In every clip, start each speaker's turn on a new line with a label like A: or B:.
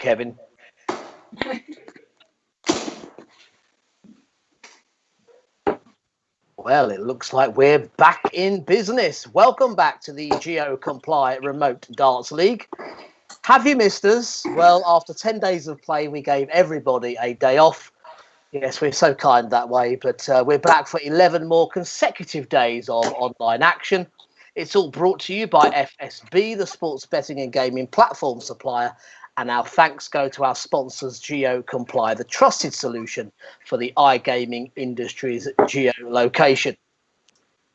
A: Kevin. Well, it looks like we're back in business. Welcome back to the Geo-Comply Remote Darts League. Have you missed us? Well, after 10 days of play, we gave everybody a day off. Yes, we're so kind that way, but we're back for 11 more consecutive days of online action. It's all brought to you by FSB, the sports betting and gaming platform supplier, and our thanks go to our sponsors, Geo-Comply, the trusted solution for the iGaming industry's geolocation.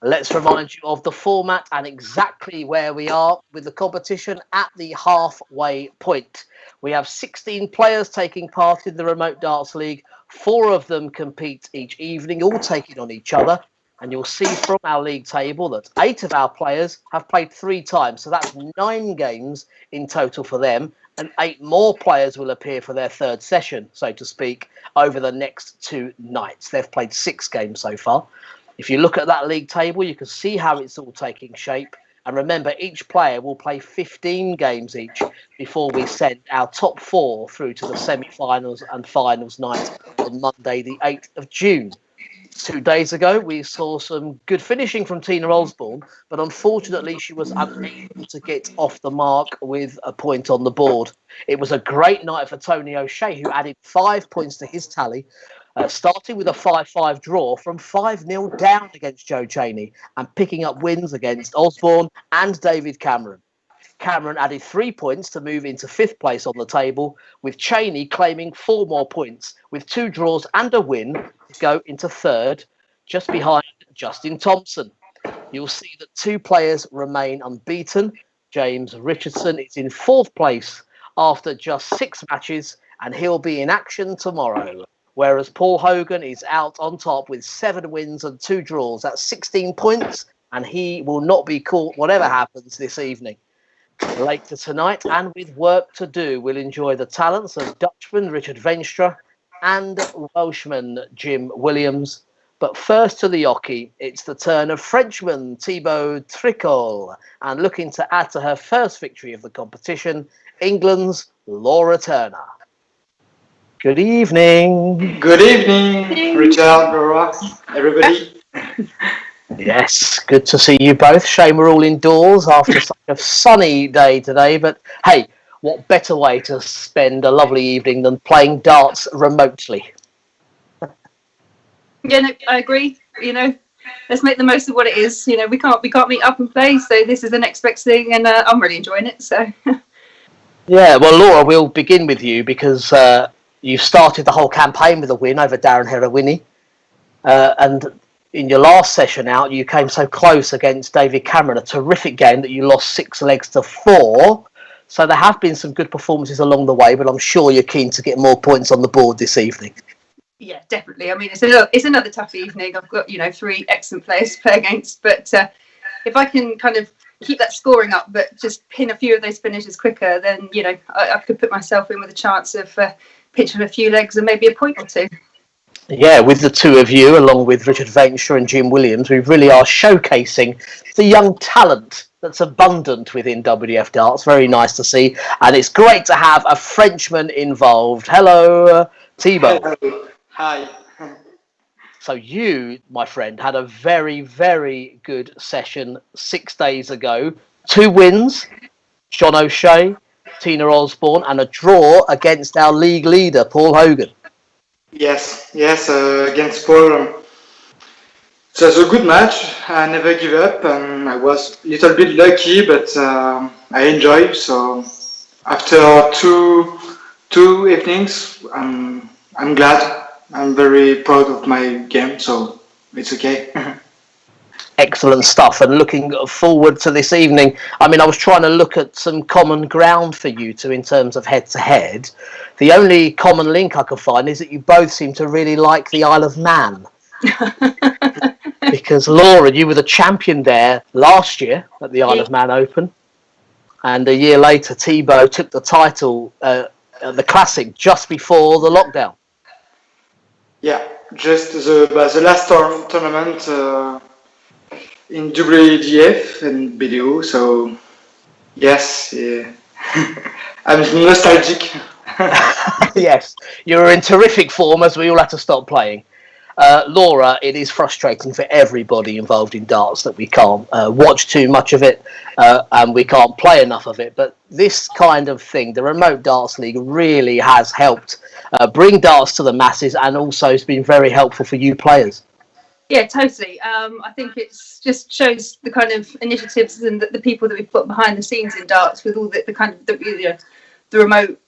A: Let's remind you of the format and exactly where we are with the competition at the halfway point. We have 16 players taking part in the Remote Darts League. 4 of them compete each evening, all taking on each other. And you'll see from our league table that 8 of our players have played 3 times. So that's 9 games in total for them. And 8 more players will appear for their 3rd session, so to speak, over the next 2 nights. They've played 6 games so far. If you look at that league table, you can see how it's all taking shape. And remember, each player will play 15 games each before we send our top 4 through to the semi-finals and finals night on Monday, the 8th of June. 2 days ago, we saw some good finishing from Tina Osborne, but unfortunately, she was unable to get off the mark with a point on the board. It was a great night for Tony O'Shea, who added 5 points to his tally, starting with a 5-5 draw from 5-0 down against Joe Cheney and picking up wins against Osborne and David Cameron. Cameron added 3 points to move into 5th place on the table, with Cheney claiming 4 more points, with 2 draws and a win to go into 3rd, just behind Justin Thompson. You'll see that 2 players remain unbeaten. James Richardson is in 4th place after just 6 matches, and he'll be in action tomorrow. Whereas Paul Hogan is out on top with 7 wins and 2 draws. That's 16 points, and he will not be caught whatever happens this evening. Later tonight, and with work to do, we'll enjoy the talents of Dutchman Richard Veenstra and Welshman Jim Williams. But first to the hockey, it's the turn of Frenchman Thibault Tricole, and looking to add to her first victory of the competition, England's Laura Turner. Good evening.
B: Good evening, Richard, Laura, everybody.
A: Yes, good to see you both. Shame we're all indoors after such a sunny day today, but hey, what better way to spend a lovely evening than playing darts remotely?
C: Yeah, no, I agree. You know, let's make the most of what it is. You know, we can't meet up and play, so this is the next best thing, and I'm really enjoying it. So.
A: Yeah, well, Laura, we'll begin with you because you started the whole campaign with a win over Darren Herawini, and in your last session out, you came so close against David Cameron, a terrific game that you lost 6 legs to 4. So there have been some good performances along the way, but I'm sure you're keen to get more points on the board this evening.
C: Yeah, definitely. I mean, it's another tough evening. I've got 3 excellent players to play against, but if I can kind of keep that scoring up, but just pin a few of those finishes quicker, then I could put myself in with a chance of pitching a few legs and maybe a point or 2.
A: Yeah, with the 2 of you, along with Richard Veenstra and Jim Williams, we really are showcasing the young talent that's abundant within WDF Darts. Very nice to see. And it's great to have a Frenchman involved. Hello, Thibault.
B: Hello. Hi.
A: So you, my friend, had a very, very good session 6 days ago. 2 wins, John O'Shea, Tina Osborne, and a draw against our league leader, Paul Hogan.
B: Yes, against Paul. It was a good match. I never give up, and I was a little bit lucky, but I enjoyed. So after two evenings, I'm glad. I'm very proud of my game, so it's okay.
A: Excellent stuff. And looking forward to this evening, I mean, I was trying to look at some common ground for you two in terms of head-to-head. The only common link I could find is that you both seem to really like the Isle of Man. Because, Laura, you were the champion there last year at the Isle of Man Open. And a year later, Thibault took the title at the Classic just before the lockdown.
B: Yeah, just the last tournament in WDF and BDO, so yes, I'm nostalgic
A: Yes, you're in terrific form as we all had to stop playing. Laura, it is frustrating for everybody involved in darts that we can't watch too much of it and we can't play enough of it. But this kind of thing, the Remote Darts League, really has helped bring darts to the masses, and also has been very helpful for you players.
C: Yeah, totally. I think it's just shows the kind of initiatives and the people that we've put behind the scenes in darts, with all the kind of the remote,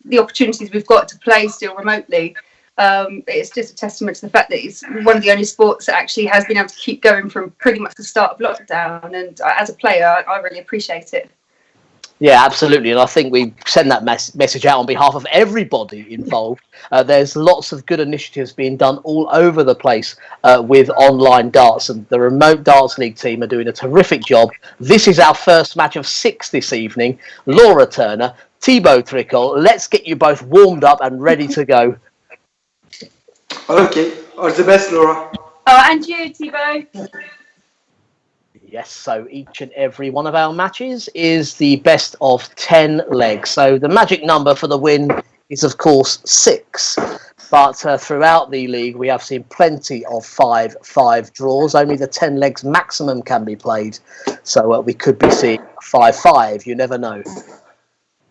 C: the opportunities we've got to play still remotely. It's just a testament to the fact that it's one of the only sports that actually has been able to keep going from pretty much the start of lockdown. And as a player, I really appreciate it.
A: Yeah, absolutely. And I think we send that message out on behalf of everybody involved. There's lots of good initiatives being done all over the place with online darts, and the Remote Darts League team are doing a terrific job. This is our first match of 6 this evening. Laura Turner, Thibault Tricole, let's get you both warmed up and ready to go.
B: Okay, all the best, Laura.
C: Oh, and you, Thibault.
A: Yes, so each and every one of our matches is the best of 10 legs. So the magic number for the win is, of course, 6. But throughout the league, we have seen plenty of 5-5 draws. Only the 10 legs maximum can be played. So we could be seeing 5-5. You never know.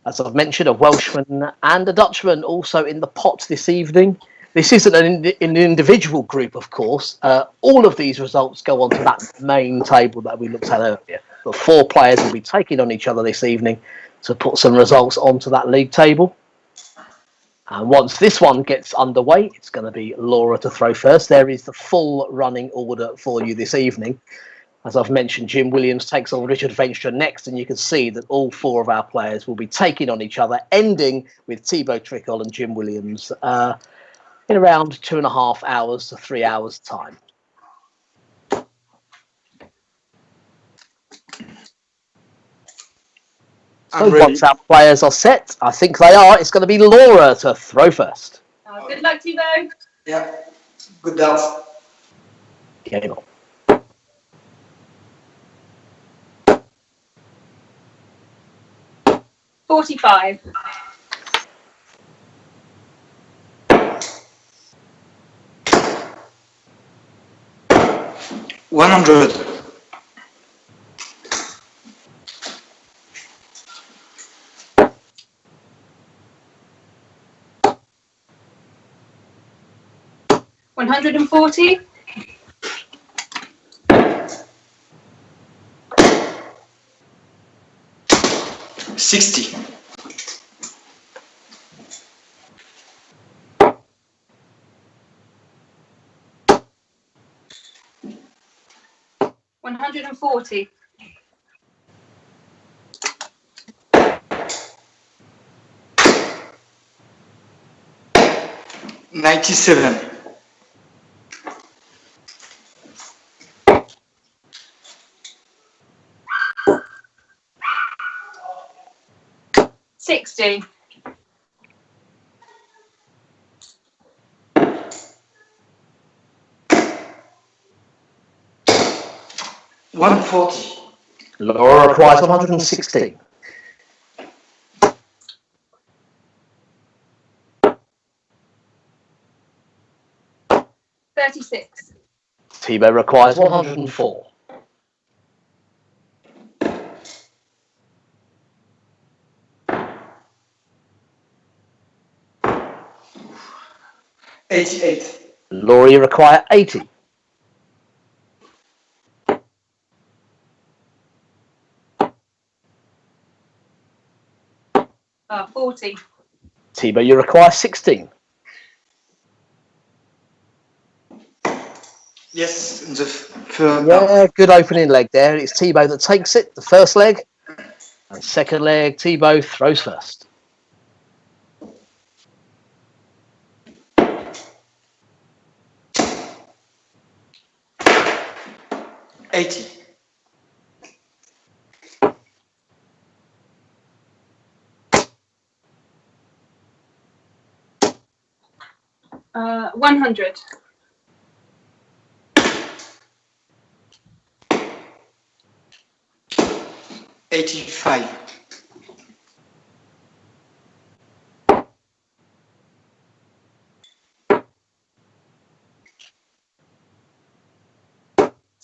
A: As I've mentioned, a Welshman and a Dutchman also in the pot this evening. This isn't an individual group, of course. All of these results go onto that main table that we looked at earlier. The 4 players will be taking on each other this evening to put some results onto that league table. And once this one gets underway, it's going to be Laura to throw first. There is the full running order for you this evening. As I've mentioned, Jim Williams takes on Richard Veenstra next, and you can see that all 4 of our players will be taking on each other, ending with Thibault Tricole and Jim Williams in around 2.5 hours to 3 hours time. So once our players are set, I think they are, it's going to be Laura to throw first.
C: Good luck, Thibault.
B: Yeah, good darts.
A: Game on.
C: 45.
B: 100.
C: 140.
B: 60.
C: 140.
B: 97.
C: 60.
B: 140.
A: Laura requires 116.
C: 36.
A: Thibault requires 104.
B: 88.
A: Laura, you require 80.
C: 40.
A: Thibault, you require 16.
B: Yes, the third.
A: Yeah, good opening leg there. It's Thibault that takes it, the first leg. And second leg, Thibault throws first.
B: 80.
C: 100.
B: 85.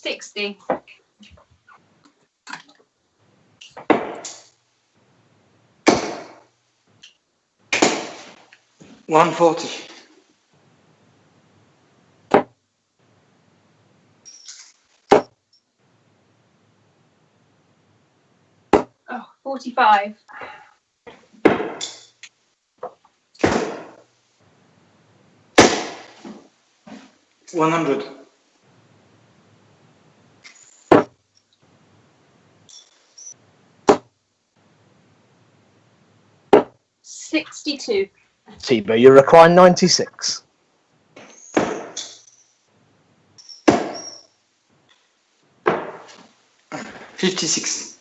C: 60.
B: 140.
C: 45.
B: 100.
C: 62.
A: Thibault, you require 96.
B: 56.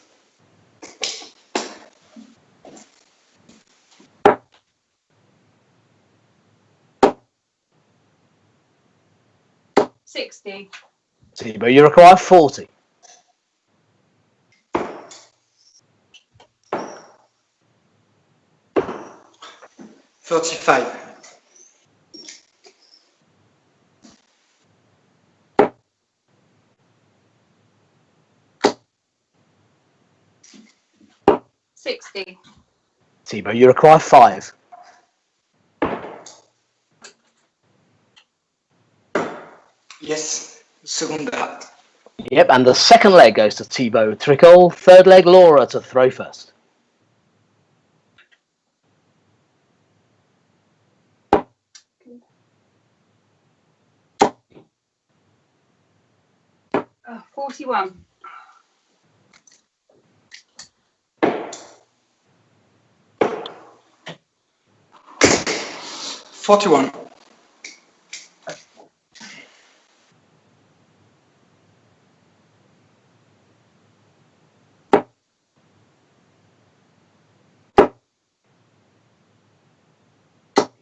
C: 60.
A: Thibault, you require 40.
B: 35.
C: 60.
A: Thibault, you require 5.
B: Yes, second dart.
A: Yep, and the second leg goes to Thibault Tricole. Third leg, Laura to throw first.
C: Oh, 41.
B: 41.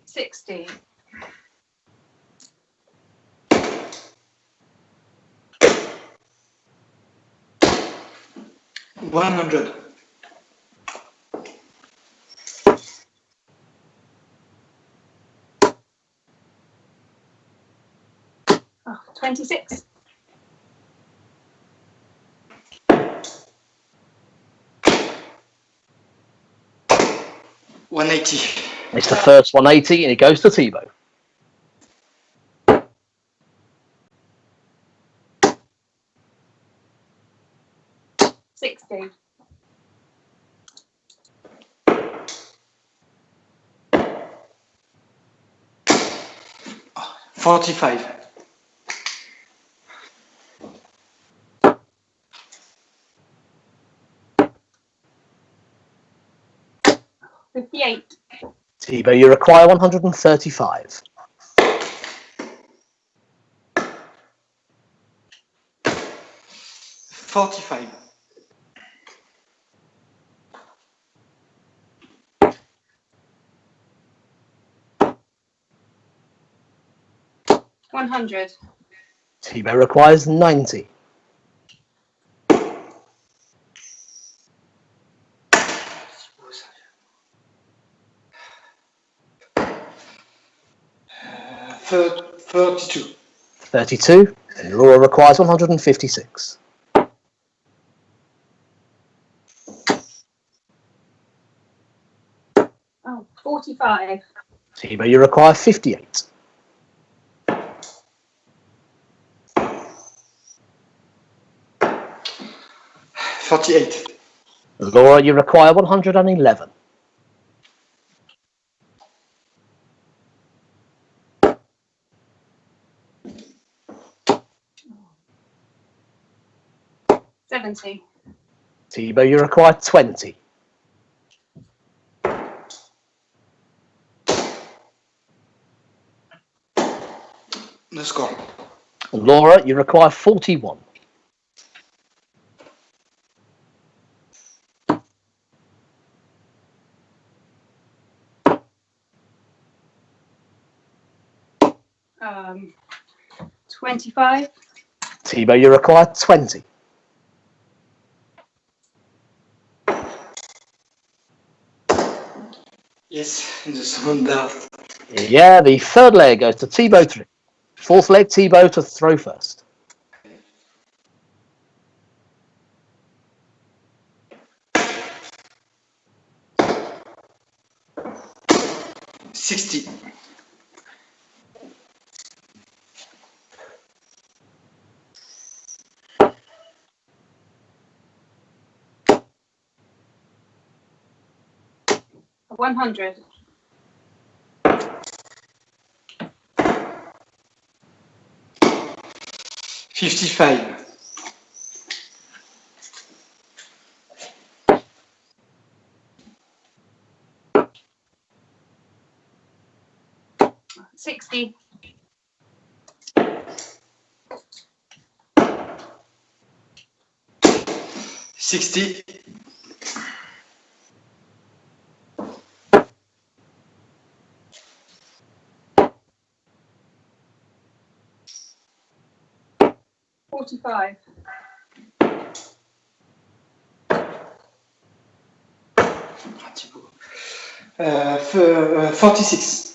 C: 60.
B: 100.
C: 26.
B: 180.
A: It's the first 180, and it goes to Thibault.
C: 60.
B: 45.
C: 58.
A: Thibault, you require 135.
B: 45.
C: 100.
A: Thibault requires 90.
B: 32.
A: 32. And Laura requires 156.
C: 45.
A: Thibault, you require 58.
B: 48.
A: Laura, you require 111.
C: 70.
A: Thibault, you require 20.
B: No score.
A: Laura, you require 41.
C: 25.
A: Thibault, you require 20.
B: Yes, in the second dart.
A: Yeah, the third leg goes to Thibault 3. Fourth leg, Thibault to throw first.
B: 60.
C: 100.
B: 55.
C: 60.
B: 60.
C: 45.
B: 46.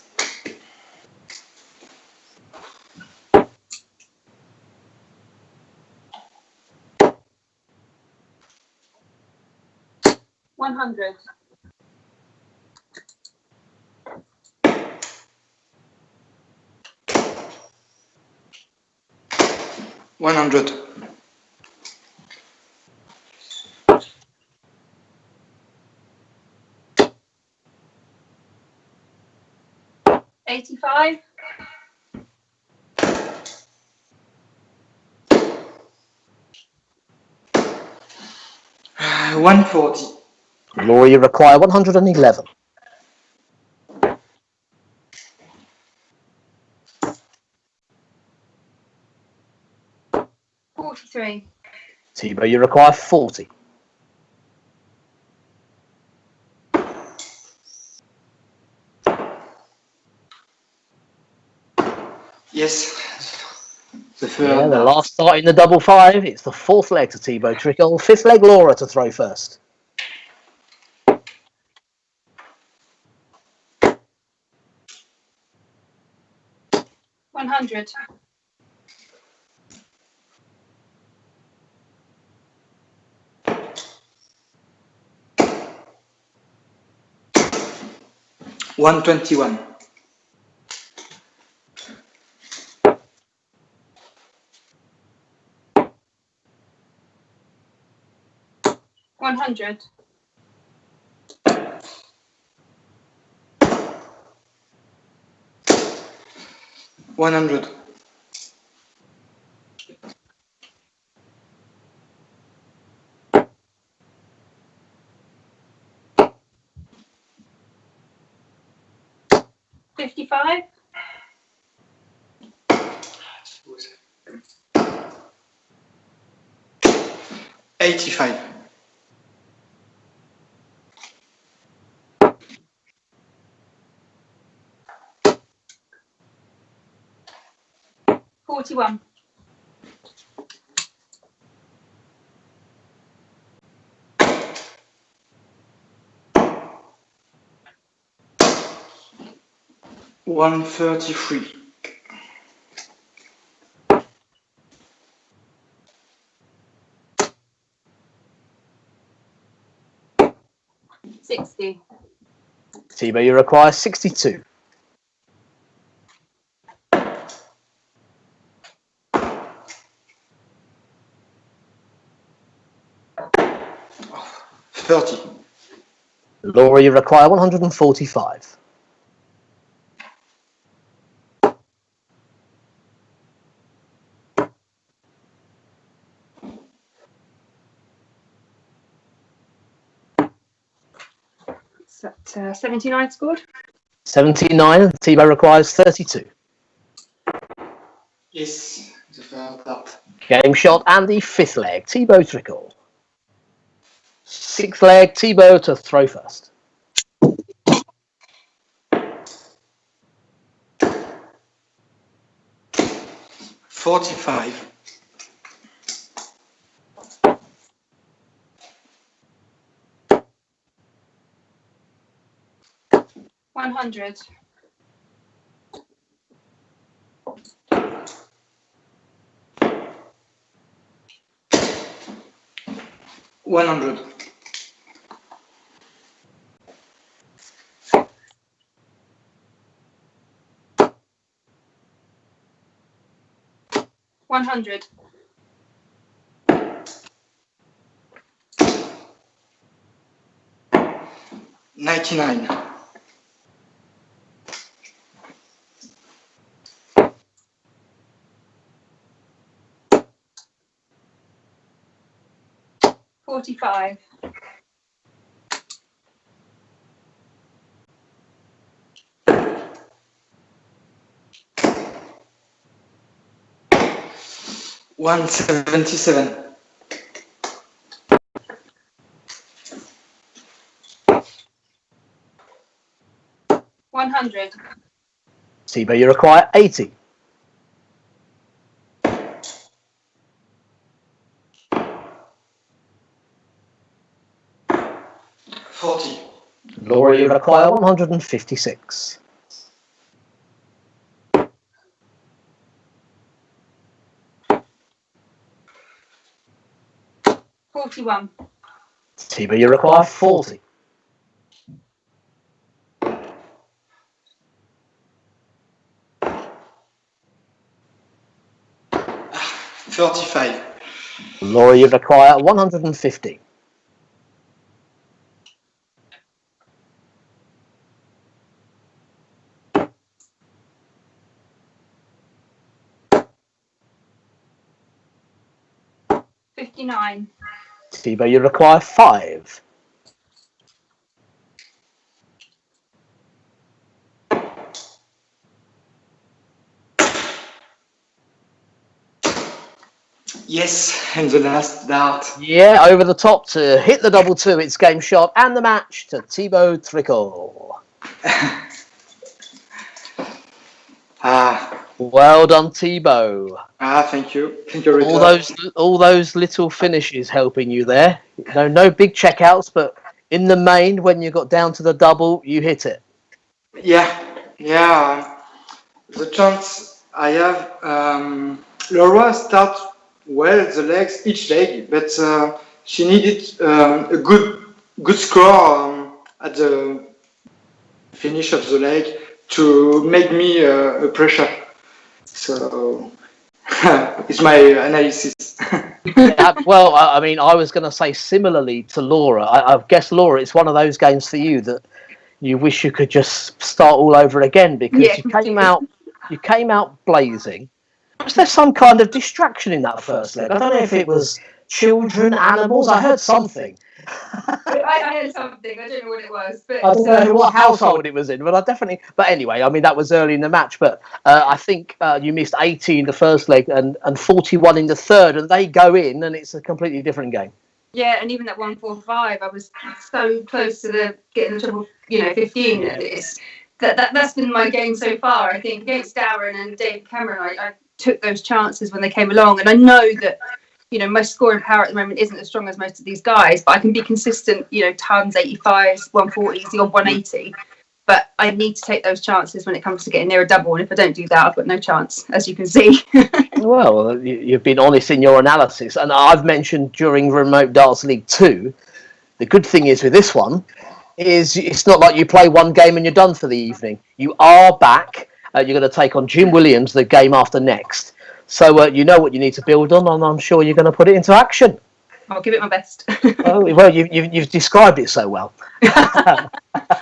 C: 100.
B: 100.
C: 85.
B: 140.
A: Laura, you require 111.
C: 43.
A: Thibault, you require 40.
B: Yes. The third.
A: Yeah, the last start in the double five. It's the fourth leg to Thibault Trickle. Fifth leg, Laura to throw first.
C: 100.
B: 121.
C: 100.
B: 100.
C: 55.
B: 85.
C: 41.
B: 133.
C: 60.
A: Thibault, you require 62.
B: 30.
A: Laura, you require 145.
C: 79 scored.
A: 79. Thibault requires 32.
B: Yes. The third part.
A: Game shot and the fifth leg, Thibault Trickle. Sixth leg, Thibault to throw first.
B: 45.
C: 100.
B: 100.
C: 100.
B: 99.
C: 45.
B: 177.
C: 100.
A: Thibault, you require 80.
B: 40.
A: Laura, you require 156.
C: 41.
A: Thibault, you require 40.
B: 35.
A: Laura, you require 150.
C: 59.
A: Thibault, you require 5.
B: 'Yes, and the last dart.
A: Yeah, over the top to hit the double 2. It's game shot and the match to Thibault Tricole. Well done, Thibault.
B: Thank you. Thank you,
A: All those little finishes helping you there. No big checkouts, but in the main, when you got down to the double, you hit it.
B: Yeah. The chance I have, Laura starts well the legs, each leg, but she needed a good score at the finish of the leg to make me a pressure. So it's my analysis.
A: Yeah, well, I mean, I was going to say similarly to Laura. I guess, Laura, it's one of those games for you that you wish you could just start all over again because you came out blazing. Was there some kind of distraction in that first leg? I don't know if it was children, animals. I heard something.
C: I heard something. I don't know what it was, but
A: I don't know what household it was in, but I definitely. But anyway, I mean that was early in the match. But I think you missed 80 in the first leg and 41 in the third, and they go in, and it's a completely different game.
C: Yeah, and even that 145, I was so close to getting the triple, 15. That's been my game so far. I think against Darren and Dave Cameron, I took those chances when they came along, and I know that. My scoring power at the moment isn't as strong as most of these guys, but I can be consistent, tons, 85s, 140s, the odd 180. But I need to take those chances when it comes to getting near a double. And if I don't do that, I've got no chance, as you can see.
A: Well, you've been honest in your analysis. And I've mentioned during Remote Darts League 2, the good thing is with this one, is it's not like you play one game and you're done for the evening. You are back. You're going to take on Jim Williams the game after next. So you know what you need to build on, and I'm sure you're going to put it into action.
C: I'll give it my best.
A: Well, you've described it so well.
C: I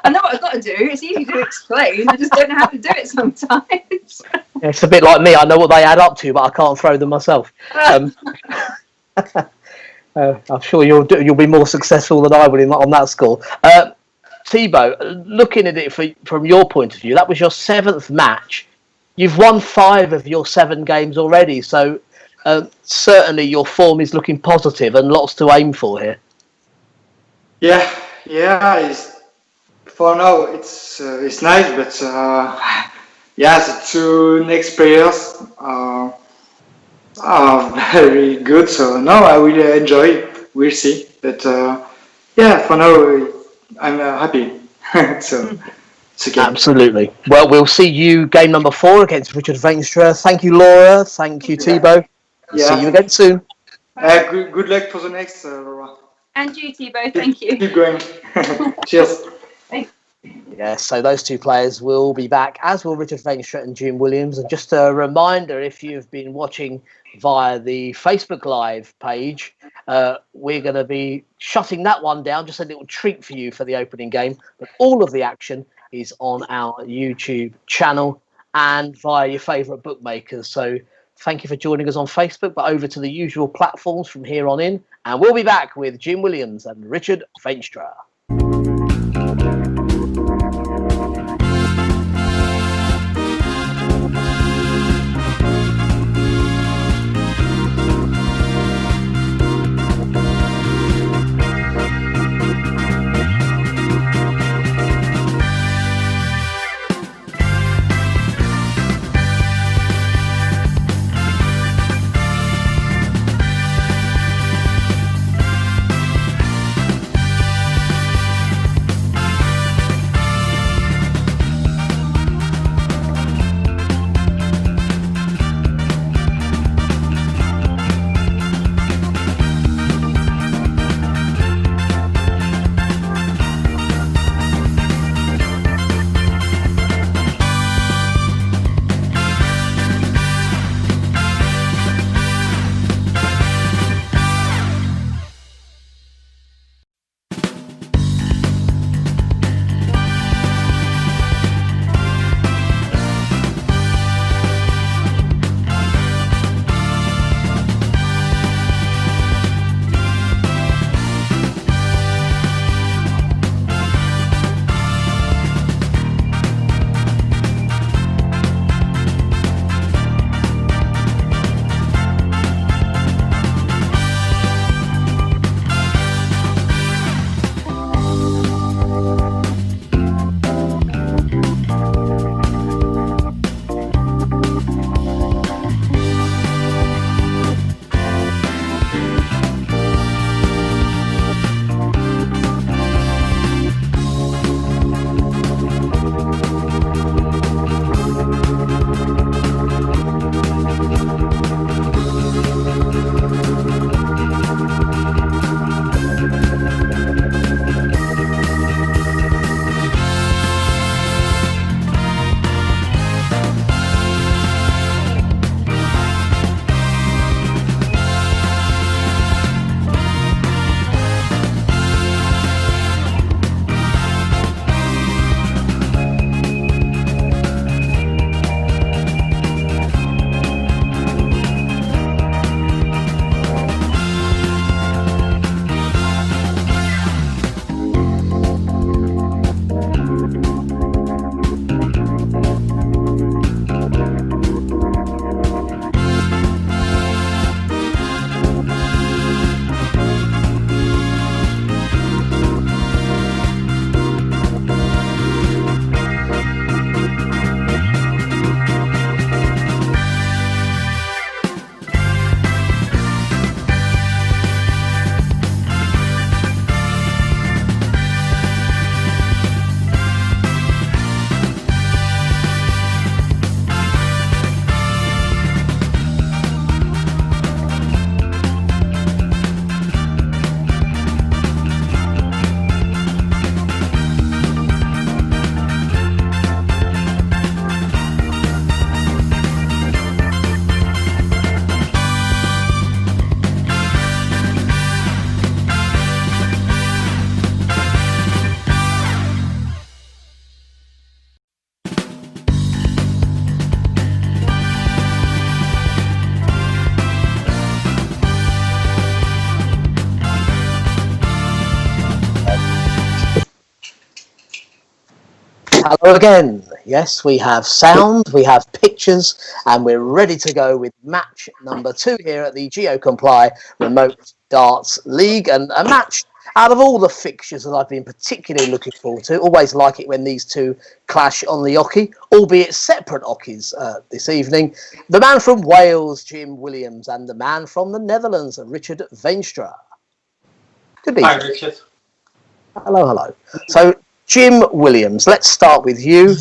C: know what I've got to do. It's easy to explain. I just don't know how to do it sometimes.
A: It's a bit like me. I know what they add up to, but I can't throw them myself. I'm sure you'll be more successful than I will on that score. Thibault, looking at it from your point of view, that was your 7th match. You've won 5 of your 7 games already, so certainly your form is looking positive and lots to aim for here.
B: Yeah. For now, it's nice, but the 2 next players are very good. So now I will enjoy. We'll see, but for now I'm happy. So.
A: Absolutely. Well, we'll see you game number 4 against Richard Veenstra. Thank you, Laura. Thank you, Thibault. See you again soon.
B: Good luck for the next, Laura.
C: And you, Thibault. Thank you.
B: Keep going. Cheers.
C: Thanks.
A: Yes, so those 2 players will be back, as will Richard Veenstra and Jim Williams. And just a reminder, if you've been watching via the Facebook Live page. We're going to be shutting that one down, just a little treat for you for the opening game. But all of the action is on our YouTube channel and via your favourite bookmakers. So thank you for joining us on Facebook, but over to the usual platforms from here on in. And we'll be back with Jim Williams and Richard Veenstra. Hello again. Yes, we have sound, we have pictures, and we're ready to go with match number 2 here at the GeoComply Remote Darts League. And a match out of all the fixtures that I've been particularly looking forward to. Always like it when these two clash on the oche, albeit separate oches this evening. The man from Wales, Jim Williams, and the man from the Netherlands, Richard Veenstra. Good evening.
B: Hi, Richard.
A: Hello, hello. So, Jim Williams, let's start with you.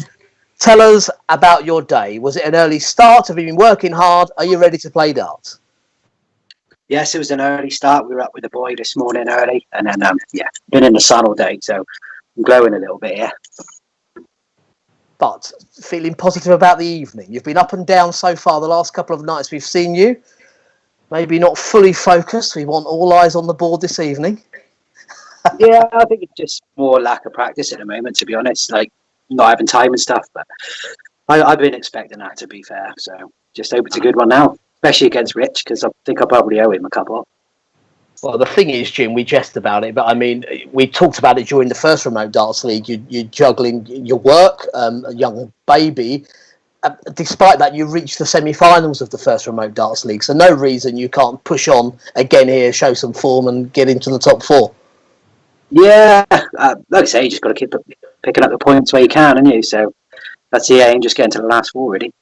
A: Tell us about your day. Was it an early start? Have you been working hard? Are you ready to play darts?
D: Yes, it was an early start. We were up with the boy this morning early, and then been in the sun all day, so I'm glowing a little bit here.
A: But feeling positive about the evening. You've been up and down so far the last couple of nights we've seen you. maybe not fully focused. We want all eyes on the board this evening.
D: Yeah, I think it's just more lack of practice at the moment, to be honest. Like, not having time and stuff. But I've been expecting that, to be fair. So just hope it's a good one now, especially against Rich, because I think I probably owe him a couple.
A: Well, the thing is, Jim, we jest about it, but I mean, we talked about it during the first Remote Darts League. You're juggling your work, a young baby. Despite that, you reached the semi-finals of the first Remote Darts League, so no reason you can't push on again here, show some form, and get into the top four.
D: Yeah, like I say, you just got to keep picking up the points where you can, haven't you? So that's the aim, just getting to the last four, really.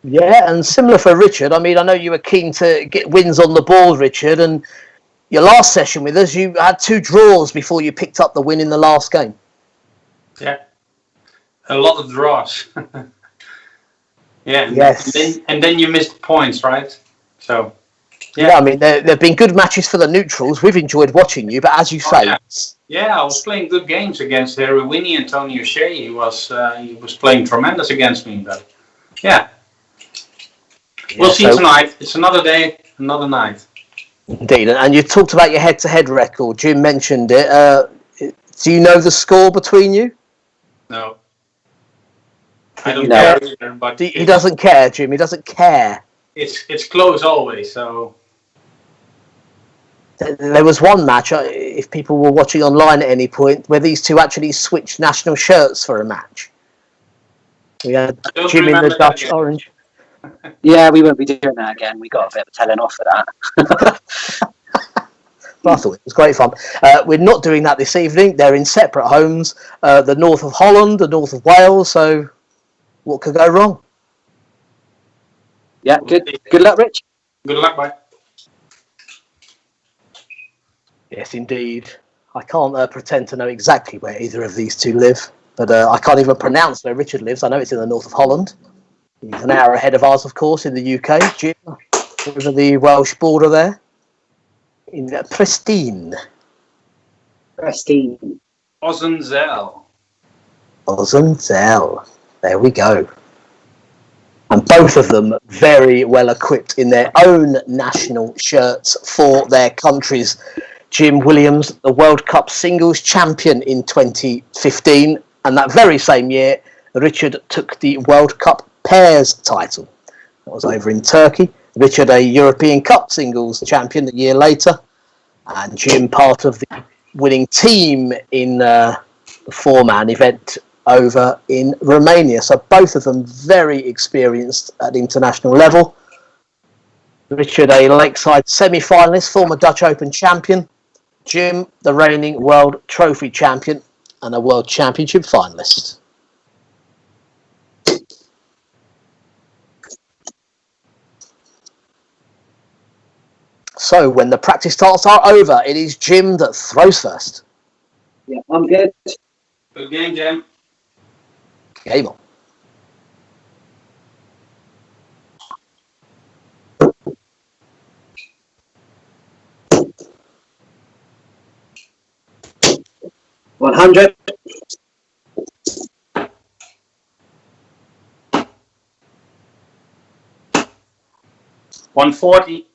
A: Yeah, and similar for Richard. I mean, I know you were keen to get wins on the board, Richard, and your last session with us, you had 2 draws before you picked up the win in the last game.
E: Yeah, a lot of draws. Yeah,
A: yes.
E: And then you missed points, right? So,
A: yeah. I mean, there have been good matches for the neutrals. We've enjoyed watching you, but as you say...
E: Yeah, I was playing good games against Harry Winnie and Tony O'Shea. He was playing tremendous against me, but yeah. We'll see tonight. It's another day, another night.
A: Indeed, and you talked about your head-to-head record. Jim mentioned it. Do you know the score between you?
E: No. I don't care either, but
A: he doesn't care, Jim. He doesn't care.
E: It's close always, so...
A: There was one match, if people were watching online at any point, where these two actually switched national shirts for a match. We had Jim in the Dutch orange.
D: Yeah, we won't be doing that again. We got a bit of a telling off for that.
A: Well, I thought it was great fun. We're not doing that this evening. They're in separate homes. The north of Holland, the north of Wales. So what could go wrong?
D: Yeah, good luck, Rich.
E: Good luck, bye.
A: Yes, indeed. I can't pretend to know exactly where either of these two live, but I can't even pronounce where Richard lives. I know it's in the north of Holland. He's an hour ahead of ours, of course, in the UK. Jim, over the Welsh border there, in Pristine.
E: Ossenzel.
A: There we go. And both of them very well equipped in their own national shirts for their countries. Jim Williams, the World Cup singles champion in 2015, and that very same year, Richard took the World Cup pairs title. That was over in Turkey. Richard, a European Cup singles champion a year later, and Jim, part of the winning team in the 4-man event over in Romania. So both of them very experienced at international level. Richard, a Lakeside semi-finalist, former Dutch Open champion. Jim, the reigning World Trophy champion and a World Championship finalist. So when the practice starts are over, it is Jim that throws first.
D: Yeah, I'm good.
E: Good game, Jim.
A: Game on.
D: $100.
E: 140.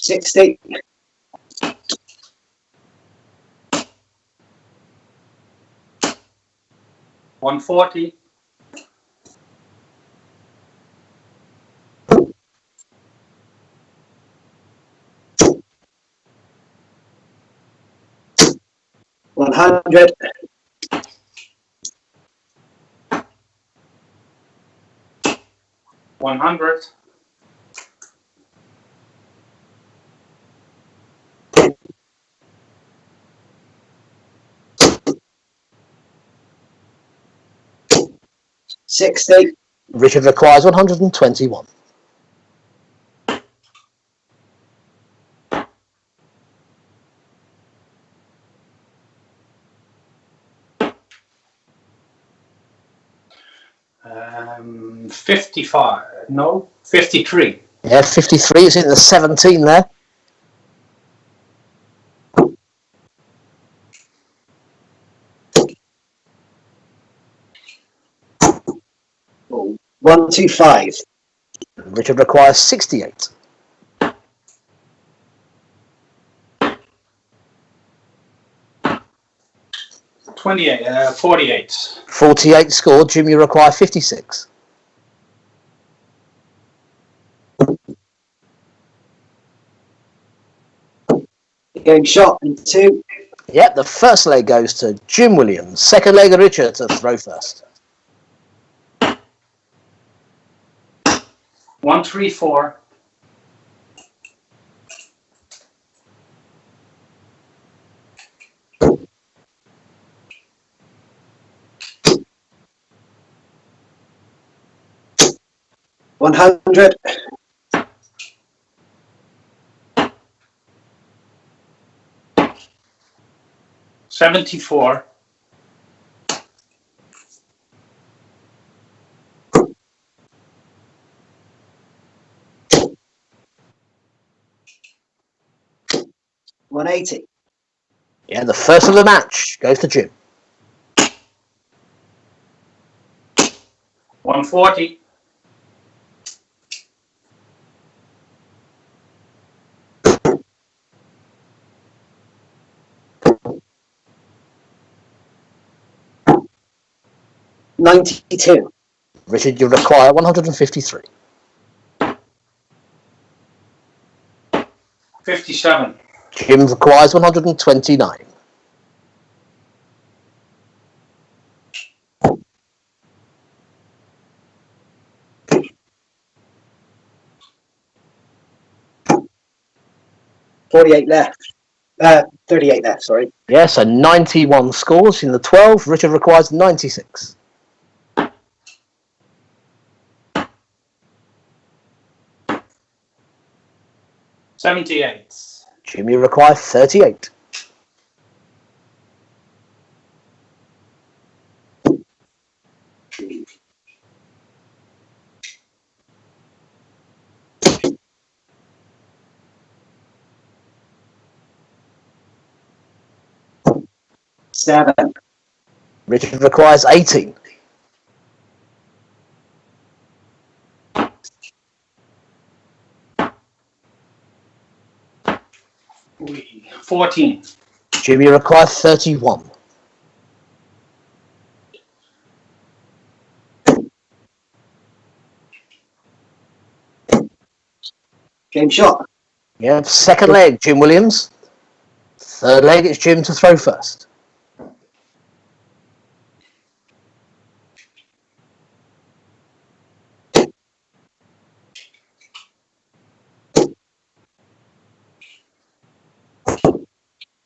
D: 60.
E: 140.
D: 100.
E: 100.
D: 60.
A: Richard requires 121.
E: Um, 55. No, 53.
A: Yeah, 53. It's in the 17 there.
D: Oh, 125.
A: Richard requires 68.
E: 48.
A: 48 scored. Jim, you require 56.
D: Game shot in 2.
A: Yep, the first leg goes to Jim Williams. Second leg, Richard to throw first.
E: 134.
D: 100.
E: 74.
D: 180.
A: Yeah, the first of the match goes to Jim.
E: 140.
D: 92.
A: Richard, you require 153.
E: 57.
A: Jim requires 129.
D: 48 left. 38 left, sorry.
A: Yeah, so 91 scores in the 12. Richard requires 96.
E: 78.
A: Jim, you require 38.
D: 7.
A: Richard requires 18.
E: 14.
A: Jim, you require 31.
D: Game shot.
A: Yeah, second leg, Jim Williams. Third leg, it's Jim to throw first.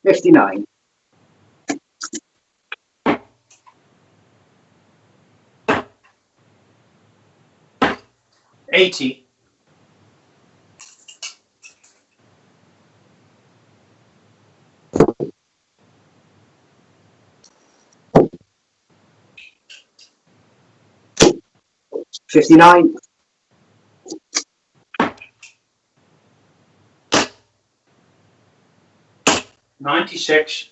D: 59.
E: 80.
D: 59.
E: 96.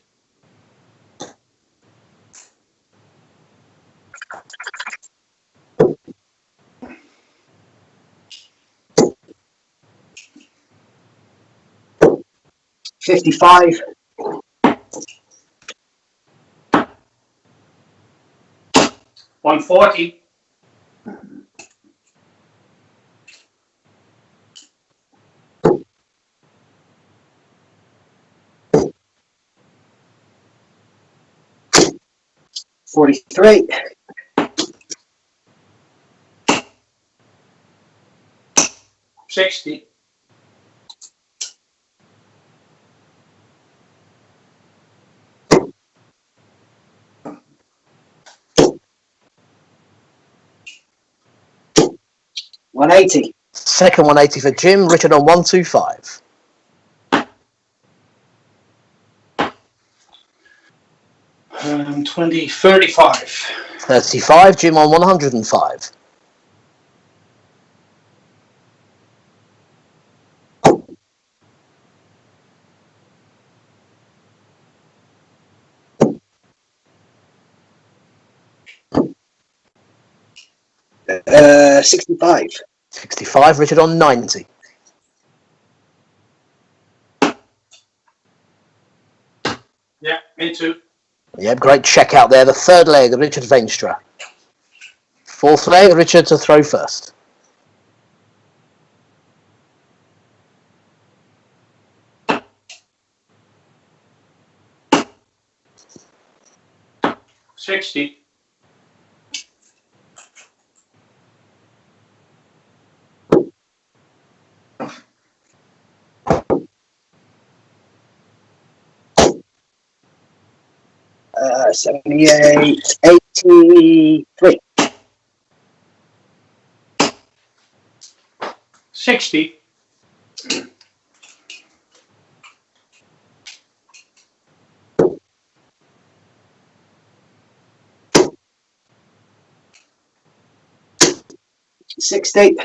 D: 55.
E: 140.
D: 43.
E: 60.
D: 180.
A: Second 180 for Jim. Richard on 125.
E: 35.
A: 35. Jim on 105.
D: 65.
A: 65. Richard on 90.
E: Yeah, me too.
A: Yep, great check out there. The third leg, Richard Veenstra. Fourth leg, Richard to throw first.
E: $60.
D: 78, 83.
E: 60.
D: 60.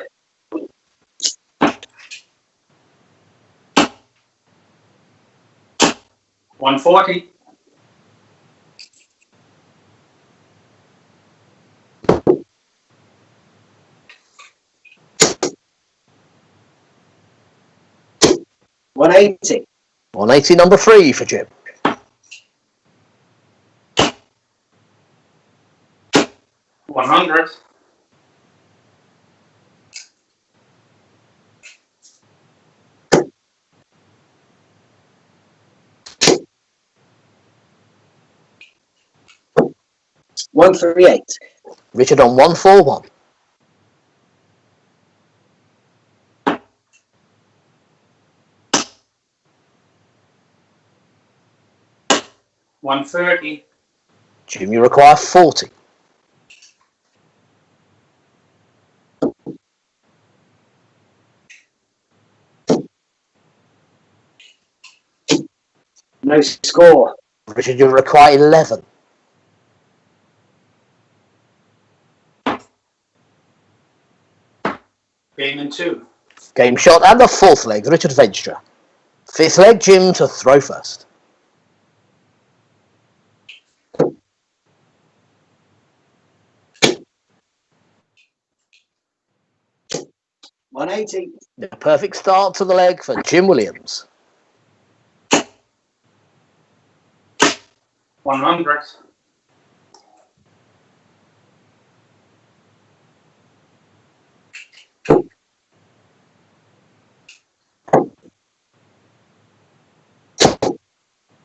E: 140.
D: 180.
A: 180, number 3 for Jim.
E: 100.
D: 138.
A: Richard on 141.
E: 130.
A: Jim, you require 40.
D: 'No score.
A: Richard, you require 11.
E: Game in 2.
A: Game shot and the fourth leg, Richard Veenstra. Fifth leg, Jim to throw first.
D: 180.
A: The perfect start to the leg for Jim Williams.
E: 100.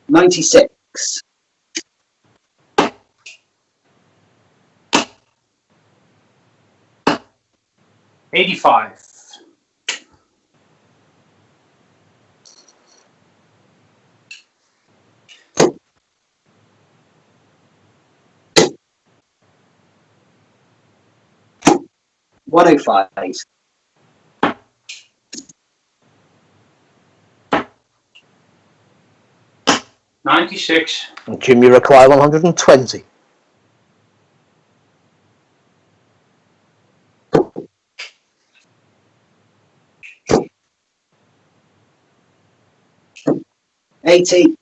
D: 96.
E: 85.
D: 105.
E: 96.
A: And Jim, you require 120.
D: 80.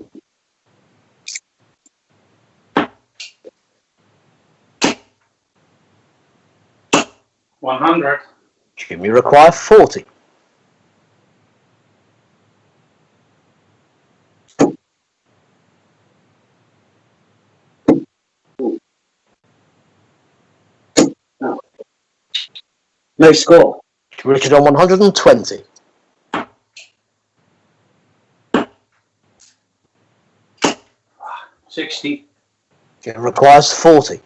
E: 100.
A: Jim, you require 40.
D: 'No score.
A: Richard on 120.
E: 60.
A: Jim requires 40.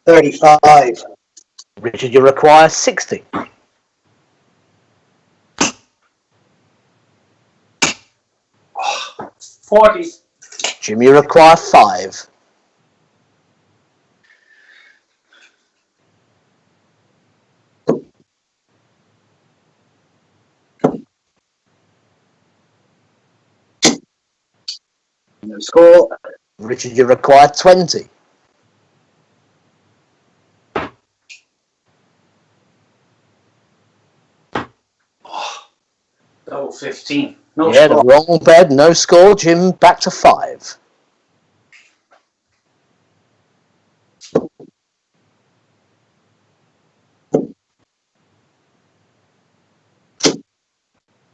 D: 35.
A: Richard, you require 60.
E: 40.
A: Jim, you require 5.
D: 'No score.
A: Richard, you require 20.
E: 15. No
A: Yeah,
E: score.
A: the wrong bed, no score. Jim back to 5.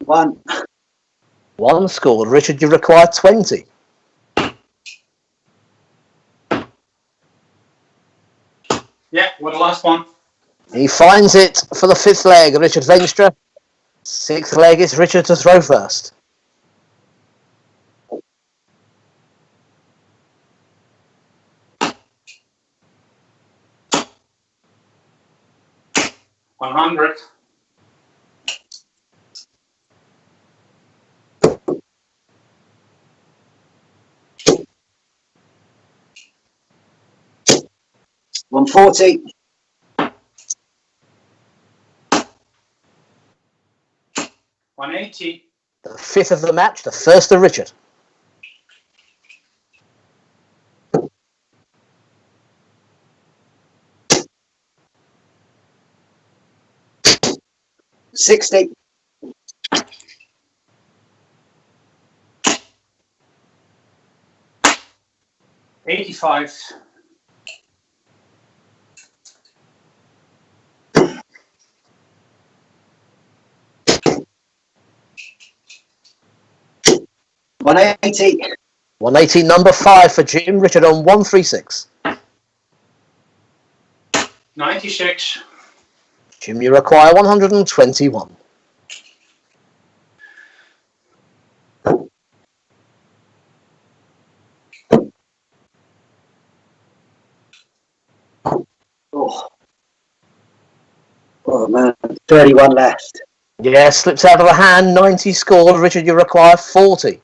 D: One.
A: 1 scored. Richard, you require 20.
E: Yeah, what the last one?
A: He finds it for the 5th leg, Richard Veenstra. 6th leg is Richard to throw first.
E: $100.
D: $140.
E: 180.
A: The 5th of the match, the first of Richard.
D: $60.
E: 85.
D: $180.
A: 180, number 5 for Jim. Richard on 136.
E: 96.
A: Jim, you require 121.
D: Oh man, 31 left.
A: Yeah, slips out of the hand. 90 scored. Richard, you require 40.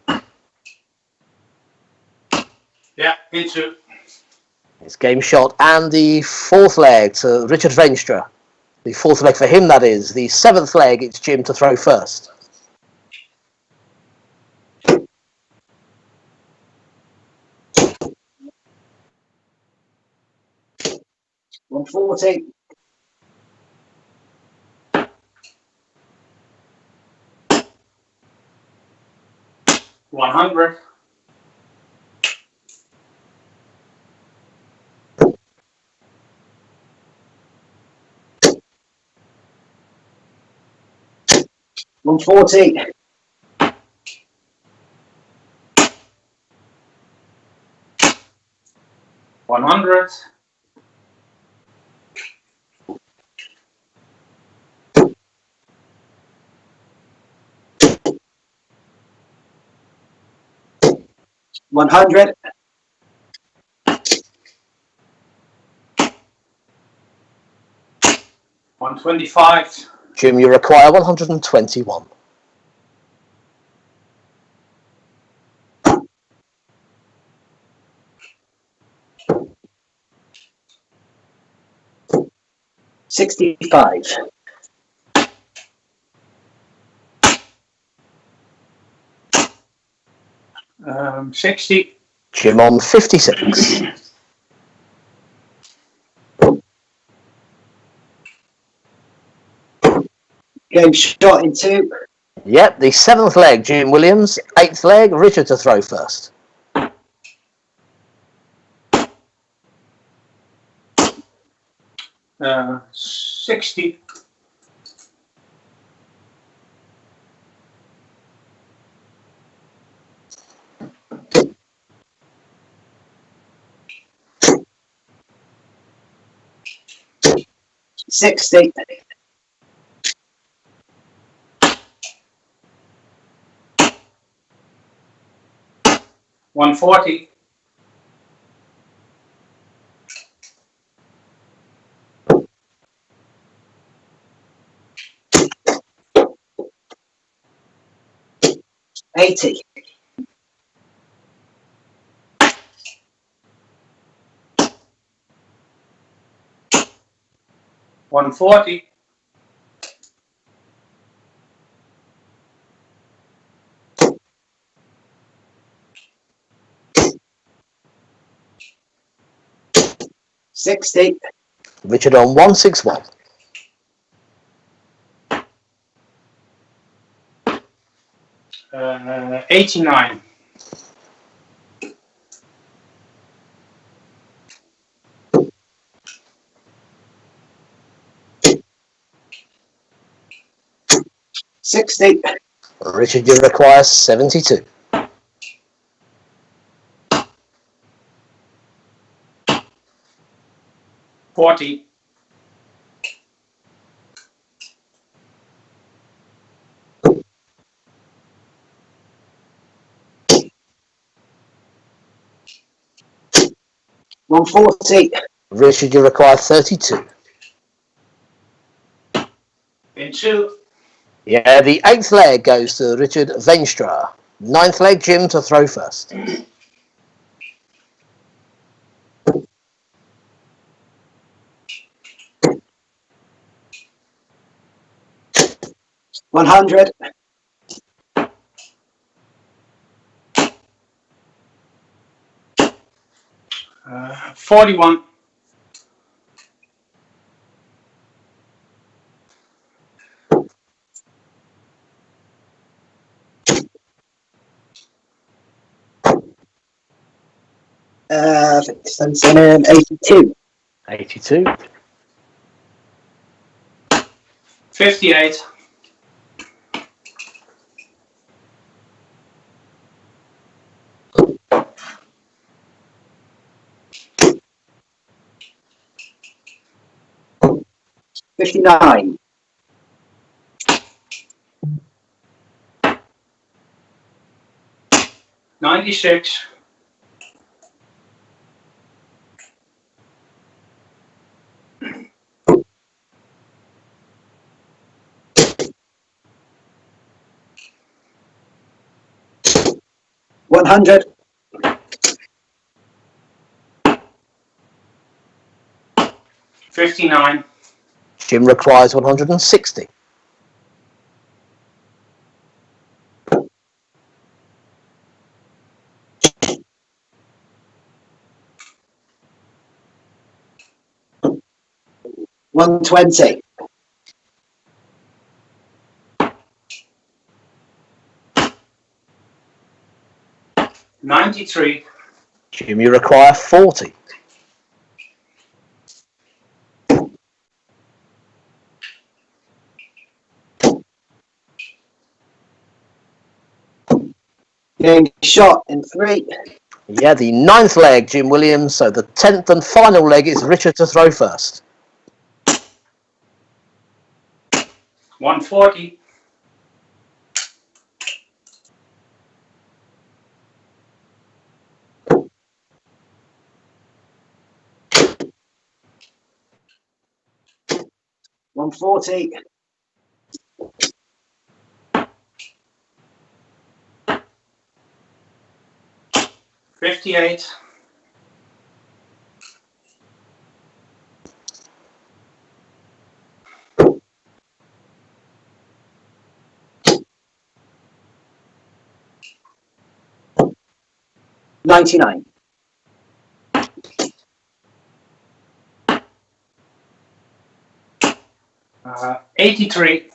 E: Yeah, into.
A: It's game shot. And the 4th leg to Richard Veenstra. The 4th leg for him, that is. The 7th leg, it's Jim to throw first.
D: $140.
E: 100.
D: $140.
E: 100.
D: $100.
E: 125.
A: Jim, you require 121.
D: $65.
E: 60.
A: Jim on 56.
D: Game shot in 2.
A: Yep, the 7th leg, Jim Williams. 8th leg, Richard to throw first.
E: Uh, 60.
D: $60.
E: 140.
D: $80.
E: 140.
D: $60.
A: Richard on 161.
E: 89.
A: Richard, you require 72.
E: 40.
D: 140.
A: Richard, you require 32.
E: In 2.
A: Yeah, the 8th leg goes to Richard Veenstra. 9th leg, Jim to throw first.
D: 100.
E: 41.
D: 82.
A: 82.
E: 58.
D: 59.
E: 96.
D: 100.
E: 59.
A: Jim requires 160.
D: 120.
E: 93.
A: Jim, you require 40.
D: 'Getting shot in 3.
A: Yeah, the 9th leg, Jim Williams. So the 10th and final leg is Richard to throw first.
E: 140.
D: 140.
E: 58.
D: 99.
E: 83.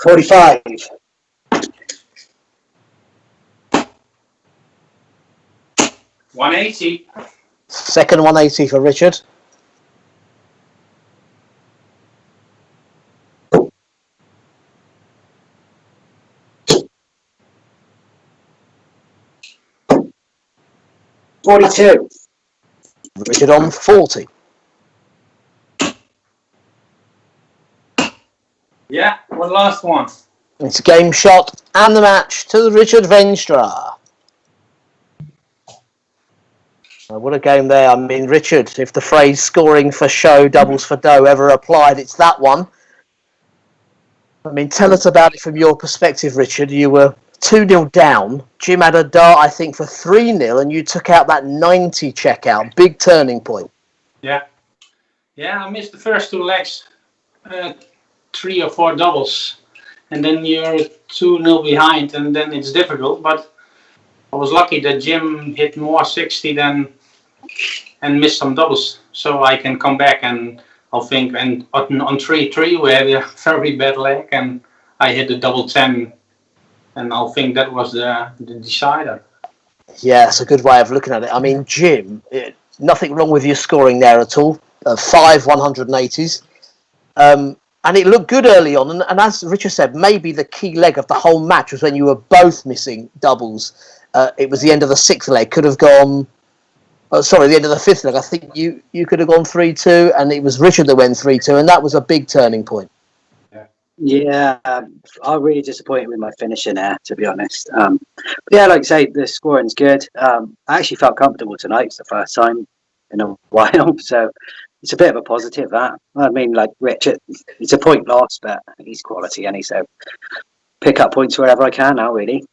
D: 45.
E: 180.
A: Second 180 for Richard.
D: 42.
A: Richard on 40.
E: Yeah, one last one.
A: It's a game shot and the match to Richard Veenstra. What a game there. I mean, Richard, if the phrase scoring for show, doubles for dough ever applied, it's that one. I mean, tell us about it from your perspective, Richard. You were 2-0 down. Jim had a dart, I think, for 3-0, and you took out that 90 checkout. Big turning point.
E: Yeah. Yeah, I missed the first 2 legs. 3 or 4 doubles. And then you're 2-0 behind, and then it's difficult. But I was lucky that Jim hit more 60 than and missed some doubles, so I can come back and I'll think and on 3-3 we had a very bad leg and I hit the double 10, and I'll think that was the decider.
A: Yeah, it's a good way of looking at it. I mean, Jim, nothing wrong with your scoring there at all. 5 180s. And it looked good early on. And as Richard said, maybe the key leg of the whole match was when you were both missing doubles. It was the end of the 6th leg. Could have gone... the end of the 5th leg. I think you could have gone 3-2, and it was Richard that went 3-2, and that was a big turning point.
D: Yeah, I'm really disappointed with my finishing there, to be honest. But yeah, like I say, the scoring's good. I actually felt comfortable tonight. It's the first time in a while, so it's a bit of a positive, that. I mean, like Richard, it's a point loss, but he's quality, and so pick up points wherever I can now, really.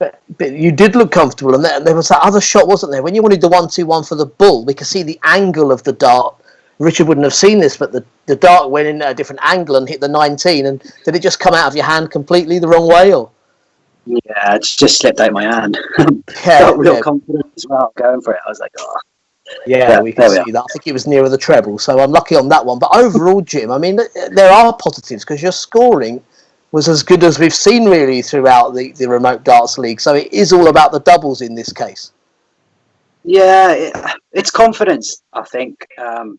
A: But you did look comfortable, and there was that other shot, wasn't there? When you wanted the 1-2-1 for the bull, we could see the angle of the dart. Richard wouldn't have seen this, but the dart went in at a different angle and hit the 19. And did it just come out of your hand completely the wrong way, or?
D: Yeah, it just slipped out of my hand.
A: Felt
D: real confident as well, going for it. I was like, oh.
A: Yeah, we can see that. I think it was nearer the treble, so I'm lucky on that one. But overall, Jim, I mean, there are positives because your scoring was as good as we've seen really throughout the Remote Darts League. So it is all about the doubles in this case.
D: Yeah, it's confidence, I think. Like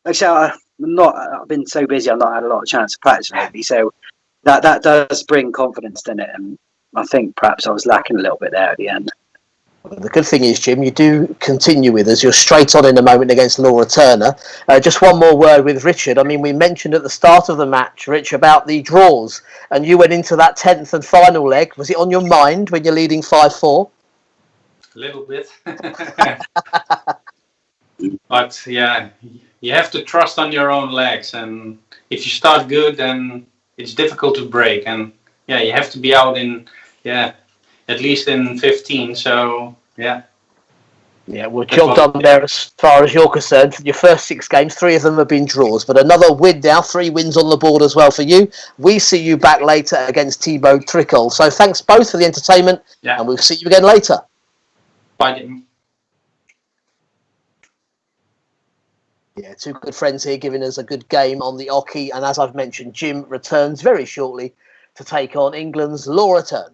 D: I say, I've been so busy, I've not had a lot of chance to practice lately. So that does bring confidence, doesn't it? And I think perhaps I was lacking a little bit there at the end.
A: The good thing is, Jim, you do continue with us. You're straight on in a moment against Laura Turner. Just one more word with Richard. I mean, we mentioned at the start of the match, Rich, about the draws, and you went into that 10th and final leg. Was it on your mind when you're leading 5-4?
E: A little bit. But yeah, you have to trust on your own legs, and if you start good, then it's difficult to break. And yeah, you have to be out in at least in 15. So yeah.
A: Yeah, well, job done there as far as you're concerned. For your first 6 games, 3 of them have been draws, but another win now, 3 wins on the board as well for you. We see you back later against Thibault Tricole. So thanks both for the entertainment, and we'll see you again later.
E: Bye, Jim.
A: Yeah, 2 good friends here giving us a good game on the Oki, and as I've mentioned, Jim returns very shortly to take on England's Laura Turner.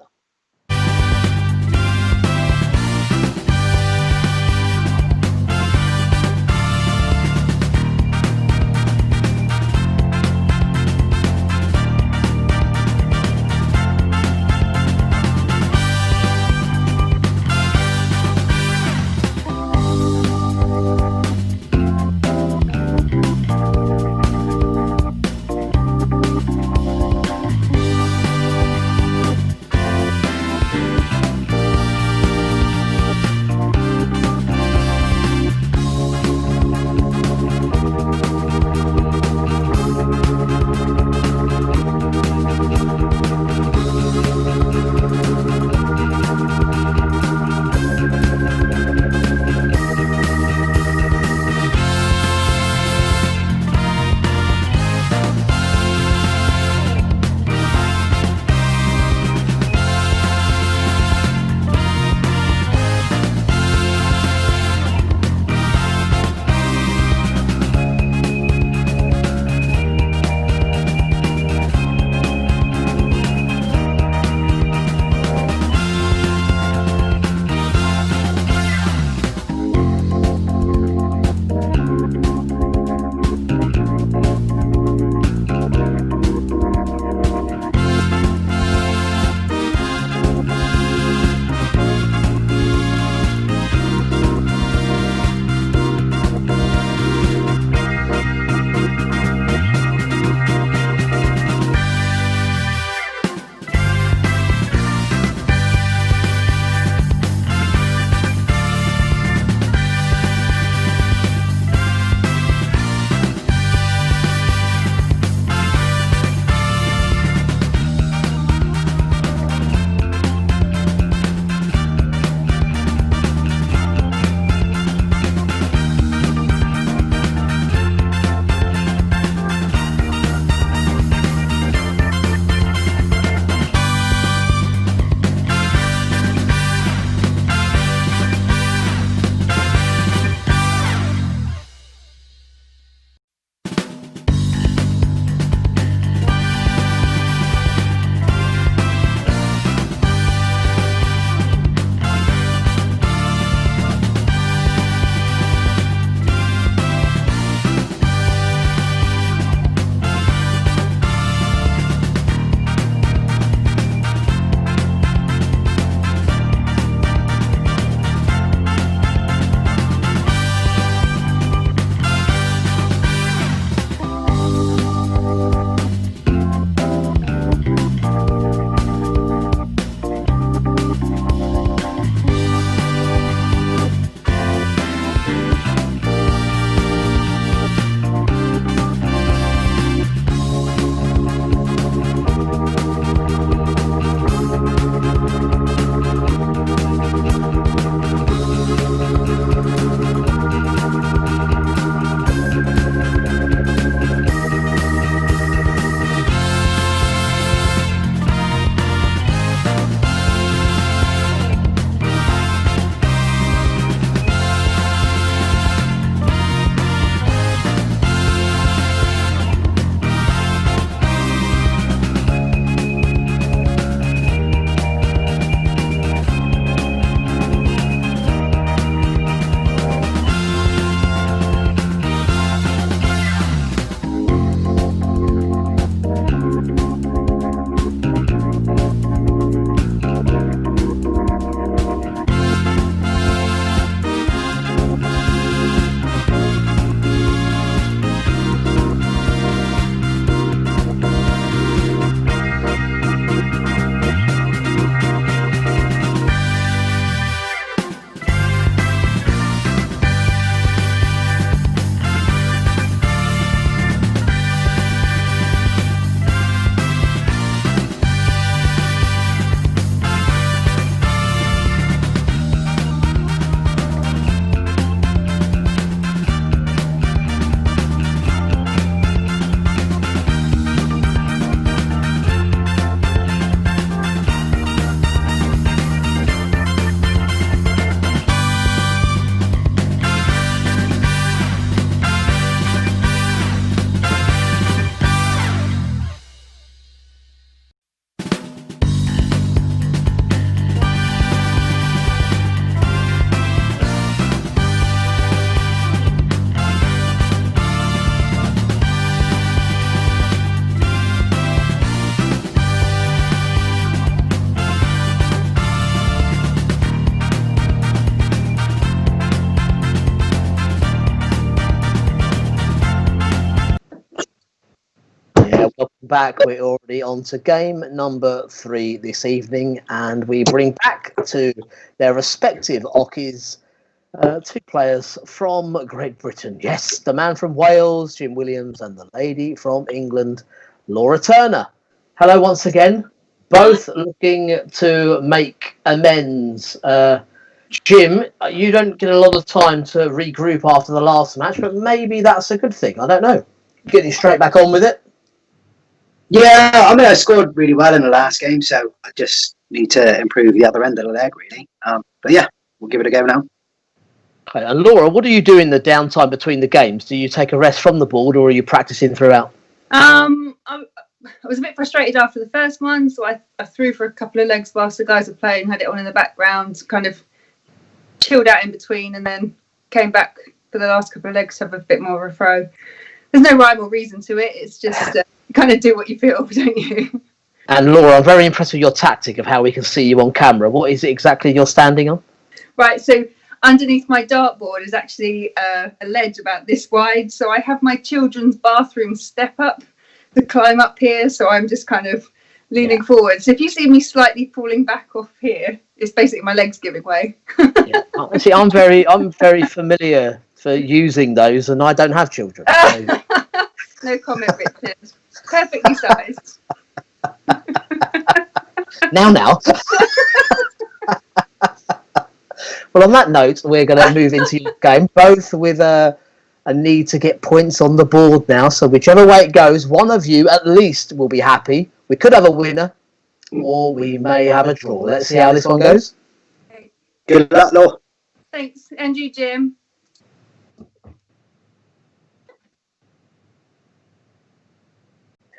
A: back. We're already on to game number 3 this evening, and we bring back to their respective Ockies 2 players from Great Britain. Yes, the man from Wales, Jim Williams, and the lady from England, Laura Turner. Hello once again. Both looking to make amends. Jim, you don't get a lot of time to regroup after the last match, but maybe that's a good thing. I don't know. Getting straight back on with it.
D: Yeah, I mean, I scored really well in the last game, so I just need to improve the other end of the leg, really. But yeah, we'll give it a go now.
A: Okay, and Laura, what do you do in the downtime between the games? Do you take a rest from the board, or are you practicing throughout?
C: I was a bit frustrated after the first one, so I threw for a couple of legs whilst the guys were playing, had it on in the background, kind of chilled out in between, and then came back for the last couple of legs to have a bit more of a throw. There's no rhyme or reason to it. It's just kind of do what you feel, don't you?
A: And Laura, I'm very impressed with your tactic of how we can see you on camera. What is it exactly you're standing on?
C: Right, so underneath my dartboard is actually a ledge about this wide, so I have my children's bathroom step up to climb up here, so I'm just kind of leaning forward. So if you see me slightly falling back off here, it's basically my legs giving way.
A: See, I'm very familiar for using those, and I don't have children. So.
C: No comment, Richard. Perfectly sized.
A: Now. Well, on that note, we're going to move into your game, both with a need to get points on the board now. So whichever way it goes, one of you at least will be happy. We could have a winner, or we may have a draw. Let's see how this one goes.
C: Okay.
D: Good luck, Laura.
C: Thanks, and you, Jim.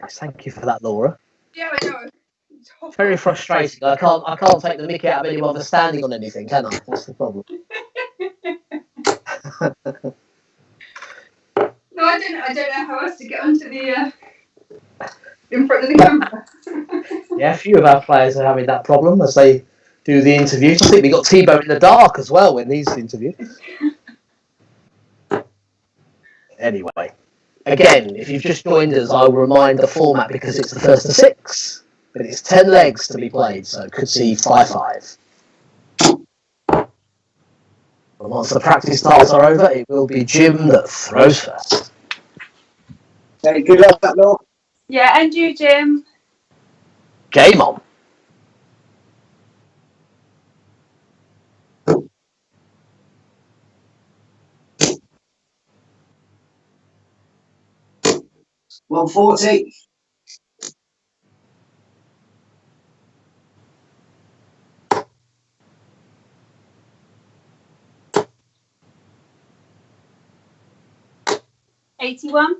A: Yes, thank you for that, Laura.
C: Yeah, I know.
A: It's very frustrating. I can't take the mickey out of anyone for standing on anything, can I? That's the problem.
C: No, I don't know how else to get onto the in front of the camera.
A: Yeah, a few of our players are having that problem as they do the interviews. I think we got Thibault in the dark as well when he's interviewed. Anyway, again, if you've just joined us, I'll remind the format because it's the first of 6, but it's 10 legs to be played, so could see 5-5. And once the practice starts are over, it will be Jim that throws first.
D: Hey, good luck, Laura.
C: Yeah, and you, Jim.
A: Game on.
D: $140.
C: $81.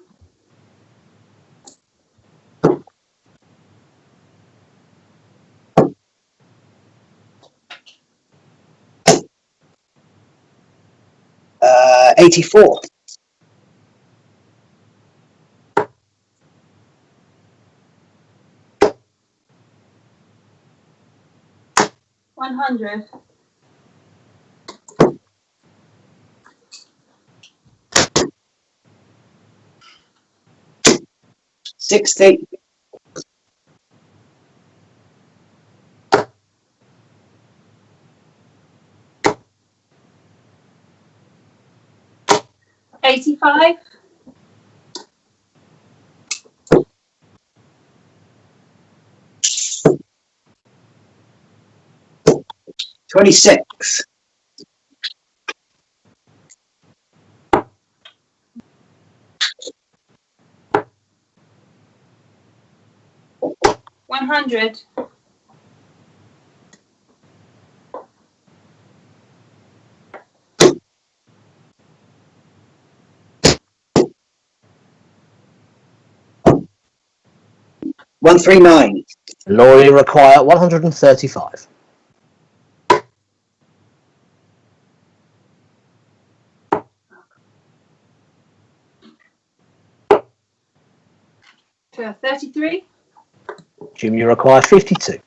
D: $84.
C: $100.
D: $60.
C: $85.
D: $26.
C: $100.
D: $139.
A: Laurie require 135.
C: For 33.
A: Jim, you require 52.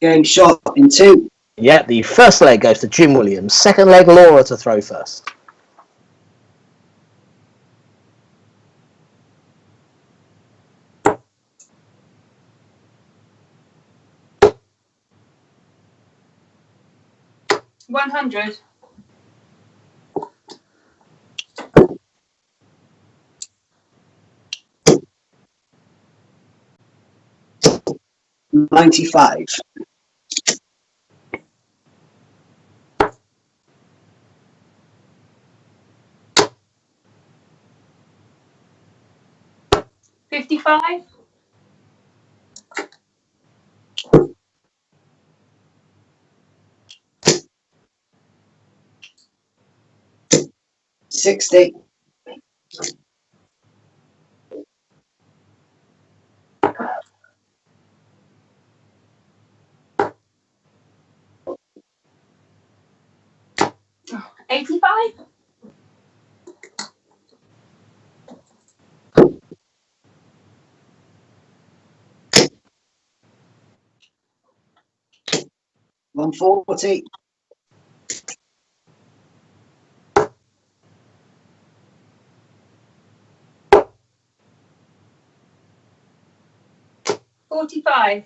D: Game shot in 2.
A: Yeah, the first leg goes to Jim Williams. Second leg, Laura to throw first.
C: 100.
D: $95.
C: 55.
D: 60.
C: 85.
D: 140.
C: 45.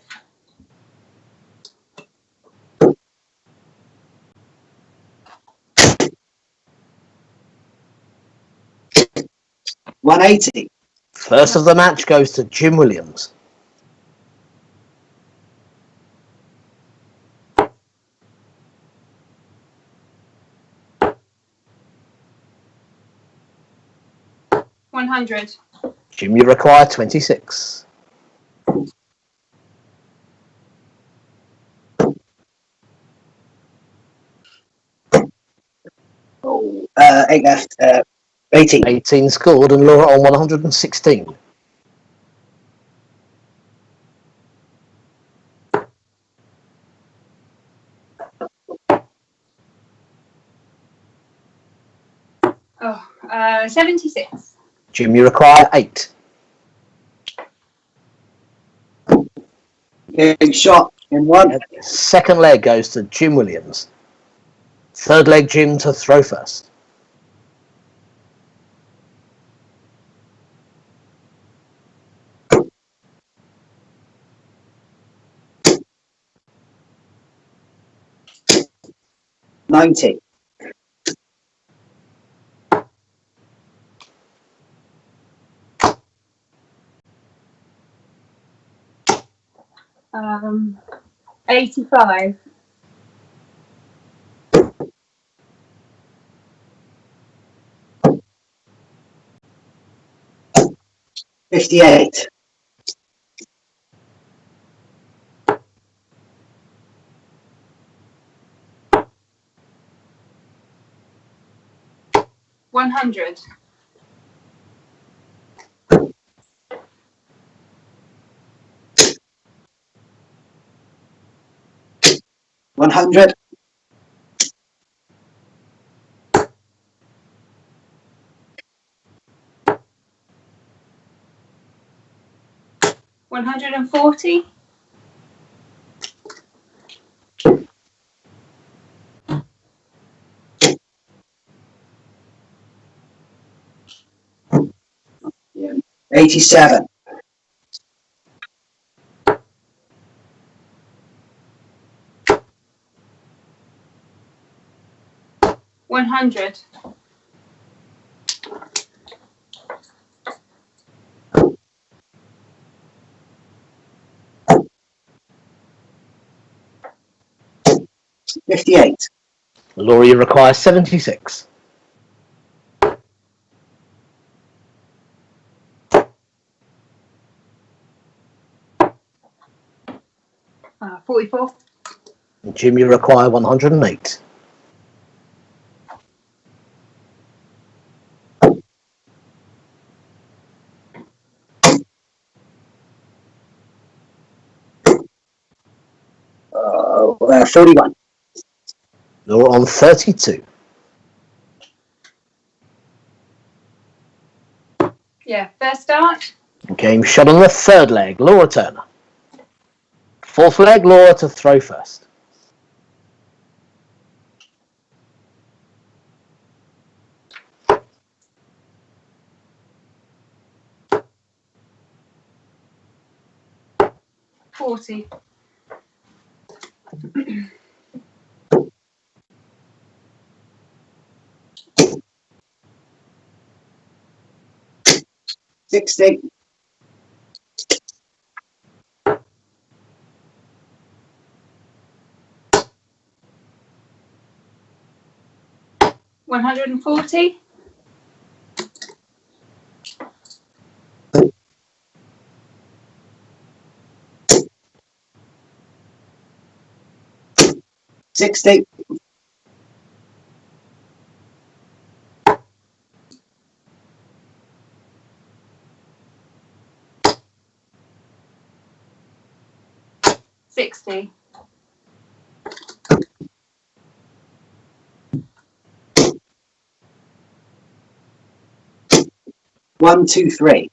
D: 180.
A: First of the match goes to Jim Williams.
C: $100.
A: Jim, you require 26.
D: Oh, 8 left. 18.
A: 18 scored and Laura on 116.
C: Oh, 76.
A: Jim, you require 8.
D: Getting shot in one.
A: Second leg goes to Jim Williams. Third leg, Jim to throw first.
D: $90.
C: 85.
D: 58.
C: 100.
D: 100.
C: 140.
D: 87.
C: 100.
D: 58.
A: Laura, you require 76.
C: 44.
A: Jim, you require 108.
D: Oh, 41.
A: Laura on 32.
C: Yeah, first start.
A: Game shot on the third leg, Laura Turner. Fourth leg, Laura to throw first.
C: $40.
D: 60.
C: 140.
D: 60.
C: 60.
D: 1, 2, 3.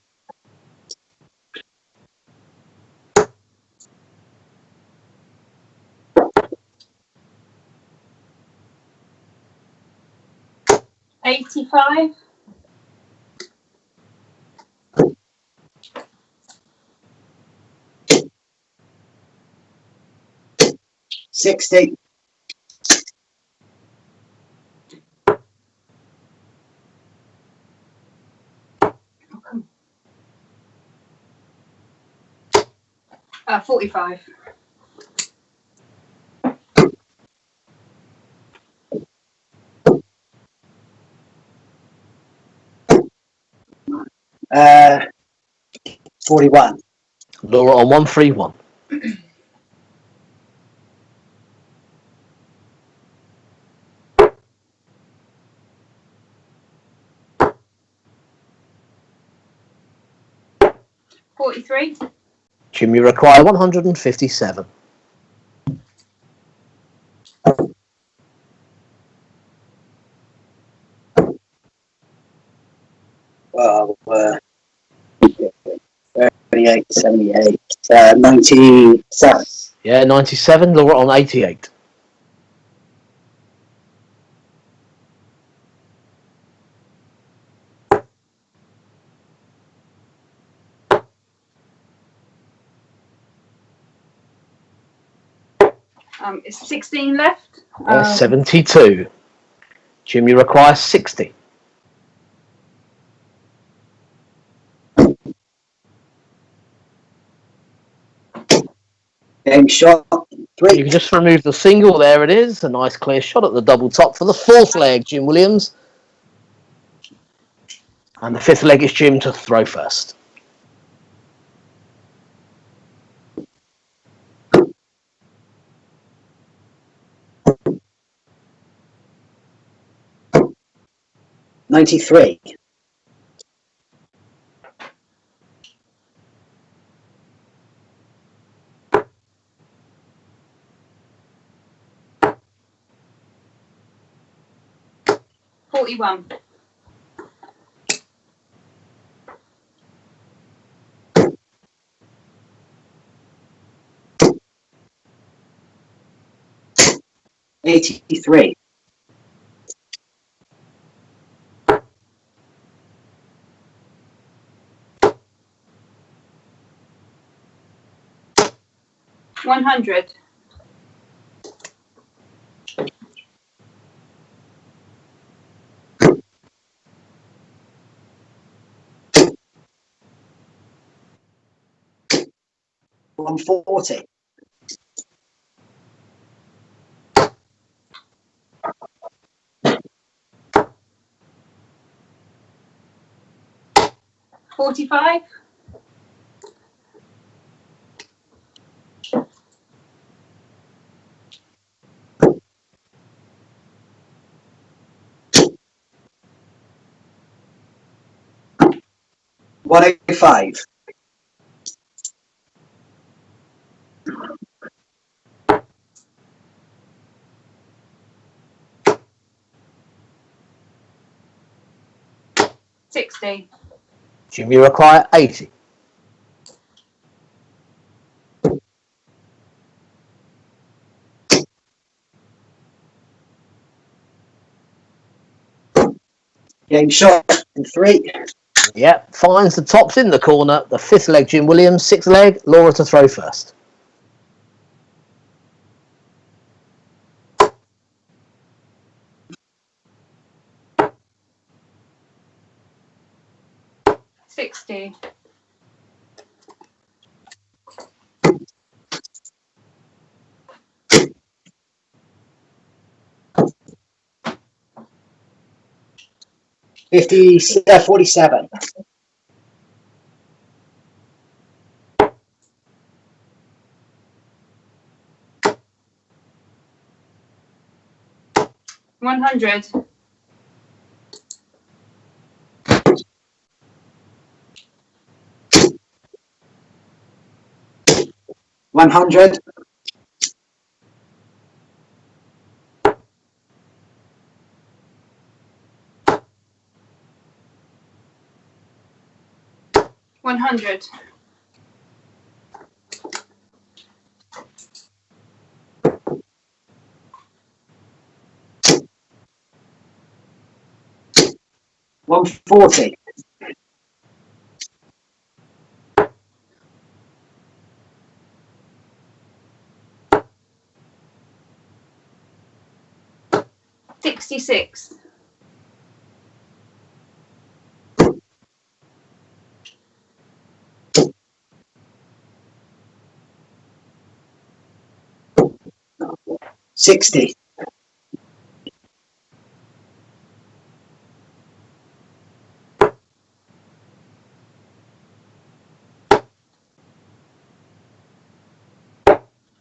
C: 85.
D: 60.
C: 45.
D: 41.
A: Laura on 131. Jim, you require 157.
D: Well, 38, 78, 97.
A: Yeah, 97. Laura on 88.
C: It's 16 left.
A: 72. Jim, you require 60.
D: Game shot. 3.
A: You can just remove the single. There it is. A nice clear shot at the double top for the fourth leg, Jim Williams. And the fifth leg is Jim to throw first.
D: $93.
C: 41.
D: 83.
C: 100.
D: 140.
C: 45.
D: 105.
C: 60.
A: Jim, you require 80.
D: 3.
A: Yep, finds the tops in the corner. The fifth leg, Jim Williams. Sixth leg, Laura to throw first.
C: 60.
D: 47.
C: 100.
D: 100.
C: 100.
D: 140.
C: 66.
D: 60.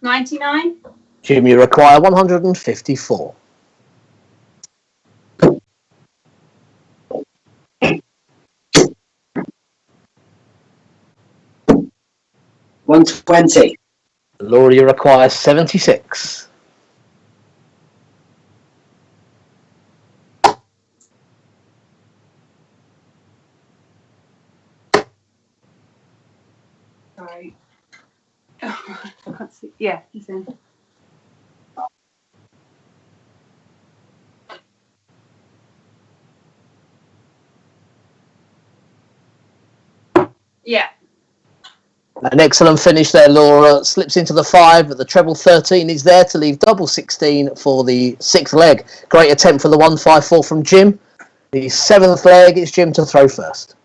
C: 99.
A: Jim, you require 154.
D: 120.
A: Laura, you require 76.
C: 'Sorry. Oh, I can't see. Yeah, he's in. Yeah.
A: An excellent finish there, Laura. Slips into the 5, but the treble 13 is there to leave double 16 for the 6th leg. Great attempt for the 154 from Jim. The 7th leg is Jim to throw first.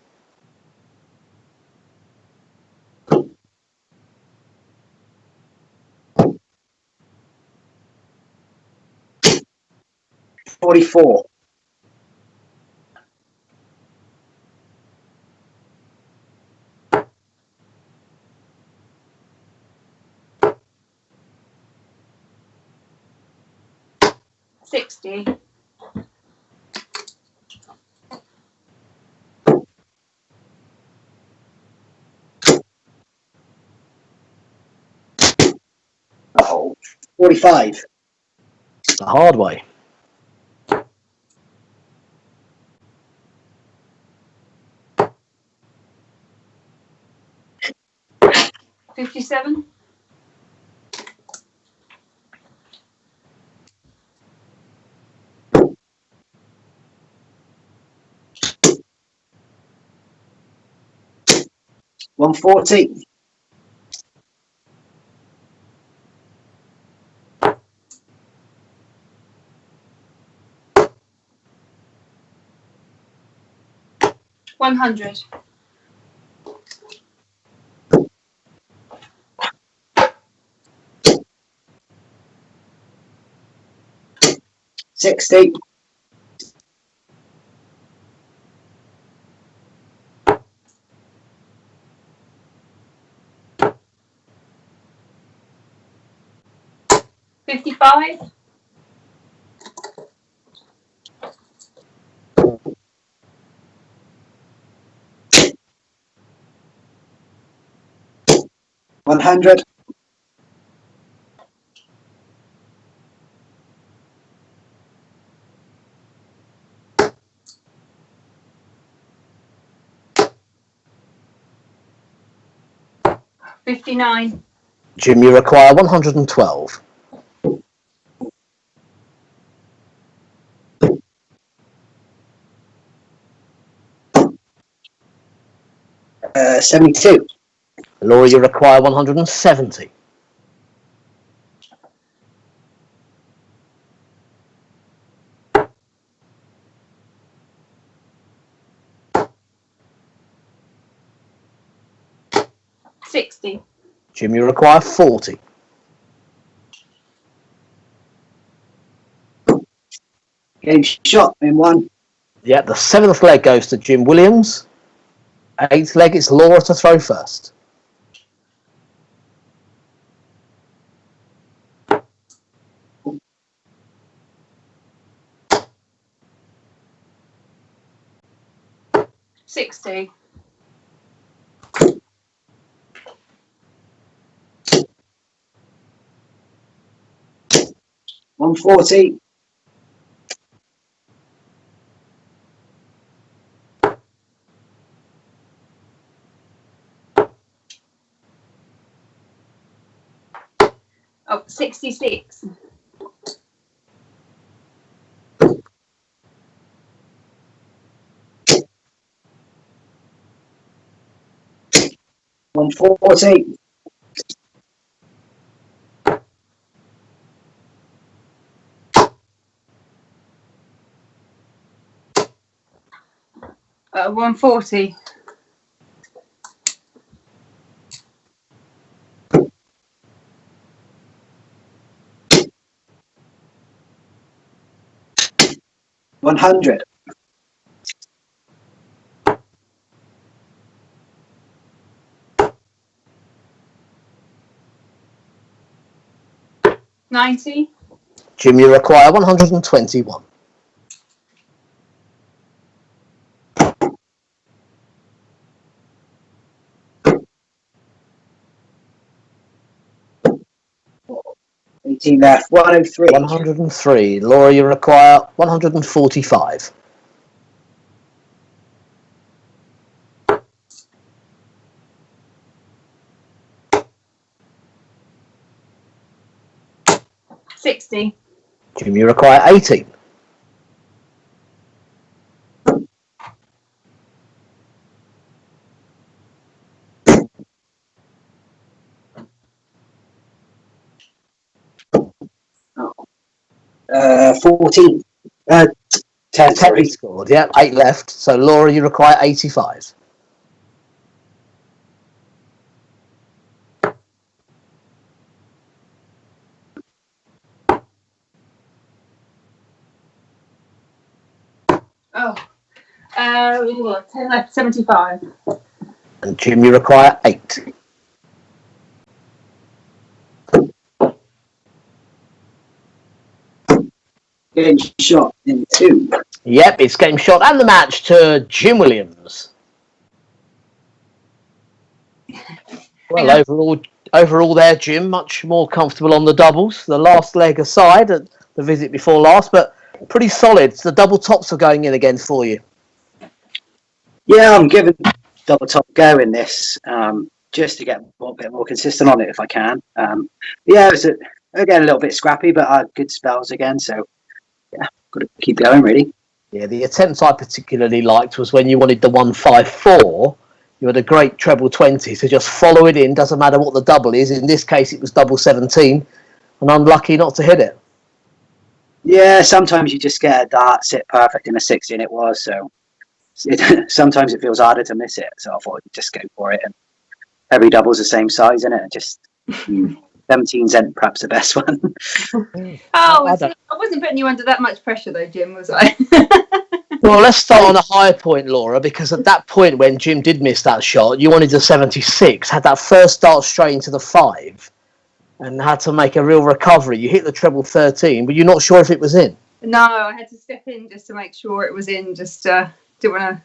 D: 44.
C: 60.
D: 45.
A: The hard way.
C: 57.
D: 140.
C: 100.
D: 60.
C: 55.
D: 100.
C: 59.
A: Jim, you require 112.
D: 72.
A: Laura, you require 170.
C: 60.
A: Jim, you require 40.
D: Game shot in 1.
A: Yeah, the 7th leg goes to Jim Williams. 8th leg, it's Laura to throw first.
C: $60.
D: 140.
C: Oh, 66.
D: 140.
C: 140.
D: 100.
C: 90.
A: Jim, you require 121.
D: Left. 103.
A: 103. Laura, you require 145.
C: $60.
A: Jim, you require 18.
D: Oh. 14. 10.
A: 10 he scored, yeah, 8 left. So Laura, you require 85.
C: Oh, 10 left. 75.
A: And Jim, you require 8.
D: Game shot in 2.
A: Yep, it's game shot and the match to Jim Williams. Well, overall there, Jim, much more comfortable on the doubles. The last leg aside, at the visit before last, but pretty solid. The double tops are going in again for you.
D: Yeah, I'm giving double top go in this, just to get a bit more consistent on it if I can. Yeah, it was again a little bit scrappy, but I had good spells again. So yeah, got to keep going really.
A: Yeah, the attempts I particularly liked was when you wanted the 154. You had a great treble 20, so just follow it in. Doesn't matter what the double is. In this case, it was double 17, and unlucky not to hit it.
D: Yeah, sometimes you just get a dart sit perfect in a 60, and it was. So sometimes it feels harder to miss it. So I thought I'd just go for it. And every double's the same size, isn't it? Just 17's perhaps the best one.
C: Oh, I wasn't putting you under that much pressure though, Jim, was I?
A: Well, let's start on a higher point, Laura, because at that point when Jim did miss that shot, you wanted the 76, had that first dart straight into the 5, and had to make a real recovery. You hit the treble 13, but you're not sure if it was in.
C: No, I had to step in just to make sure it was in. Just didn't want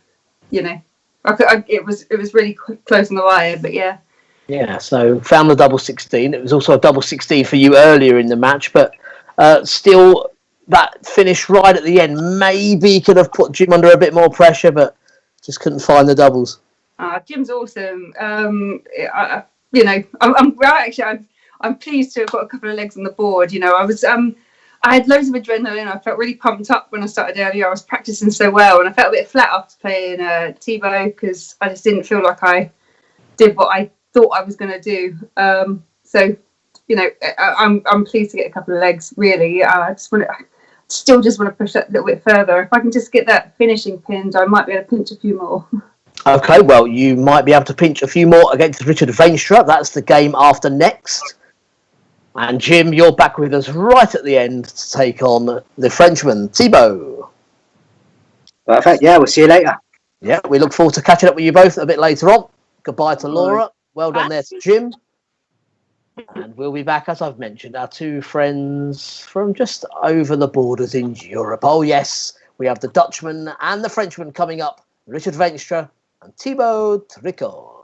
C: to, it was really close on the wire, but yeah.
A: Yeah, so found the double 16. It was also a double 16 for you earlier in the match, but still that finish right at the end maybe could have put Jim under a bit more pressure, but just couldn't find the doubles.
C: Jim's awesome. I'm pleased to have got a couple of legs on the board. I had loads of adrenaline. I felt really pumped up when I started earlier. I was practicing so well, and I felt a bit flat after playing Thibault because I just didn't feel like I did what I thought I was going to do. I'm pleased to get a couple of legs. Really, I still just want to push that a little bit further. If I can just get that finishing pinned, I might be able to pinch a few more.
A: Okay, well, you might be able to pinch a few more against Richard Veenstra. That's the game after next. And Jim, you're back with us right at the end to take on the Frenchman, Thibault.
D: Perfect. Yeah, we'll see you later.
A: Yeah, we look forward to catching up with you both a bit later on. Goodbye to Laura. Well done there to Jim. And we'll be back, as I've mentioned, our two friends from just over the borders in Europe. Oh, yes, we have the Dutchman and the Frenchman coming up, Richard Veenstra and Thibault Tricole.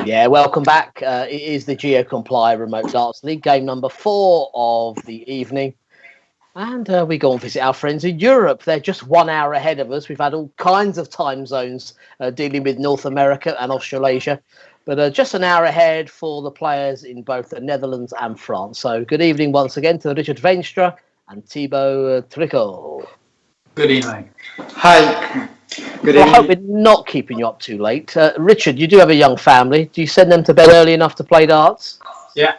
A: Yeah, welcome back. It is the GeoComply Remote Darts League, game number 4 of the evening. And we go and visit our friends in Europe. They're just 1 hour ahead of us. We've had all kinds of time zones dealing with North America and Australasia. But just an hour ahead for the players in both the Netherlands and France. So good evening once again to Richard Veenstra and Thibault Tricole.
E: Good evening.
B: Hi. Good
A: Well, I hope
B: evening.
A: we're not keeping you up too late. Richard, you do have a young family. Do you send them to bed early enough to play darts?
E: Yeah,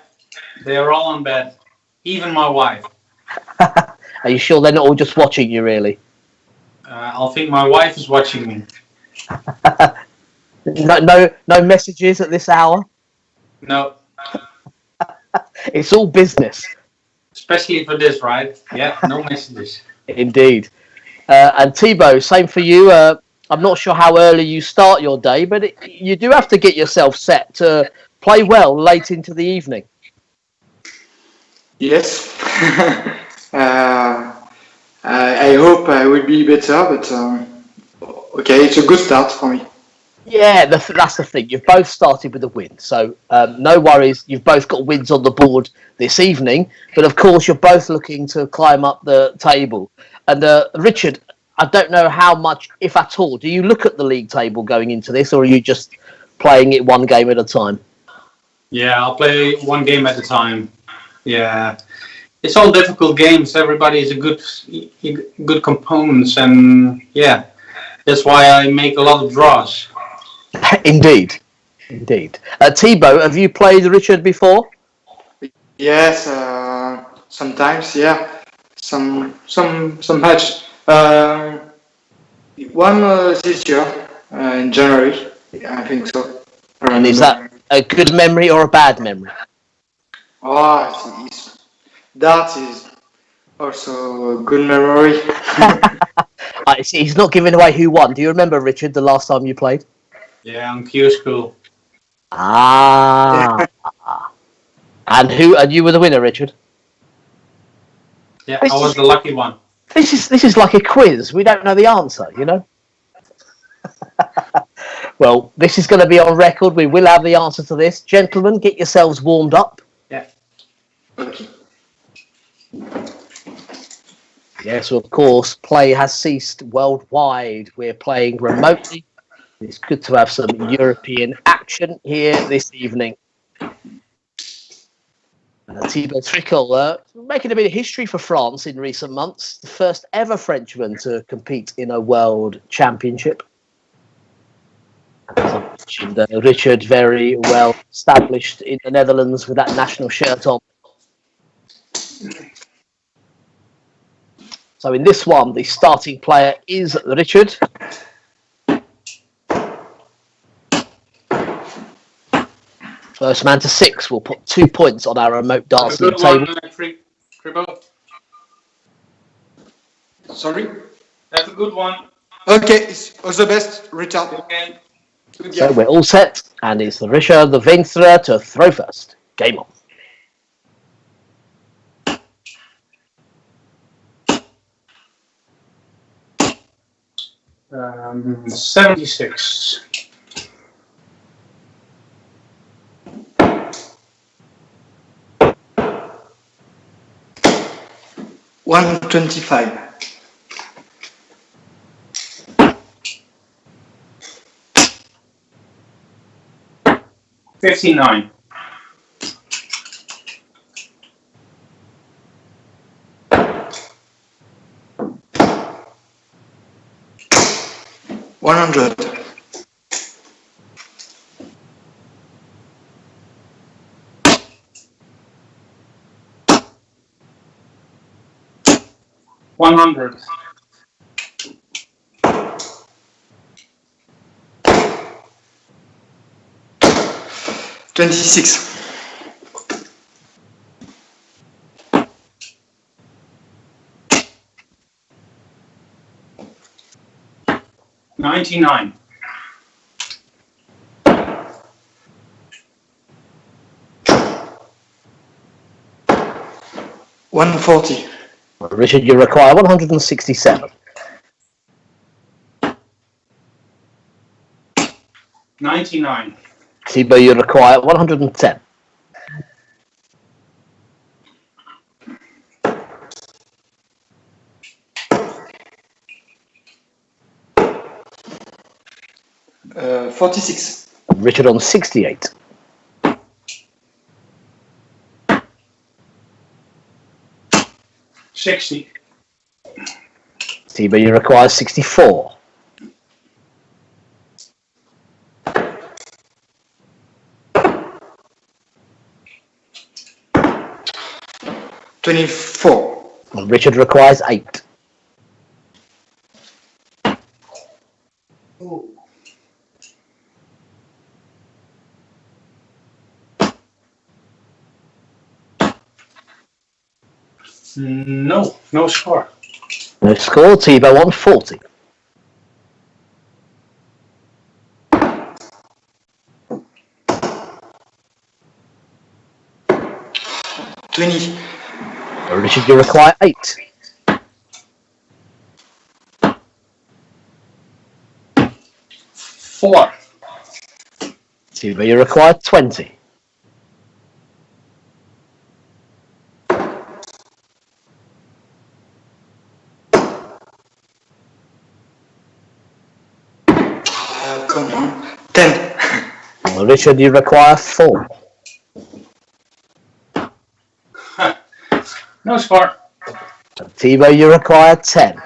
E: they are all in bed. Even my wife.
A: Are you sure they're not all just watching you, really?
E: I think my wife is watching me.
A: No messages at this hour?
E: No,
A: It's all business.
E: especially for this, right? Yeah, no messages.
A: Indeed. And Thibault, same for you. I'm not sure how early you start your day, but you do have to get yourself set to play well late into the evening.
B: Yes. I hope I will be better, but okay, it's a good start for me.
A: Yeah, that's the thing. You've both started with a win, so no worries. You've both got wins on the board this evening, but of course you're both looking to climb up the table. And Richard, I don't know how much, if at all, do you look at the league table going into this, or are you just playing it one game at a time?
E: Yeah, I'll play one game at a time. Yeah, it's all difficult games. Everybody is a good components, and yeah, that's why I make a lot of draws.
A: Indeed. Thibault, have you played Richard before?
B: Yes, sometimes, yeah. Some match. One this year in January. Yeah, I think so.
A: And is that a good memory or a bad memory?
B: Oh, that is also a good memory.
A: He's not giving away who won. Do you remember, Richard, the last time you played?
E: Yeah, on Q School.
A: Ah. And you were the winner, Richard?
E: Yeah, I was the lucky one.
A: This is like a quiz. We don't know the answer, you know? Well, this is going to be on record. We will have the answer to this. Gentlemen, get yourselves warmed up.
E: Yeah.
B: Okay.
A: Yes, of course, play has ceased worldwide. We're playing remotely. It's good to have some European action here this evening. Thibault Trickle making a bit of history for France in recent months. The first ever Frenchman to compete in a world championship. As I mentioned, Richard, very well established in the Netherlands with that national shirt on. So in this one, the starting player is Richard. First man to 6 will put 2 points on our remote darts league table.
E: Triple.
B: Sorry?
E: That's a good one.
B: Okay, all the best, Richard.
E: Okay.
B: Good
A: So
B: game.
A: we're all set, and it's Richard the Veenstra to throw first. Game on.
E: 76.
B: 125.
E: 59.
B: 100.
E: 100.
B: 26.
E: 99.
B: 140.
A: Richard, you require 167.
E: 99.
A: Thibault, you require 110.
B: 46.
A: Richard on 68.
E: 60.
A: Thibault, you require 64.
B: 24.
A: Richard requires 8.
E: No score.
A: No score, Thibault on 40.
B: 20.
A: Richard, you require 8.
E: 4.
A: Thibault, you require 20.
B: 10.
A: Richard, you require 4.
E: No score.
A: Thibault, you require 10.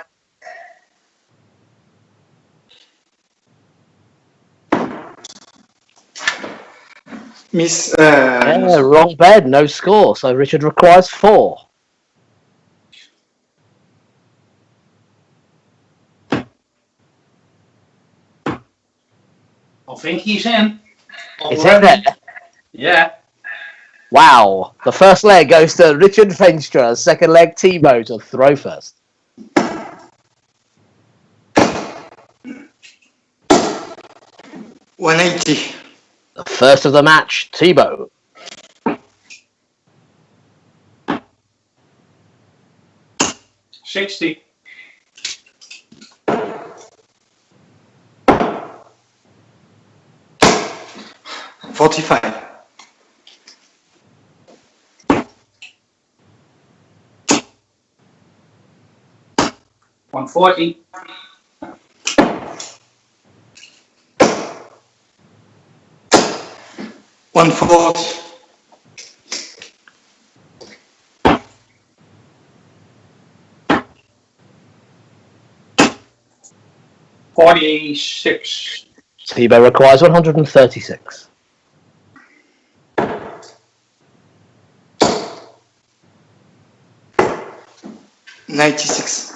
B: Miss.
A: Yeah, wrong bed, no score. So Richard requires 4.
E: I think he's in.
A: Is it there?
E: Yeah.
A: Wow. The first leg goes to Richard Veenstra. Second leg, Thibault to throw first.
B: $180.
A: The first of the match, Thibault.
E: $60.
B: $45.
E: $140.
B: $140.
E: $46.
A: Thibault requires 136.
B: $96.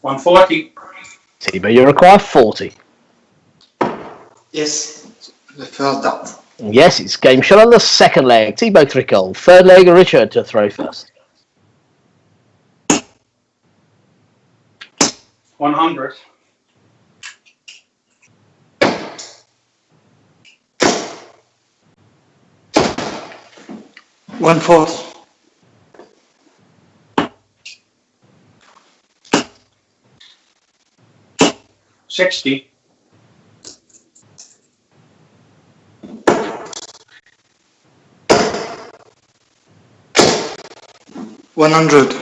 E: $140.
A: Thibault, you require 40.
B: Yes, the first dart.
A: Yes, it's game shot on the second leg. Thibault Trickle. Third leg, Richard to throw first.
E: 100.
B: $140.
E: 60.
B: $100.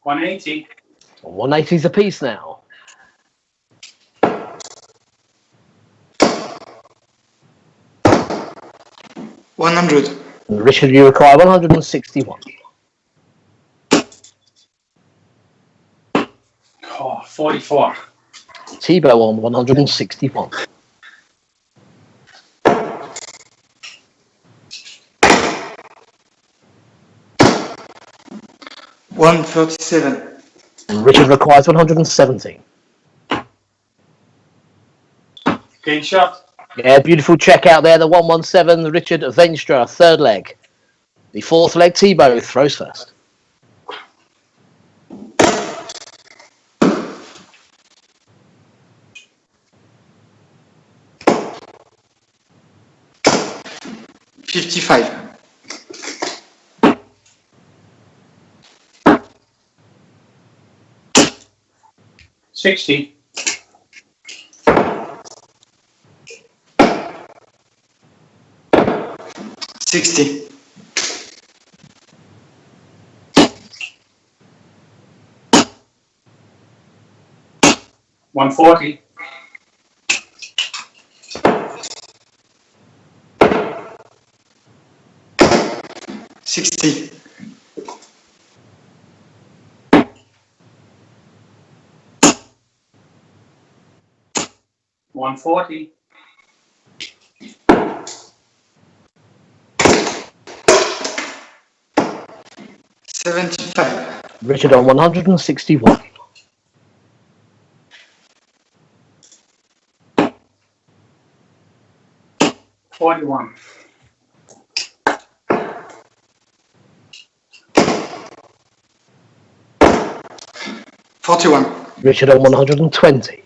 E: 180.
A: 180's a piece now.
B: $100.
A: Richard, you require 161.
E: Oh, 44.
A: Thibault on 161.
B: $137.
A: Richard requires 117.
E: Game shot.
A: Yeah, beautiful check out there. The 117, Richard Veenstra, third leg. The fourth leg, Thibault throws first.
B: $55.
E: 60.
B: $60.
E: 140.
B: $60.
E: 140.
B: $75.
A: Richard on 161.
E: $41.
B: $41.
A: Richard on 120.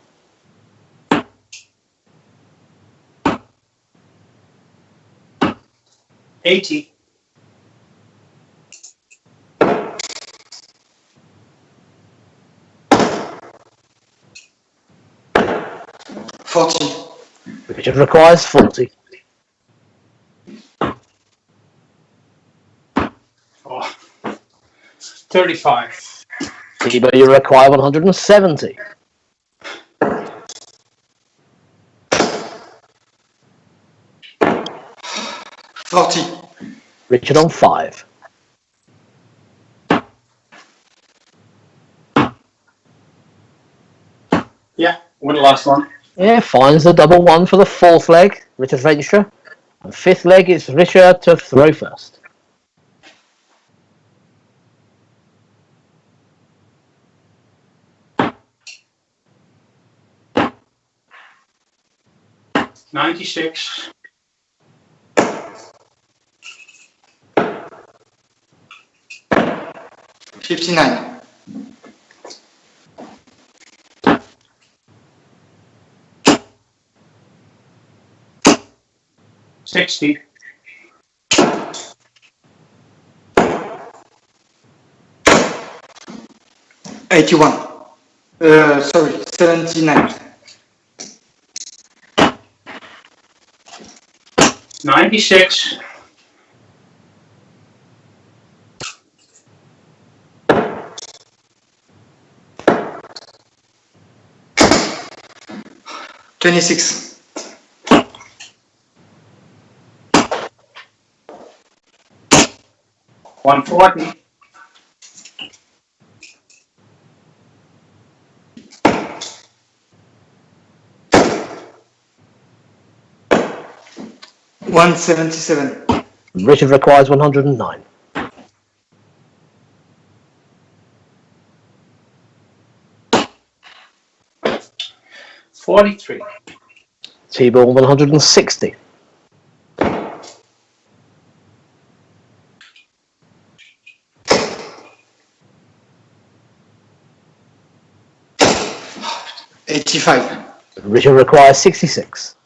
E: $80.
B: $40.
A: Richard requires 40.
E: Oh. 35.
A: Thibault, you require 170.
B: 40.
A: Richard on 5.
E: Yeah, with the last one.
A: Yeah, finds the double 1 for the 4th leg, Richard Veenstra. And 5th leg is Richard to throw first.
E: $96.
B: 59.
E: 60.
B: 81. Sorry, 79.
E: 96.
B: 26.
E: 140.
B: 177.
A: Richard requires 109.
E: 43.
A: Thibault 160.
B: 85.
A: Richard requires 66.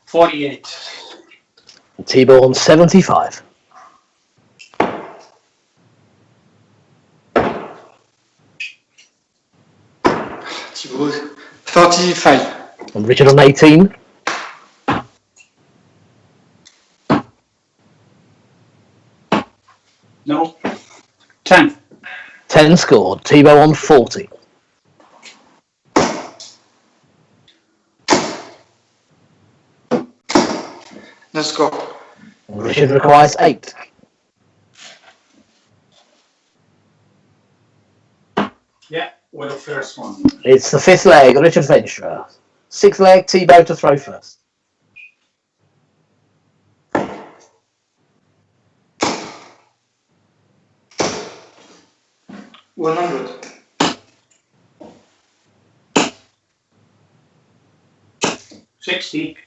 E: 48.
A: Thibault on 75.
B: Thibault, 35.
A: And Richard on 18.
E: No. 10.
A: 10 scored. Thibault on 40.
B: No score.
A: Richard requires 8.
E: Yeah, with the first one.
A: It's the 5th leg, Richard Veenstra. 6th leg, Thibault to throw first.
B: $100.
E: 60.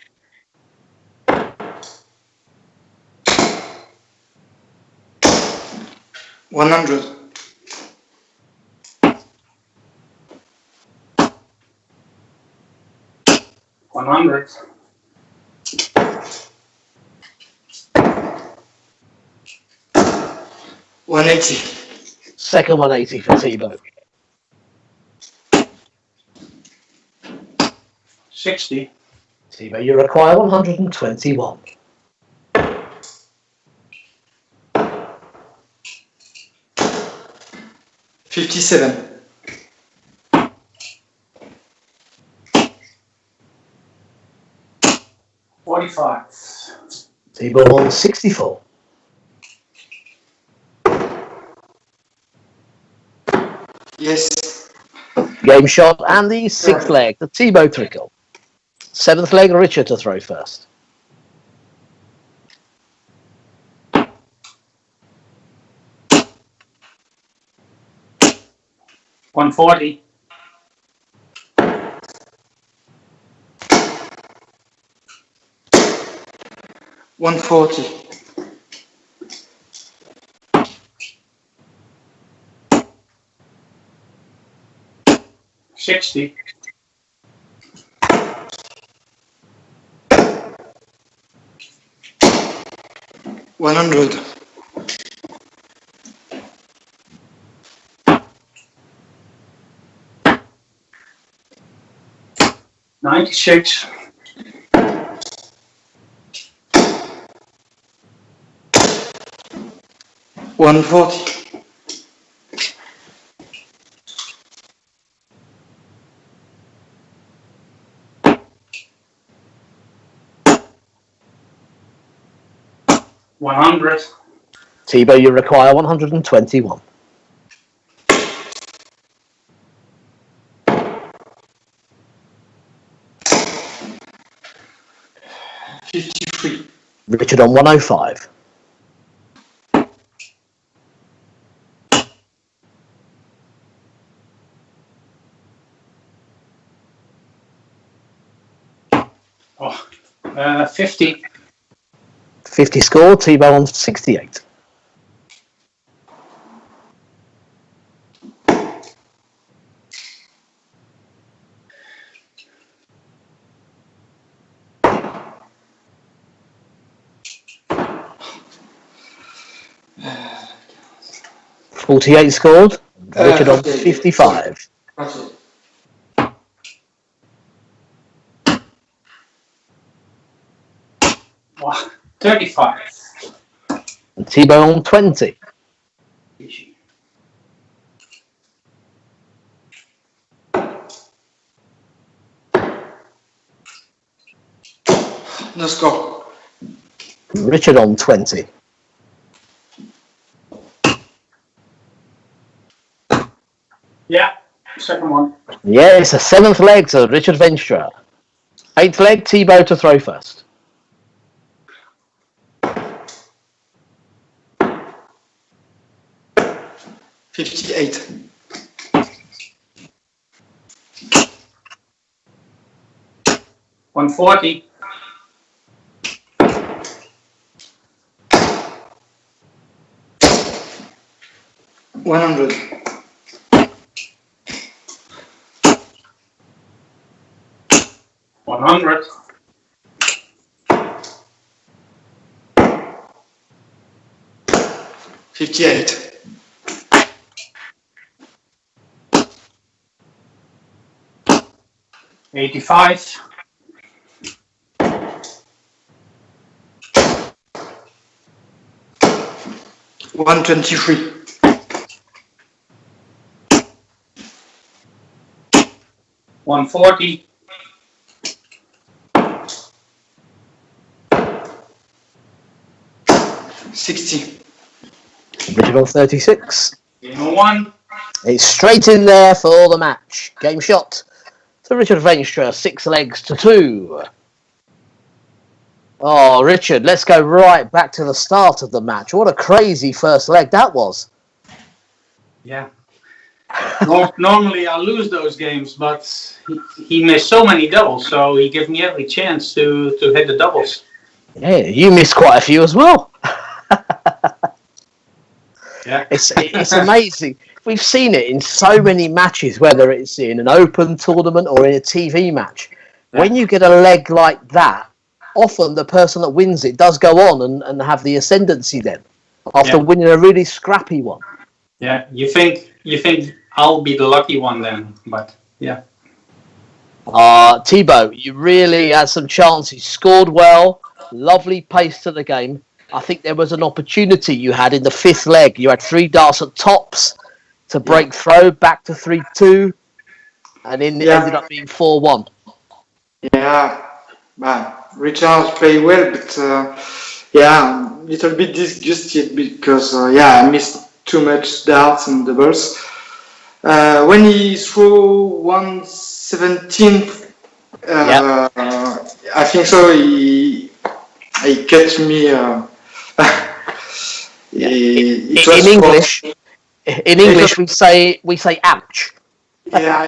B: 100.
E: 100.
B: 180.
A: Second 180 for Thibault.
E: 60.
A: Thibault, you require 121.
B: 57.
E: 45.
A: Thibault on 64.
B: Yes.
A: Game shot and the 6th leg, the Thibault Trickle. 7th leg, Richard to throw first.
E: 140.
B: 140.
E: 60.
B: 100.
E: 96.
B: 140.
E: 100.
A: Thibault, you require 121.
B: 53.
A: Richard on 105.
E: Oh, 50.
A: 50 score. Thibault on 68.
B: Uh,
A: 48 scored. Richard on
B: okay,
A: 55.
B: Okay.
E: Wow, 35.
A: And Thibault on 20.
B: No score.
A: Richard on 20.
E: Yeah, second one.
A: Yeah, it's a 7th leg to Richard Veenstra. 8th leg, Thibault to throw first.
B: $58.
E: 140.
B: 100.
E: 100.
B: 58.
E: 85.
B: 123.
E: 140.
B: 60.
A: Richard on 36.
E: Game 1.
A: It's straight in there for the match. Game shot to Richard Veenstra, 6 legs to 2. Oh, Richard, let's go right back to the start of the match. What a crazy first leg that was.
E: Yeah. Normally I lose those games, but he missed so many doubles, so he gave me every chance to hit the doubles.
A: Yeah, you missed quite a few as well.
E: Yeah.
A: It's amazing. We've seen it in so many matches, whether it's in an open tournament or in a TV match. When you get a leg like that, often the person that wins it does go on and have the ascendancy then, after winning a really scrappy one.
E: Yeah, you think I'll be the lucky one then, but yeah.
A: Thibault, you really had some chances, scored well, lovely pace to the game. I think there was an opportunity you had in the 5th leg. You had 3 darts at tops to break throw back to 3-2, and it ended up being 4-1.
B: Yeah, Richard played well, but little bit disgusted because I missed too much darts and doubles. When he threw 117, I think so. He cut me.
A: In English, we say ouch.
B: Yeah.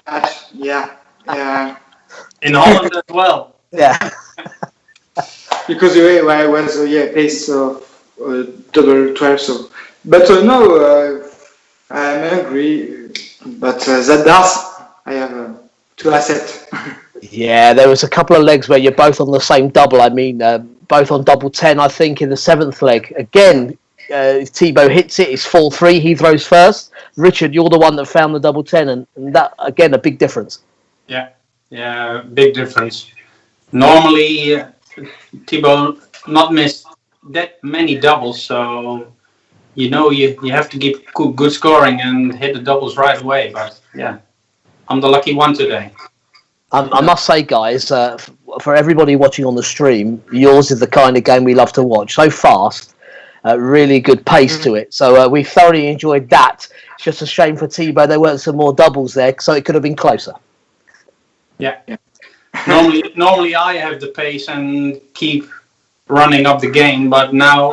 E: In Holland as well.
A: Yeah.
B: Because I was pace double 12. So, but no, I'm angry. But that does I have to accept.
A: Yeah, there was a couple of legs where you're both on the same double. I mean, both on double 10. I think in the 7th leg again. Thibault hits it, it's 4-3, he throws first. Richard, you're the one that found the double 10, and that, again, a big difference.
E: Yeah, big difference. Normally, Thibault not missed that many doubles, so you have to keep good scoring and hit the doubles right away, but yeah, I'm the lucky one today.
A: I must say, guys, for everybody watching on the stream, yours is the kind of game we love to watch. So fast. really good pace to it. So we thoroughly enjoyed that. It's just a shame for Thibault there weren't some more doubles there, so it could have been closer.
E: Yeah. Normally I have the pace and keep running up the game, but now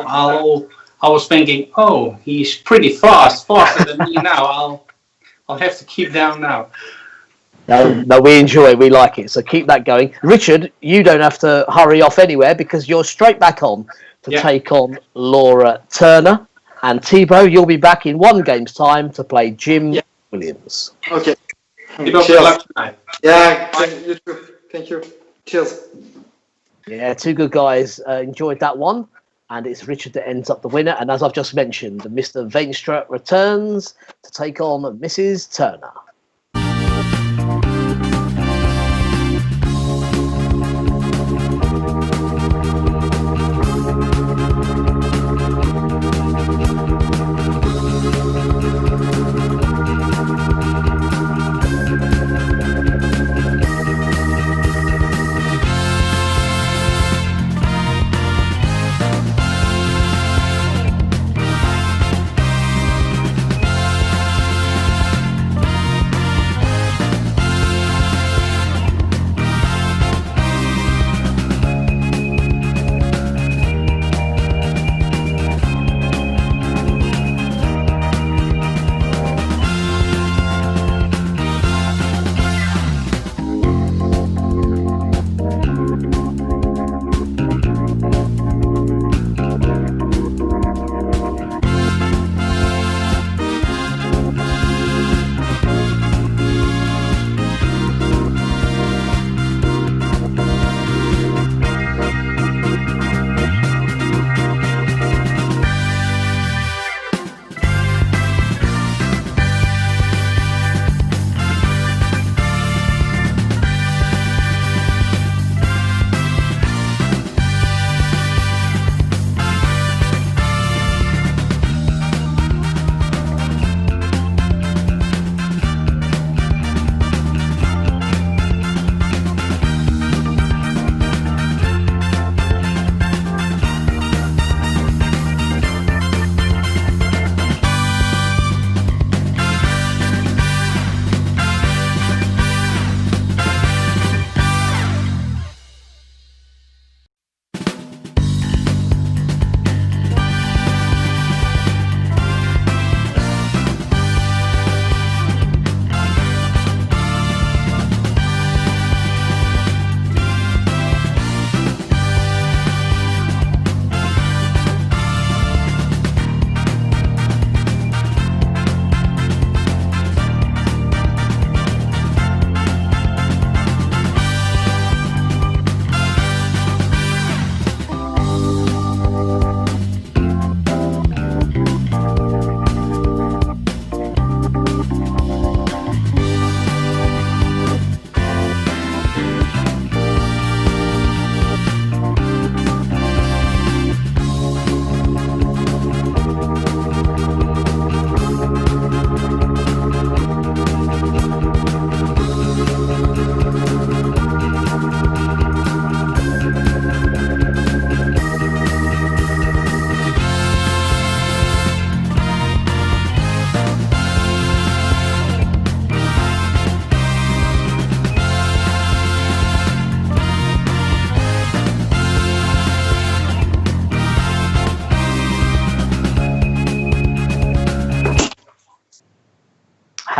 E: I was thinking, oh, he's pretty faster than me now. I'll have to keep down now.
A: No, we enjoy it. We like it. So keep that going. Richard, you don't have to hurry off anywhere because you're straight back on to take on Laura Turner. And Thibault, you'll be back in 1 game's time to play Jim Williams.
B: Okay.
E: Thibault, good luck tonight.
B: Yeah, you too. Thank you. Cheers.
A: Yeah, 2 good guys enjoyed that one. And it's Richard that ends up the winner. And as I've just mentioned, Mr. Veenstra returns to take on Mrs. Turner.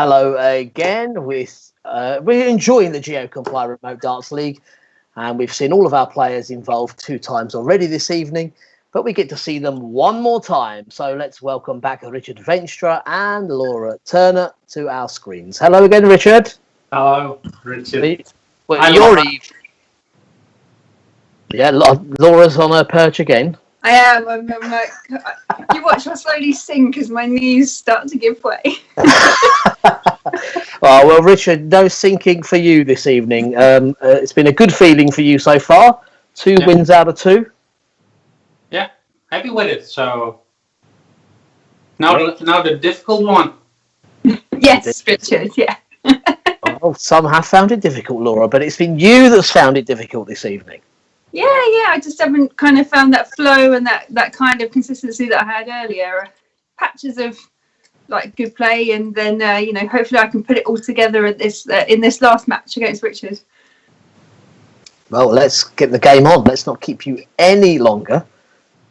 A: Hello again. We're enjoying the GeoComply Remote Darts League, and we've seen all of our players involved 2 times already this evening, but we get to see them 1 more time. So let's welcome back Richard Veenstra and Laura Turner to our screens. Hello again, Richard.
E: Hello, Richard.
A: Well, your Eve. Yeah, Laura's on her perch again.
C: I am. I'm like, you watch me slowly sink as my knees start to give way.
A: Oh, well, Richard, no sinking for you this evening. It's been a good feeling for you so far. 2 wins out of 2.
E: Yeah, happy with it. So now the difficult one.
C: Yes, Richard. Yeah.
A: Well, some have found it difficult, Laura, but it's been you that's found it difficult this evening.
C: Yeah, I just haven't kind of found that flow and that kind of consistency that I had earlier. Patches of like good play, and then hopefully I can put it all together at this in this last match against Richard.
A: Well, let's get the game on. Let's not keep you any longer.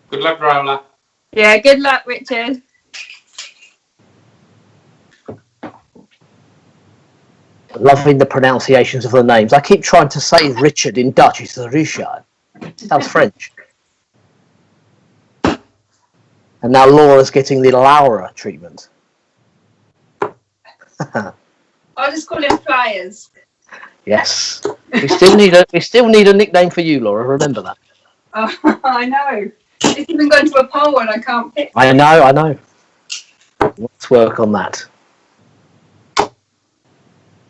E: Good luck, Raula.
C: Yeah, good luck, Richard.
A: Loving the pronunciations of the names. I keep trying to say Richard in Dutch. It's Richard. Sounds French. And now Laura's getting the Laura treatment.
C: I'll just call him Flyers.
A: Yes. We still need a nickname for you, Laura. Remember that.
C: Oh, I know. It's even gone to a poll and I can't pick.
A: I know. Let's work on that.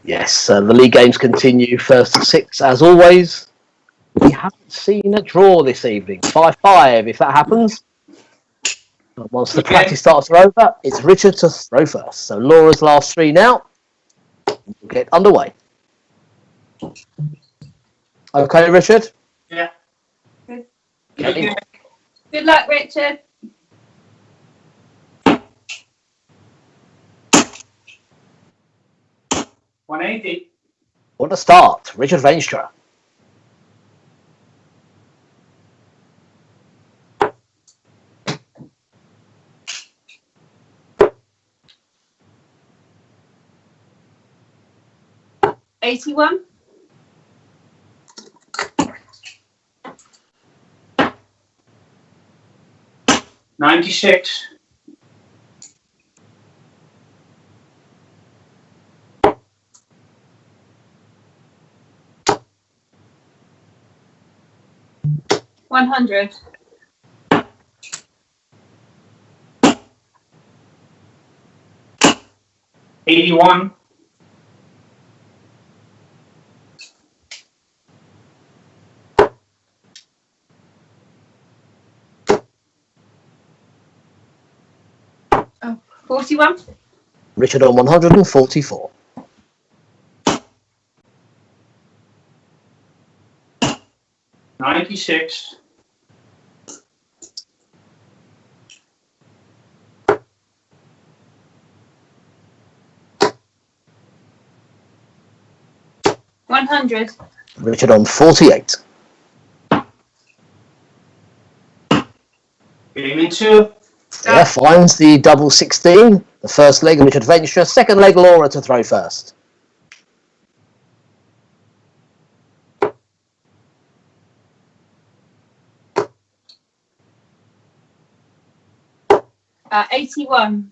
A: Yes, the league games continue. First to 6, as always. We haven't seen a draw this evening. 5-5, if that happens. And once the practice starts are over, it's Richard to throw first. So Laura's last 3 now. We'll get underway. Okay, Richard?
E: Yeah.
C: Good.
A: Okay.
C: Good luck, Richard.
E: $180.
A: What a start. Richard Veenstra.
C: $81.
E: $96.
C: $100.
E: $81.
C: Oh, 41.
A: Richard on 144.
E: $96.
C: $100.
A: Richard on 48.
E: Game in 2.
A: Yeah, finds the double 16. The first leg, Richard Veenstra. Second leg, Laura to throw first.
C: $81.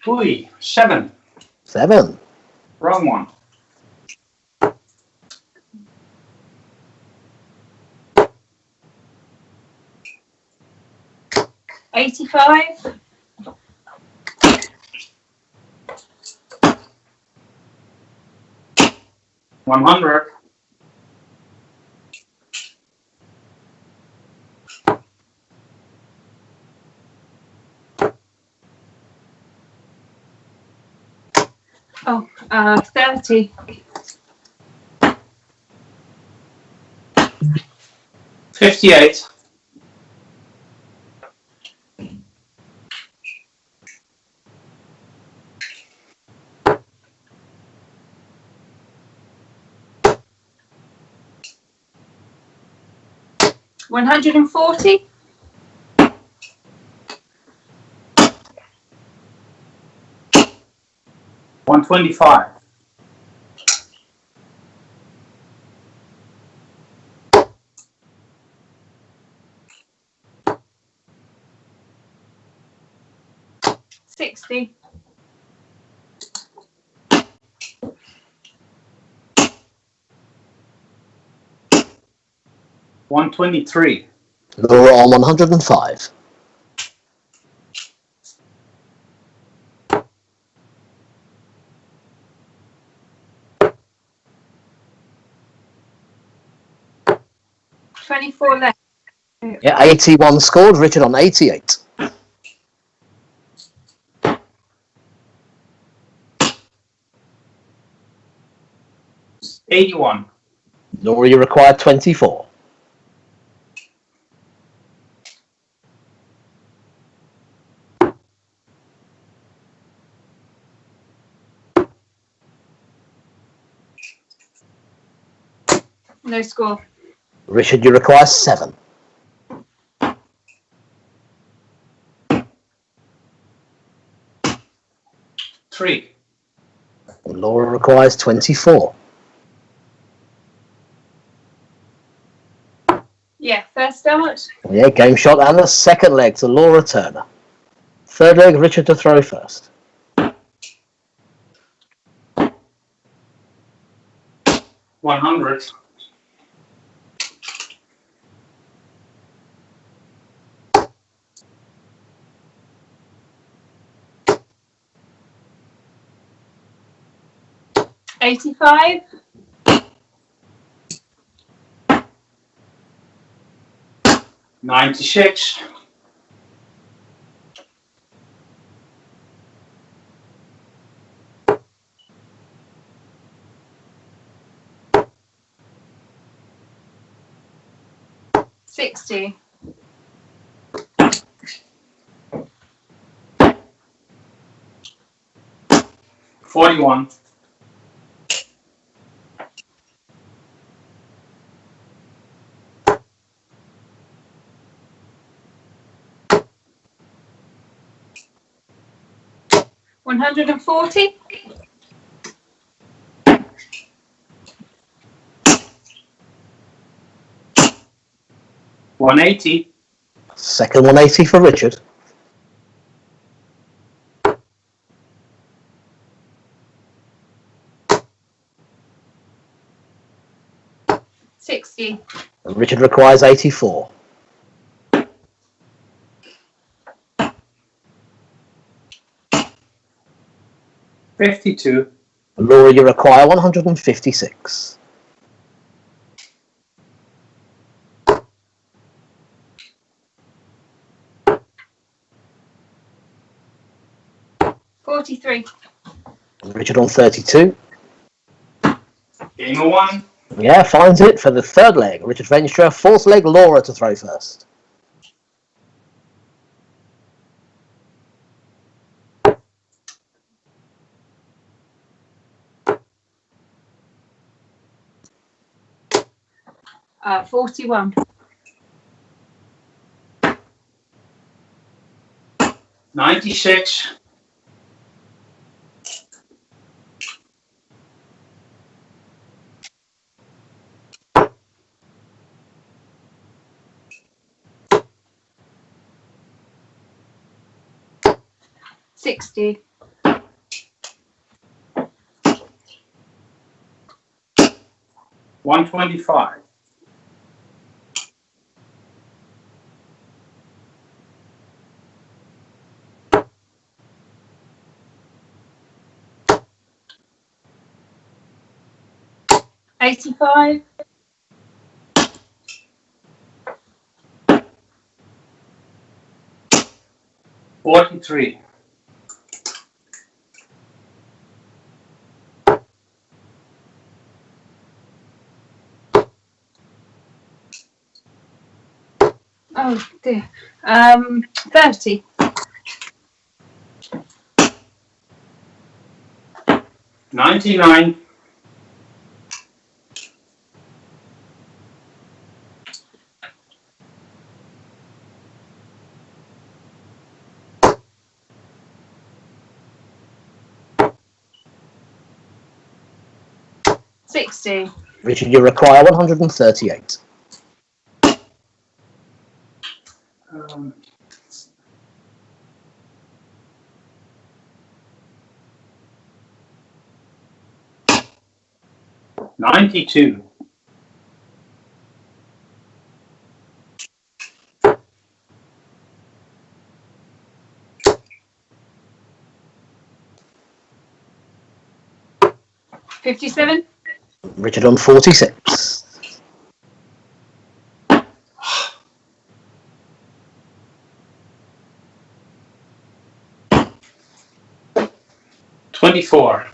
E: Ooh, 7.
A: 7.
E: Wrong one.
C: $85.
E: $100.
C: Oh, 30.
E: $58.
C: $140.
E: $125.
C: $60.
E: $123.
A: Laura on 105.
C: $24 left.
A: Yeah, 81 scored. Richard on 88.
E: 81.
A: Laura, you require 24.
C: No score.
A: Richard, you require 7.
E: Three.
A: Laura requires 24.
C: Yeah, fair start.
A: Yeah, game shot and the second leg to Laura Turner. Third leg, Richard to throw first.
E: 100.
C: $85.
E: 96.
C: 60.
E: 41.
C: 140.
E: 180.
A: Second 180 for Richard.
C: 60.
A: And Richard requires 84.
E: 52.
A: Laura, you require 156.
C: 43.
A: And Richard on 32.
E: Game of 1.
A: Yeah, finds it for the third leg. Richard Veenstra, fourth leg, Laura to throw first.
C: Uh, 41.
E: 96.
C: 60.
E: 125.
C: 85.
E: 43.
C: 'Oh dear. 30.
E: 99.
C: 60.
A: Richard, you require 138.
E: 92.
C: 57.
A: Richard on 46.
E: 24.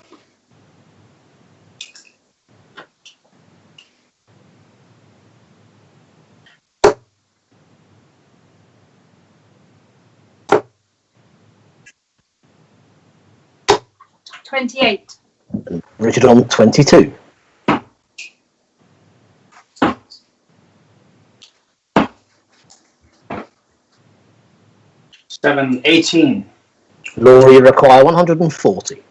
C: 28.
A: Richard on 22.
E: Seven, 18.
A: Laura, you require 140.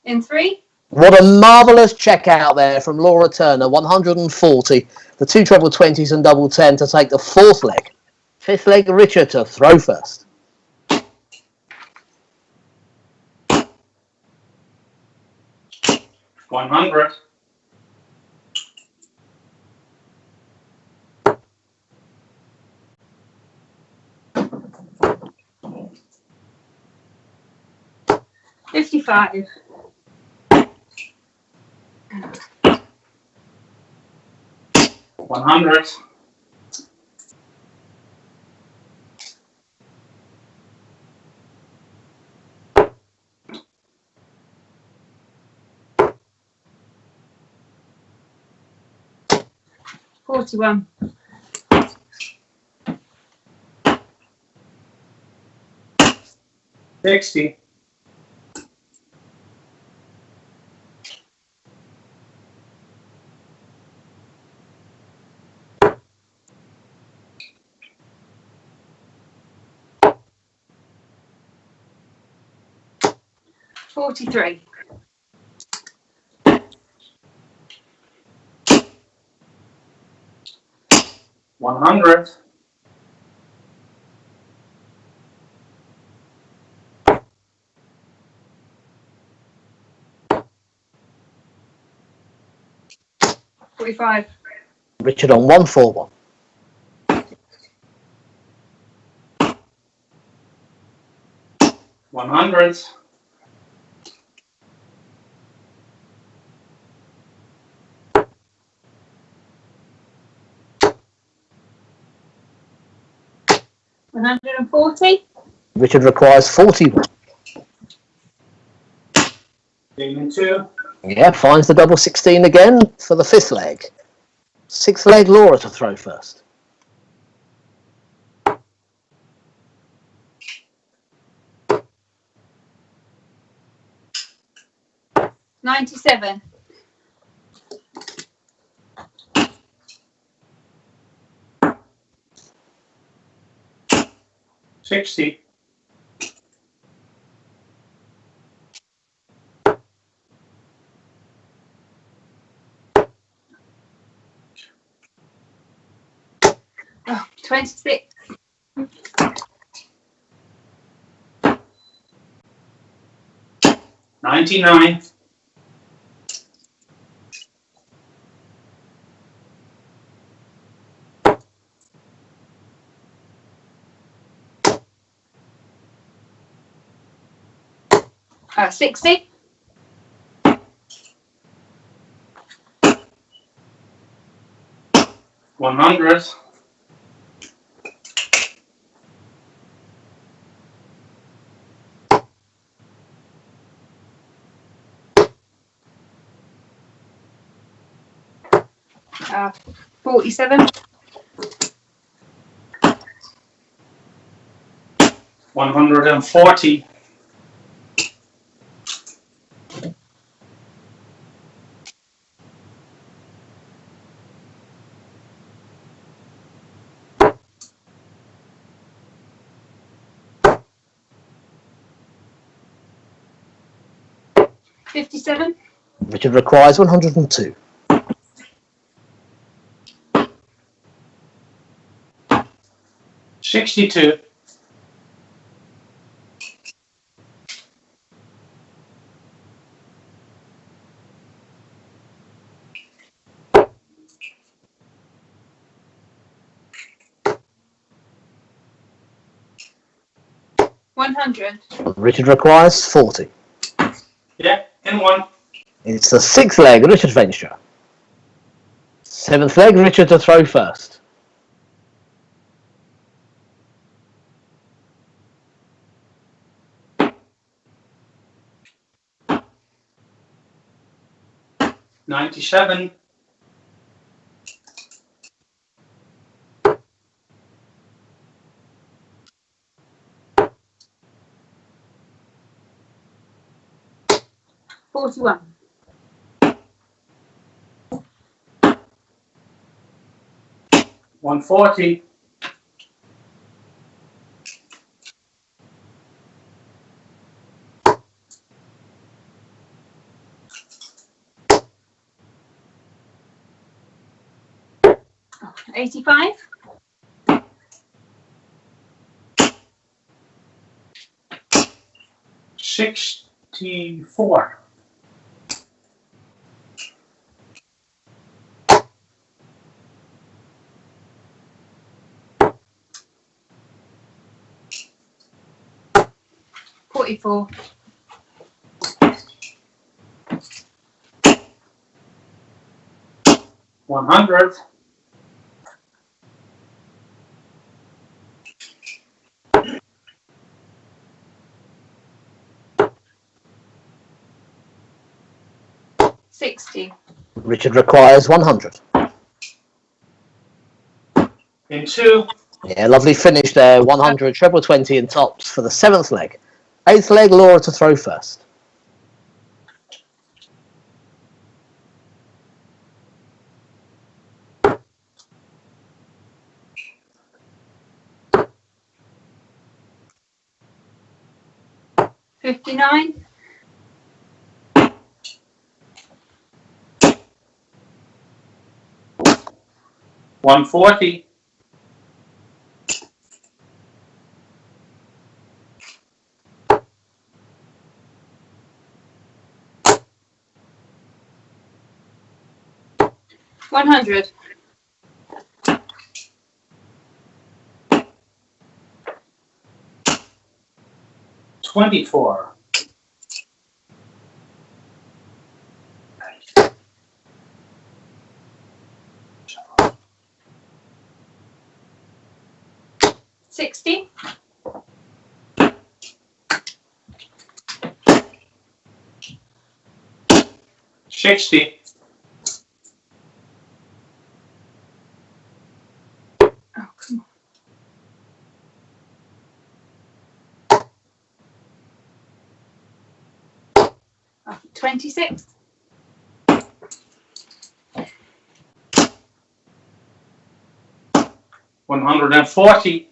C: In 3.
A: What a marvellous check out there from Laura Turner. 140. The two treble 20s and double 10 to take the fourth leg. Fifth leg, Richard to throw first.
E: 100.
C: $55.
E: 100.
C: 41.
E: 60.
C: 43.
E: 100.
C: 45.
A: Richard on 141.
E: 100.
C: 140.
A: Richard requires 41.
E: 2.
A: Yeah, finds the double 16 again for the fifth leg. Sixth leg, Laura to throw first.
C: 97.
E: 60.
C: 26.
E: 99.
C: 60.
E: 100.
C: 47.
E: 140.
C: 57.
A: Richard requires 102.
E: 62.
C: 100.
A: Richard requires 40.
E: Yeah, in 1.
A: It's the sixth leg, Richard Veenstra. Seventh leg, Richard to throw first.
E: 1. 97.
C: 41.
E: 140.
C: 85.
E: 64.
C: 44.
E: 100.
C: 60.
A: Richard requires 100.
E: In 2.
A: Yeah, lovely finish there. 100, treble 20 in tops for the 7th leg. 8th leg, Laura to throw first.
C: $59.
E: 140.
C: 100.
E: 24.
C: 60.
E: 60.
C: Oh, come on. Oh, 26.
E: 140.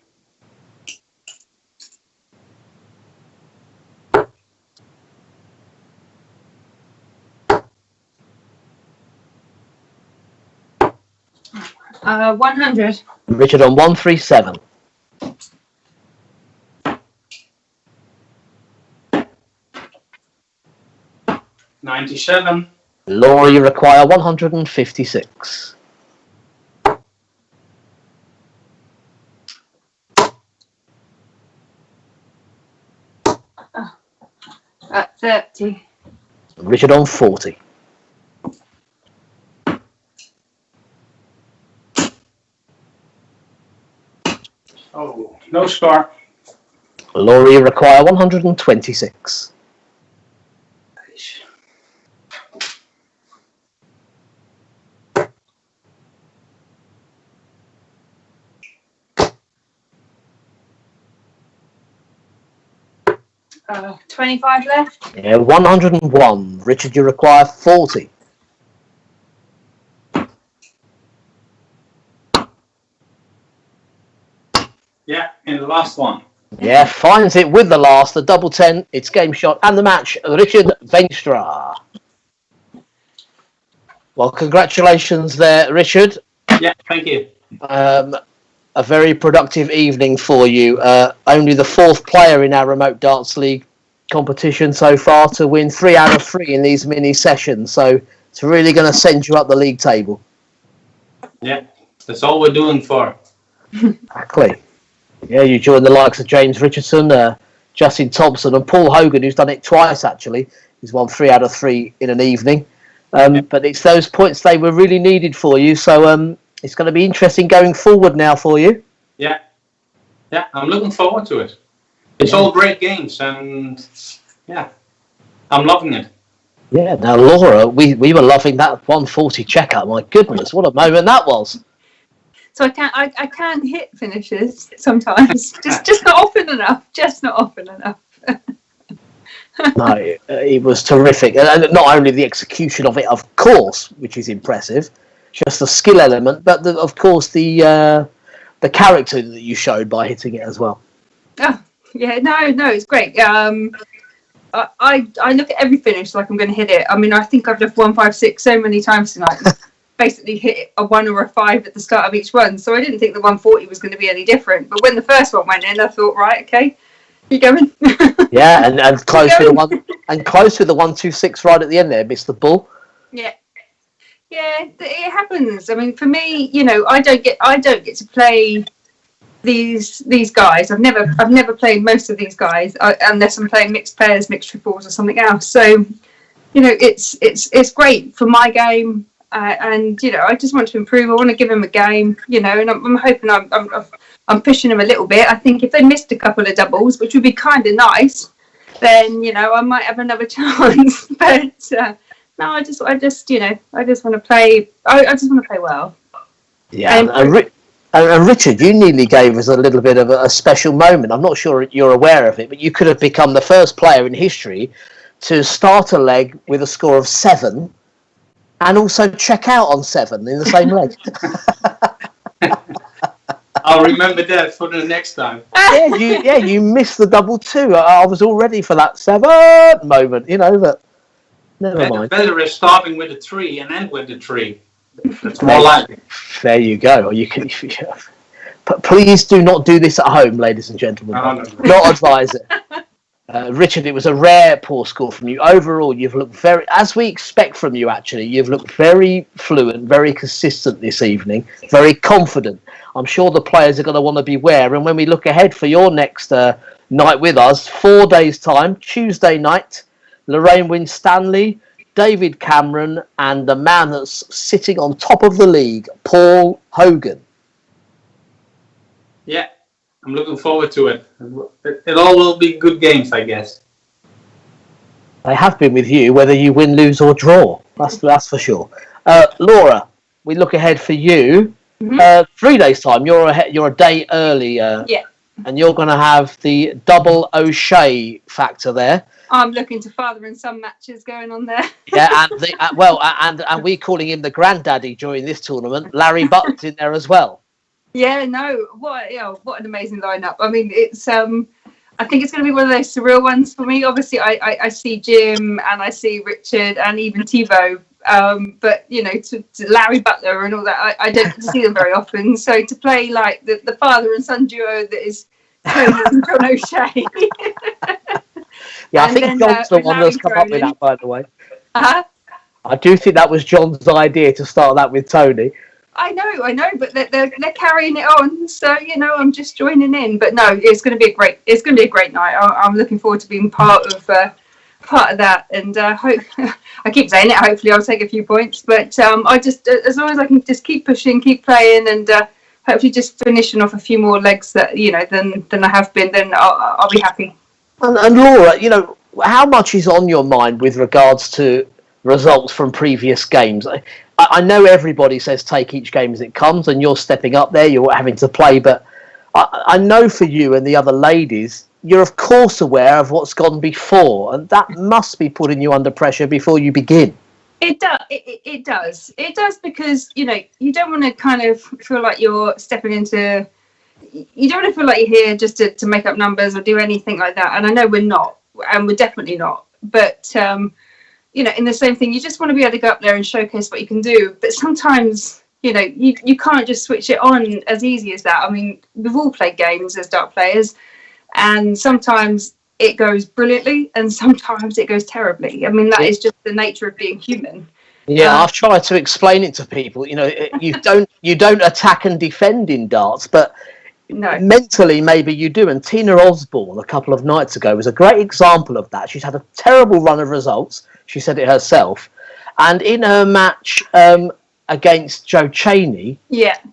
C: 100.
A: Richard on 137.
E: 97.
A: Laura, you require 156.
C: 30.
A: Richard on 40.
E: Oh, no score.
A: Laura, you require 126.
C: 25 left.
A: Yeah, 101. Richard, you require 40.
E: Yeah, in the last one.
A: Yeah, finds it with the last, the double 10. It's game shot and the match. Richard Veenstra. Well, congratulations there, Richard.
E: Yeah, thank you.
A: A very productive evening for you. Only the 4th player in our Remote Darts League competition so far to win 3 out of 3 in these mini sessions. So it's really going to send you up the league table.
E: Yeah, that's all we're doing for.
A: Exactly. Yeah, you join the likes of James Richardson, Justin Thompson, and Paul Hogan, who's done it twice actually. He's won 3 out of 3 in an evening. But it's those points they were really needed for you. So it's going to be interesting going forward now for you.
E: Yeah, I'm looking forward to it. It's all great games, and yeah, I'm loving it.
A: Yeah, now Laura, we were loving that 140 checkout. My goodness, what a moment that was.
C: So I can hit finishes sometimes, just not often enough. Just not often enough.
A: No, it was terrific, and not only the execution of it, of course, which is impressive, just the skill element, but of course the character that you showed by hitting it as well.
C: Oh, yeah, no, it's great. I look at every finish like I'm going to hit it. I mean, I think I've left 156 so many times tonight. Basically hit a 1 or a 5 at the start of each one. So I didn't think the 140 was going to be any different. But when the first one went in, I thought, right, okay, keep going.
A: Yeah, and close with the 126 right at the end there, missed the ball.
C: Yeah, it happens. I mean, for me, I don't get to play these guys. I've never played most of these guys unless I'm playing mixed pairs, mixed triples, or something else. So, it's great for my game. And I just want to improve. I want to give him a game, and I'm hoping I'm pushing him a little bit. I think if they missed a couple of doubles, which would be kind of nice, then I might have another chance. But no, I just want to play. I just want to play well.
A: Yeah, and Richard, you nearly gave us a little bit of a special moment. I'm not sure you're aware of it, but you could have become the first player in history to start a leg with a score of 7. And also check out on 7 in the same leg.
E: I'll remember that for the next time.
A: You missed the double 2. I was all ready for that 7 moment, but never mind.
E: Better is starting with a 3 and end with a 3. That's more likely.
A: There you go. Or you can. But please do not do this at home, ladies and gentlemen.
E: No.
A: Not advise it. Richard, it was a rare poor score from you. Overall, you've looked very, as we expect from you actually, you've looked very fluent, very consistent this evening, very confident. I'm sure the players are going to want to beware. And when we look ahead for your next night with us, 4 days' time, Tuesday night, Lorraine Winstanley, David Cameron, and the man that's sitting on top of the league, Paul Hogan.
E: Yeah. I'm looking forward to it. It all will be good games, I guess.
A: They have been with you, whether you win, lose, or draw. That's for sure. Laura, we look ahead for you. 3 days' time. You're a day early.
C: Yeah.
A: And you're going to have the double O'Shea factor there.
C: I'm looking to father and son matches going on there.
A: Yeah, and and we're calling him the granddaddy during this tournament. Larry Button's in there as well.
C: Yeah, no, what an amazing lineup. I mean, it's I think it's going to be one of those surreal ones for me. Obviously, I see Jim and I see Richard and even Thibault, but to Larry Butler and all that, I don't get to see them very often. So to play like the father and son duo that is Tony and John O'Shea.
A: Yeah, I think John's the one that's come up with that, by the way.
C: Uh-huh.
A: I do think that was John's idea to start that with Tony.
C: I know, but they're carrying it on, so I'm just joining in. But no, it's going to be a great night. I'm looking forward to being part of that, and hope I keep saying it. Hopefully, I'll take a few points. But I just, as long as I can just keep pushing, keep playing, and hopefully just finishing off a few more legs that than I have been, then I'll be happy.
A: And Laura, how much is on your mind with regards to results from previous games? I know everybody says take each game as it comes, and you're stepping up there, you're having to play, but I know for you and the other ladies, you're of course aware of what's gone before, and that must be putting you under pressure before you begin.
C: It does. It does. It does because, you don't want to kind of feel like you're stepping into... You don't want to feel like you're here just to make up numbers or do anything like that. And I know we're not, and we're definitely not. But... in the same thing, you just want to be able to go up there and showcase what you can do. But sometimes, you can't just switch it on as easy as that. I mean, we've all played games as dart players, and sometimes it goes brilliantly, and sometimes it goes terribly. I mean, that is just the nature of being human.
A: Yeah, I've tried to explain it to people. You don't attack and defend in darts, but
C: no.
A: Mentally maybe you do. And Tina Osborne a couple of nights ago was a great example of that. She's had a terrible run of results. She said it herself. And in her match against Joe Cheney,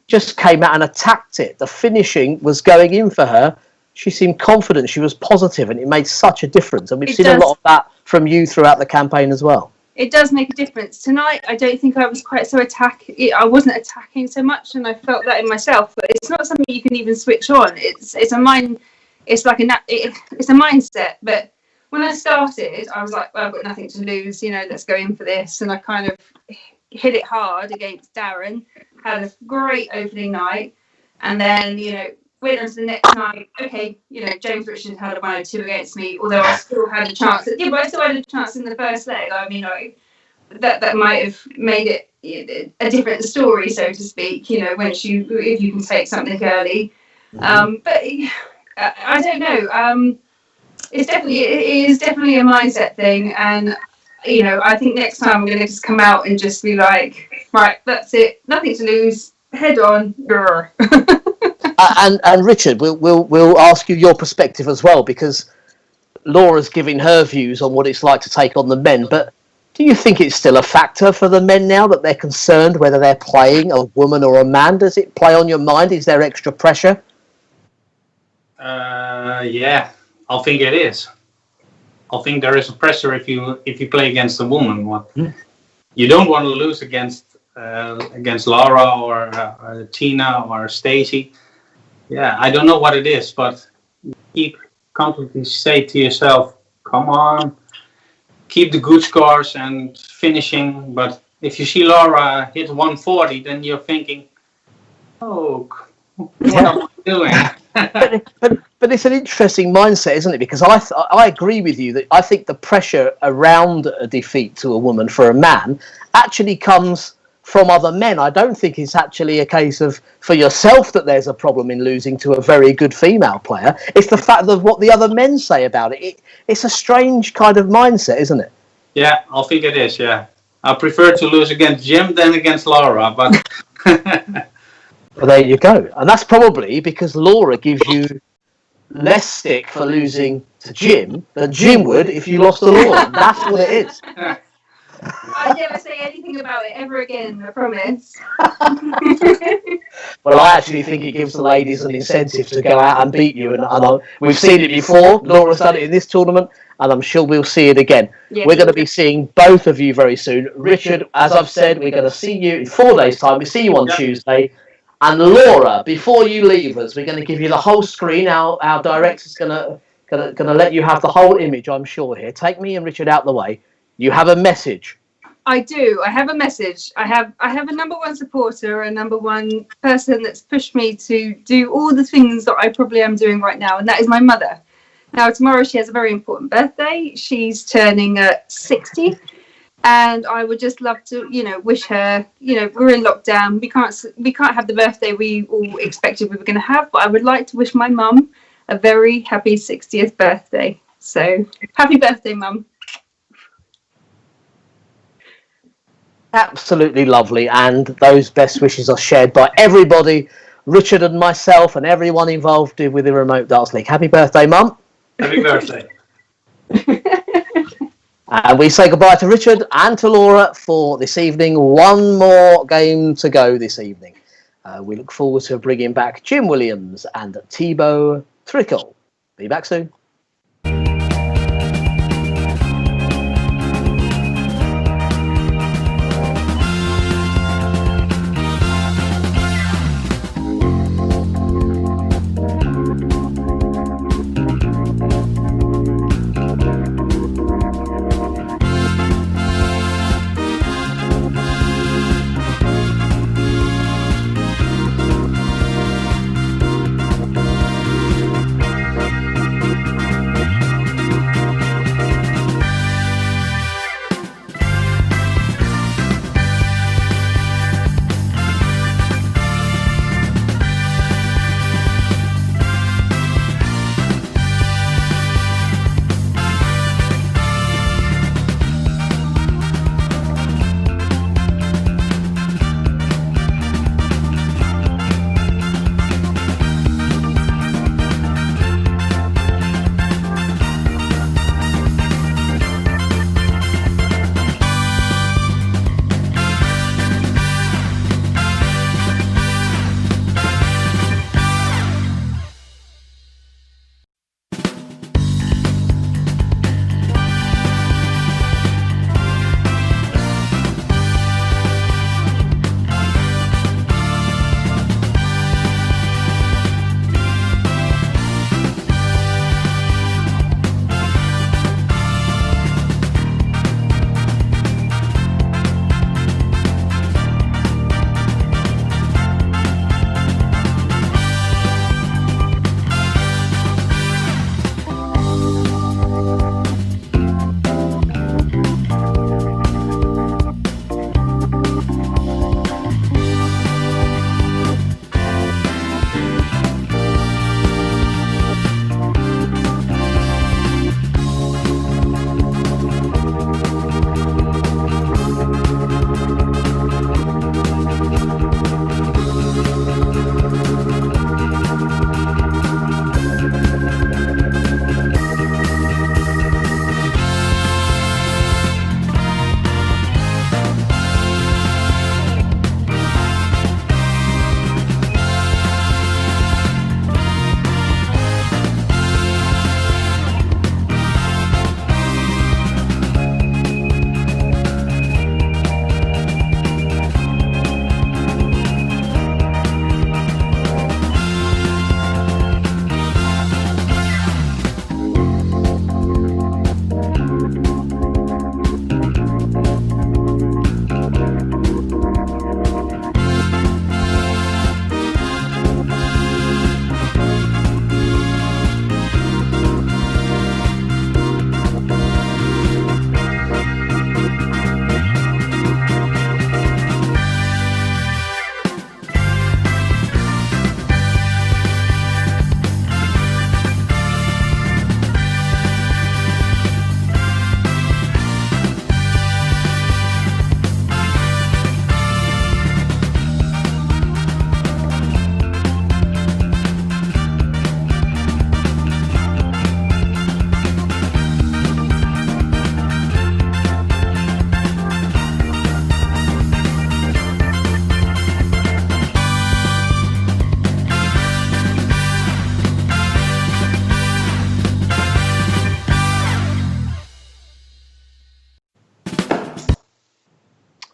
A: just came out and attacked it. The finishing was going in for her. She seemed confident. She was positive, and it made such a difference. And we've seen a lot of that from you throughout the campaign as well.
C: it does make a difference. Tonight, I don't think I was quite so I wasn't attacking so much, and I felt that in myself. But it's not something you can even switch on. It's a mind. It's like it's a mindset. But when I started, I was like, well, I've got nothing to lose. Let's go in for this. And I kind of hit it hard against Darren. Had a great opening night, and then went on to the next night. Okay, James Richards had a 102 against me, although I still had a chance. Yeah, but I still had a chance in the first leg. I mean, that might have made it a different story, so to speak. If you can take something early. But I don't know. It is definitely a mindset thing, and I think next time I'm going to just come out and just be like, right, that's it, nothing to lose, head on.
A: And Richard, we'll ask you your perspective as well, because Laura's giving her views on what it's like to take on the men. But do you think it's still a factor for the men now that they're concerned whether they're playing a woman or a man? Does it play on your mind? Is there extra pressure?
E: Yeah, I think it is. I think there is a pressure if you play against a woman. You don't want to lose against Laura or Tina or Stacey. Yeah, I don't know what it is, but keep constantly say to yourself, come on, keep the good scores and finishing. But if you see Laura hit 140, then you're thinking, oh, what am I doing?
A: but it's an interesting mindset, isn't it? Because I agree with you that I think the pressure around a defeat to a woman for a man actually comes from other men. I don't think it's actually a case of for yourself that there's a problem in losing to a very good female player. It's the fact of what the other men say about it. It's a strange kind of mindset, isn't it?
E: Yeah, I think it is, yeah. I prefer to lose against Jim than against Laura, but...
A: Well, there you go. And that's probably because Laura gives you less stick for losing to Jim than Jim would if you lost to Laura. That's what it is.
C: I never say anything about it ever again, I promise.
A: Well, I actually think it gives the ladies an incentive to go out and beat you. And we've seen it before. Laura's done it in this tournament, and I'm sure we'll see it again. Yeah. We're going to be seeing both of you very soon. Richard, as I've said, we're going to see you in 4 days' time. We see you on Tuesday. And Laura, before you leave us, we're going to give you the whole screen. Our director's going to let you have the whole image, I'm sure, here. Take me and Richard out the way. You have a message.
C: I do. I have a message. I have a number one supporter, a number one person that's pushed me to do all the things that I probably am doing right now, and that is my mother. Now, tomorrow she has a very important birthday. She's turning 60. And I would just love to, wish her, we're in lockdown. We can't have the birthday we all expected we were going to have, but I would like to wish my mum a very happy 60th birthday. So, happy birthday, Mum.
A: Absolutely lovely. And those best wishes are shared by everybody, Richard and myself and everyone involved with the Remote Darts League. Happy birthday, Mum.
E: Happy birthday.
A: And we say goodbye to Richard and to Laura for this evening. One more game to go this evening. We look forward to bringing back Jim Williams and Thibault Tricole. Be back soon.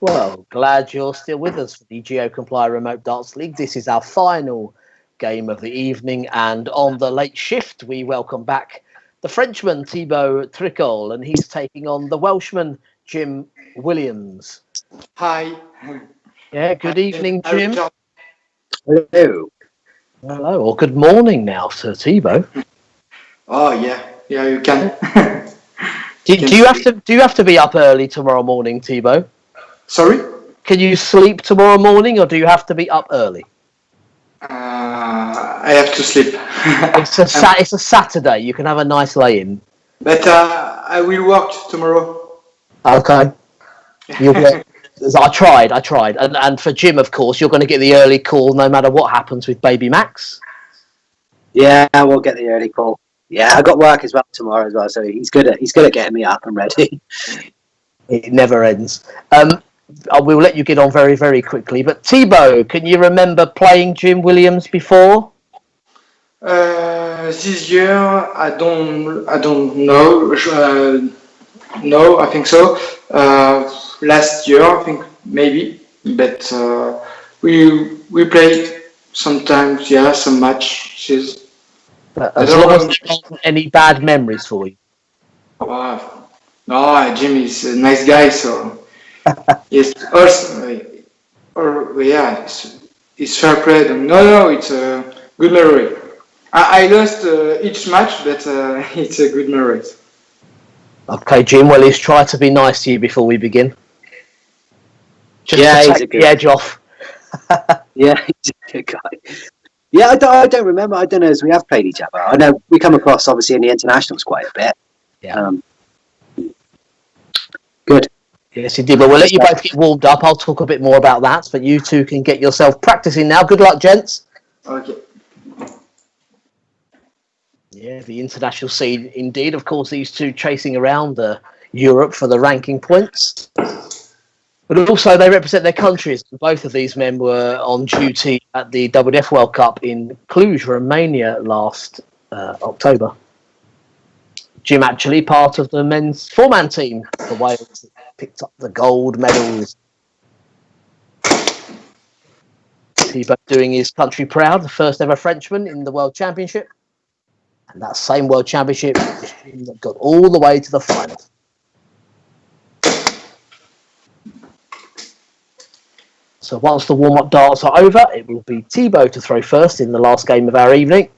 A: Well, glad you're still with us for the Geo Comply Remote Darts League. This is our final game of the evening, and on the late shift, we welcome back the Frenchman Thibault Tricole, and he's taking on the Welshman Jim Williams.
B: Hi.
A: Yeah, good evening, Jim.
D: Hello.
A: Hello, or good morning now, Sir Thibault.
B: Oh yeah, you can.
A: Do you have to be up early tomorrow morning, Thibault?
B: Sorry?
A: Can you sleep tomorrow morning, or do you have to be up early?
B: I have to sleep.
A: It's a Saturday. You can have a nice lay-in.
B: But I will work tomorrow.
A: Okay. I tried. And for Jim, of course, you're going to get the early call no matter what happens with baby Max.
D: Yeah, we'll get the early call. Yeah, I got work as well tomorrow as well, so he's good at getting me up and ready.
A: It never ends. I will let you get on very, very quickly. But Thibault, can you remember playing Jim Williams before?
B: This year, I don't know. No, I think so. Last year, I think maybe, but we played sometimes. Yeah, some matches.
A: As long as there aren't any bad memories for you.
B: No, Jim is a nice guy, so yes. Also, it's fair play. No, it's a good memory. I lost each match, but it's a good memory.
A: Okay, Jim. Well, let's try to be nice to you before we begin. Just to take the edge off.
D: Yeah, he's a good guy. Yeah, I don't remember. I don't know as we have played each other. I know we come across obviously in the internationals quite a bit.
A: Yeah.
D: Good.
A: Yes, you did. But we'll let you both get warmed up. I'll talk a bit more about that, but you two can get yourself practicing now. Good luck, gents.
B: Okay.
A: Yeah, the international scene, indeed. Of course, these two chasing around Europe for the ranking points. But also, they represent their countries. Both of these men were on duty at the WWF World Cup in Cluj, Romania, last October. Jim actually part of the men's four-man team for Wales that picked up the gold medals. Thibault doing his country proud, the first ever Frenchman in the World Championship. And that same World Championship got all the way to the final. So once the warm-up darts are over, it will be Thibault to throw first in the last game of our evening.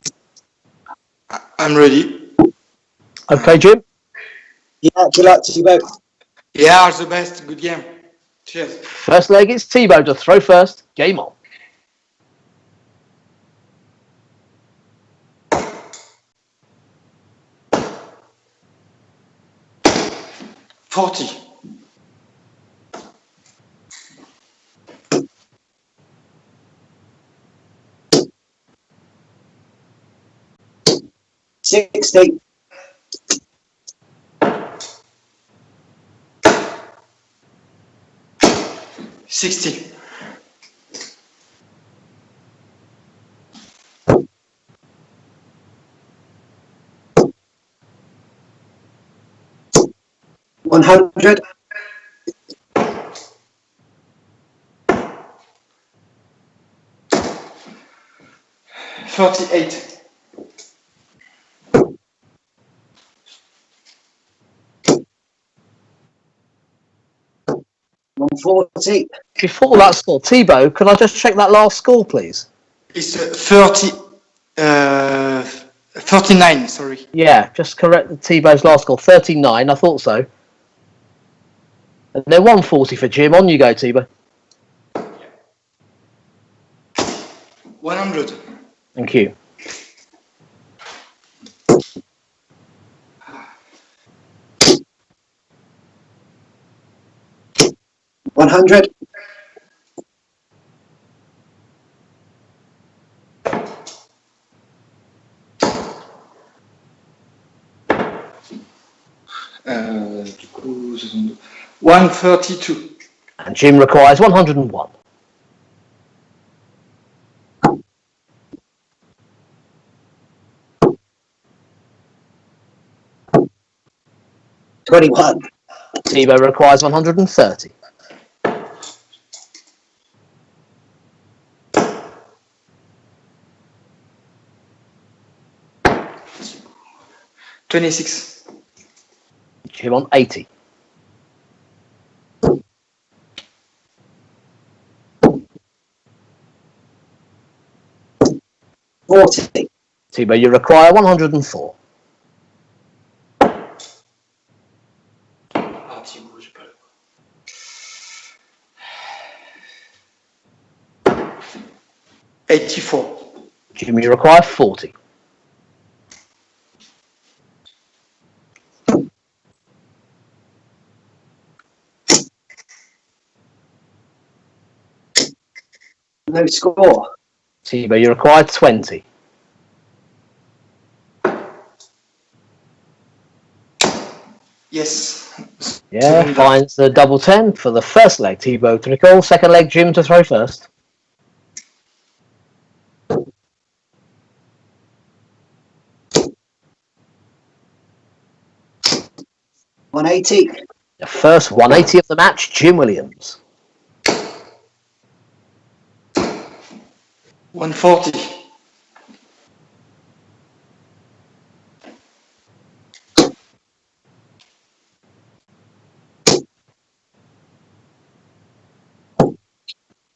B: I'm ready.
A: Okay, Jim?
D: Yeah, good luck to you both.
B: Yeah, all the best. Good game. Cheers.
A: First leg is Thibault to throw first. Game on.
B: $40.
D: 60.
B: 60.
D: 100.
B: 38.
D: 140.
A: Before that score, Thibault, can I just check that last score, please?
B: It's 39, sorry.
A: Yeah, just correct the Thibault's last score. 39, I thought so. And then 140 for Jim. On you go, Thibault.
B: 100.
A: Thank you.
D: 100.
B: 132.
A: And Jim requires 101.
D: 21.
A: Thibault requires 130.
B: 26.
A: Jim on 80. Thibault, you require 104.
B: Ah, Thibault, j'ai pas le 84.
A: Jim, you require 40.
D: No score.
A: Thibault, you require 20.
B: Yes.
A: Yeah,
B: Second
A: finds the double 10 for the first leg. Thibault to recall. Second leg, Jim to throw first.
D: $180.
A: The first 180 of the match, Jim Williams.
B: 140.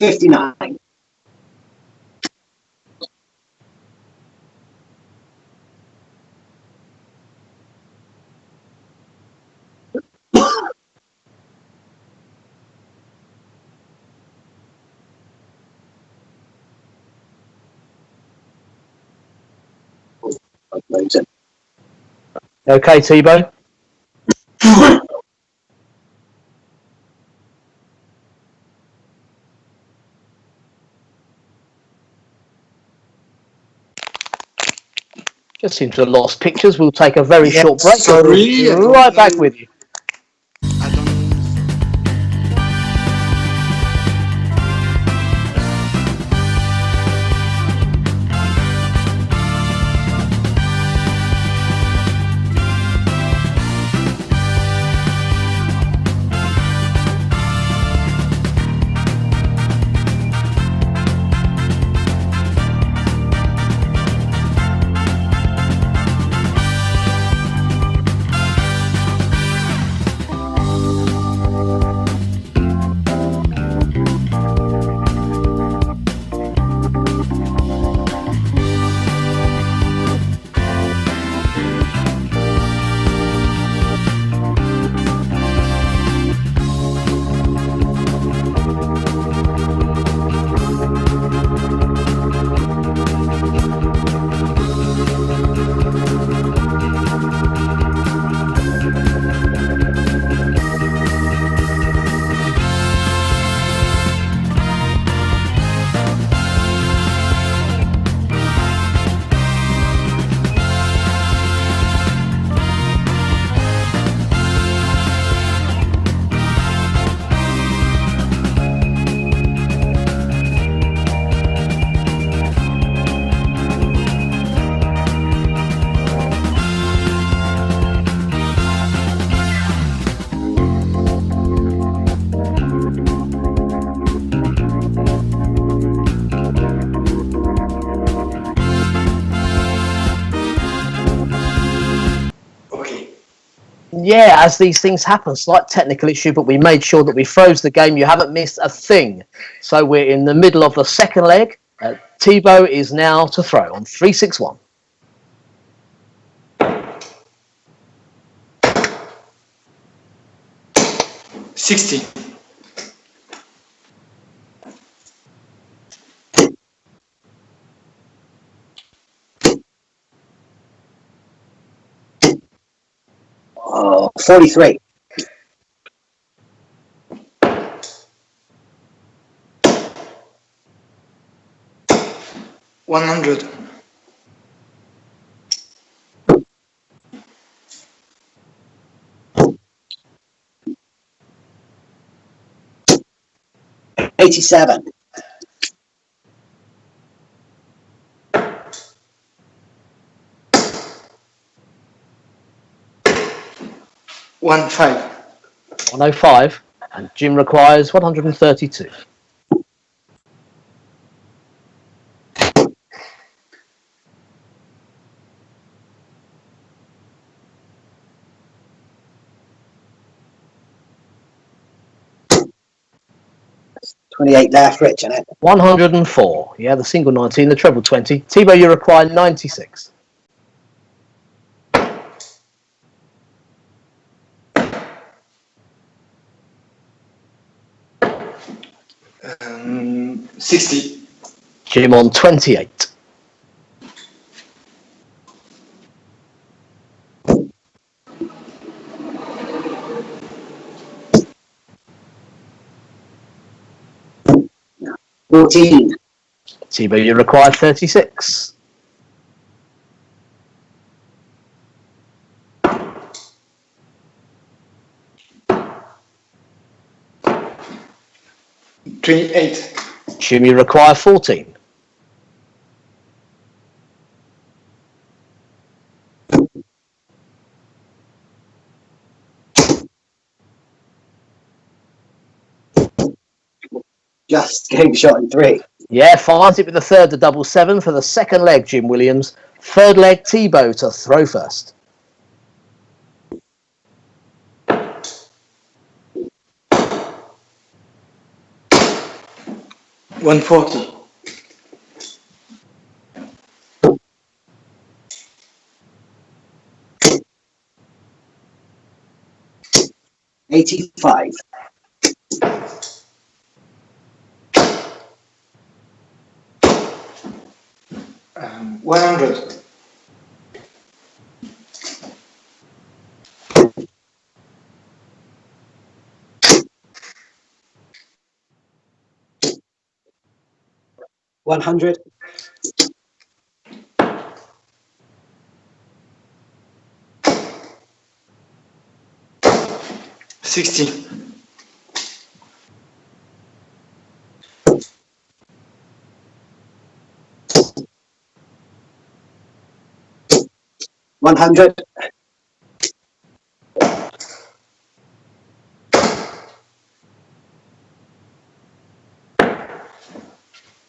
D: $59.
A: Okay, Thibault. Just seem to have lost pictures. We'll take a very short break.
B: Sorry,
A: We'll be right back with you.
B: I don't know.
A: Yeah, as these things happen, slight technical issue, but we made sure that we froze the game. You haven't missed a thing. So we're in the middle of the second leg. Thibault is now to throw on 361.
B: $60.
D: Oh, 43.
B: $100.
D: $87.
B: $105.
A: 105. And Jim requires 132.
D: 28 left, Rich, isn't it?
A: 104. Yeah, the single 19, the treble 20. Thibault, you require 96.
B: Um, 60.
A: Jim on 28.
D: No. 14.
A: Thibault, you require 36.
B: 28.
A: Jim, you require 14.
D: 'Just game shot in 3.
A: Yeah, finds it with the third to double 7 for the second leg, Jim Williams. Third leg, Thibault to throw first.
B: 140.
D: 85.
B: 100.
D: 100.
B: 60.
D: 100.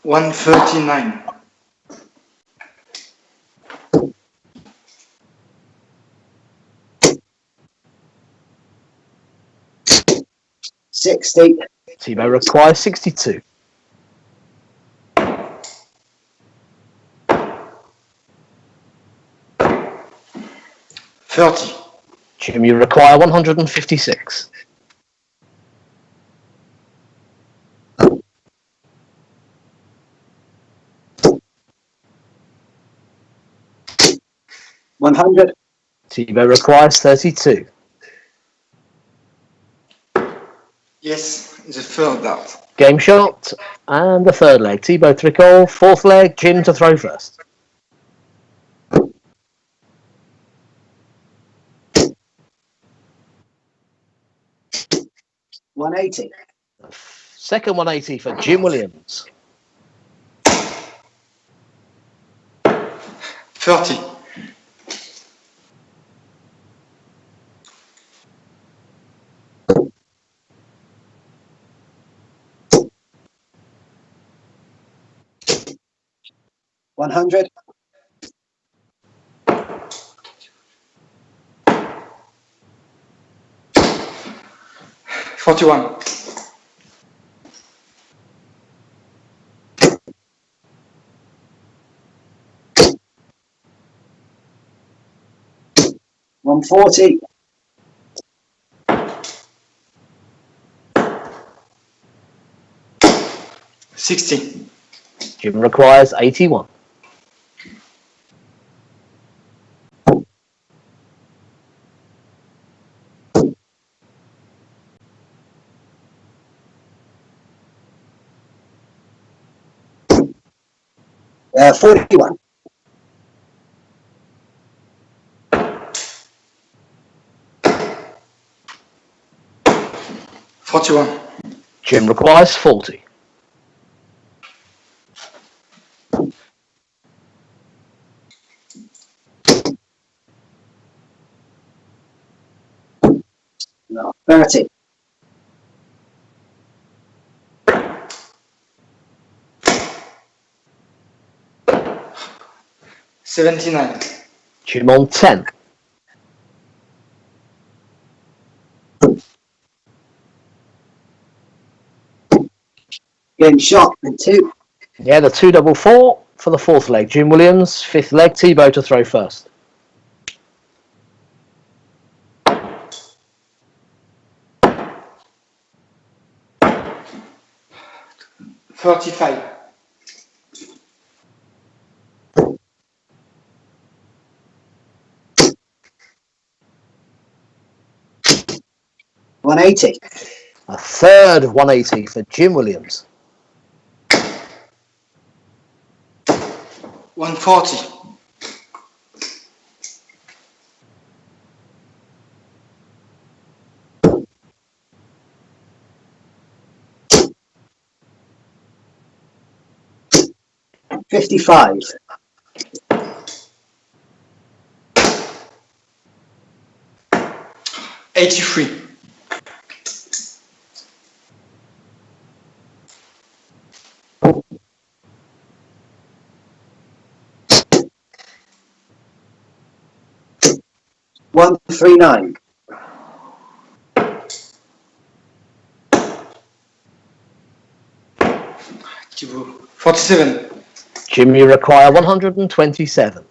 B: 139.
D: 60.
A: Thibault requires 62.
B: 30.
A: Jim, you require 156.
D: 100.
A: Thibault requires 32.
B: Yes, the third dart.
A: Game shot and the third leg. Thibault Tricole, fourth leg, Jim to throw first.
D: 180.
A: Second 180 for Jim Williams.
B: 30.
D: 100.
B: 41.
D: 140.
B: 60.
A: Jim requires 81.
D: 41.
B: 41.
A: Jim requires 40.
D: 30.
B: 79.
A: Jim on 10.
D: Getting shot in 2.
A: Yeah, the 2-4-4 for the fourth leg. Jim Williams, fifth leg. Thibault to throw first.
B: $45.
D: 180.
A: A third 180 for Jim Williams.
B: 140.
D: 55.
B: 83.
D: 139.
B: 47.
A: Jim, you require 127.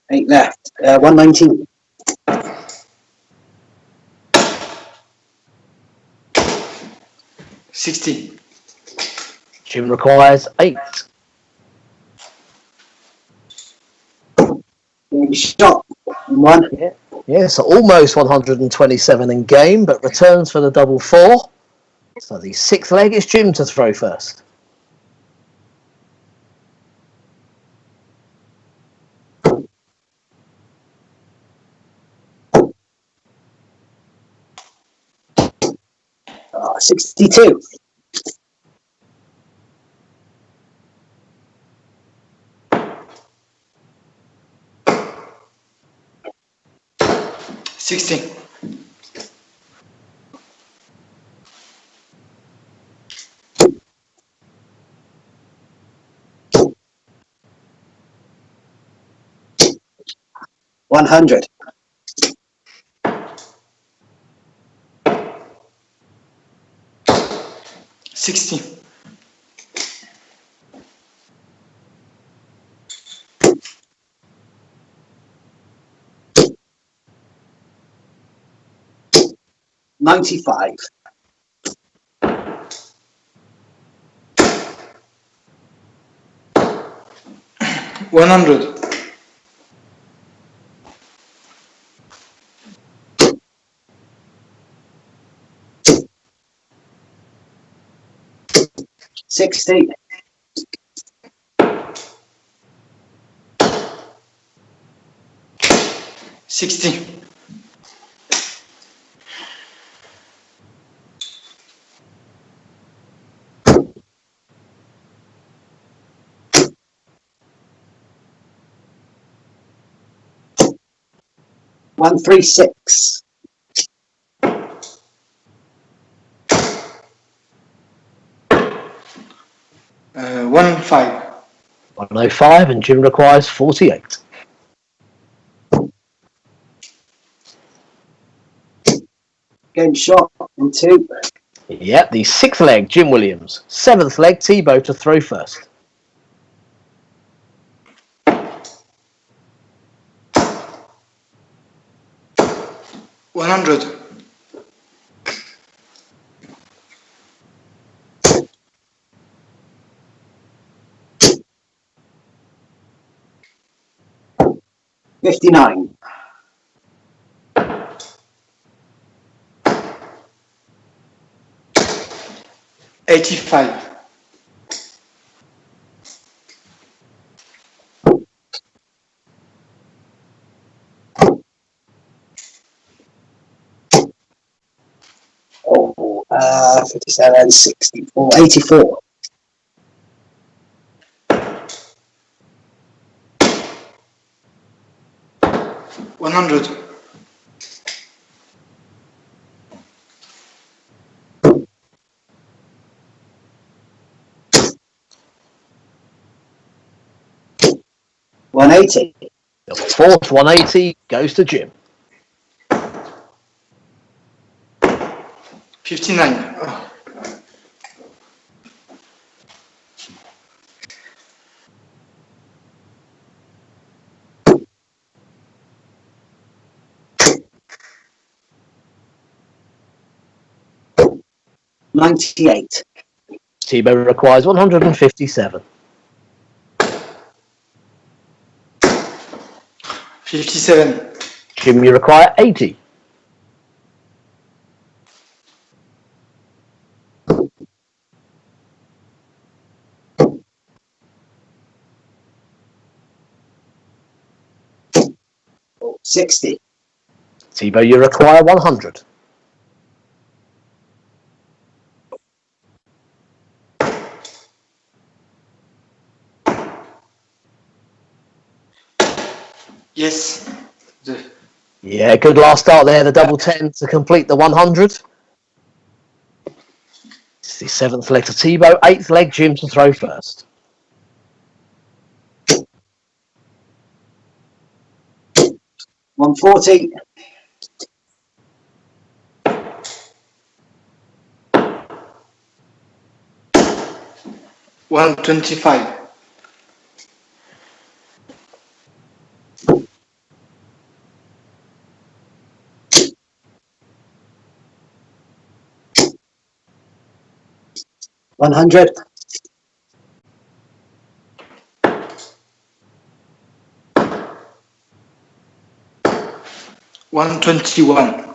D: Eight left. 119.
B: 60.
A: Jim requires 8.
D: Getting shot in 1.
A: Yeah, so almost 127 in game, but returns for the 4-4. So the sixth leg is Jim to throw first.
D: Oh, 62.
B: 60.
D: 100.
B: 60.
D: 95.
B: 100.
D: 60.
B: 60.
D: 136.
B: 15.
A: 105, and Jim requires 48.
D: Getting shot in 2.
A: Yep, the sixth leg, Jim Williams. Seventh leg, Thibault to throw first.
B: 100.
D: 59.
B: 85.
D: 57, 64, 84.
B: 100.
D: 1 180.
A: The fourth 180 goes to Jim.
B: 59. Oh.
D: $98.
A: Thibault requires 157.
B: 57.
A: Jim, you require 80.
D: $60.
A: Thibault, you require 100.
B: Yes.
A: Yeah, good last start there. The double 10 to complete the 100. It's the seventh leg to Thibault, eighth leg Jim to throw first.
D: $140.
B: 125.
D: $100.
B: 121.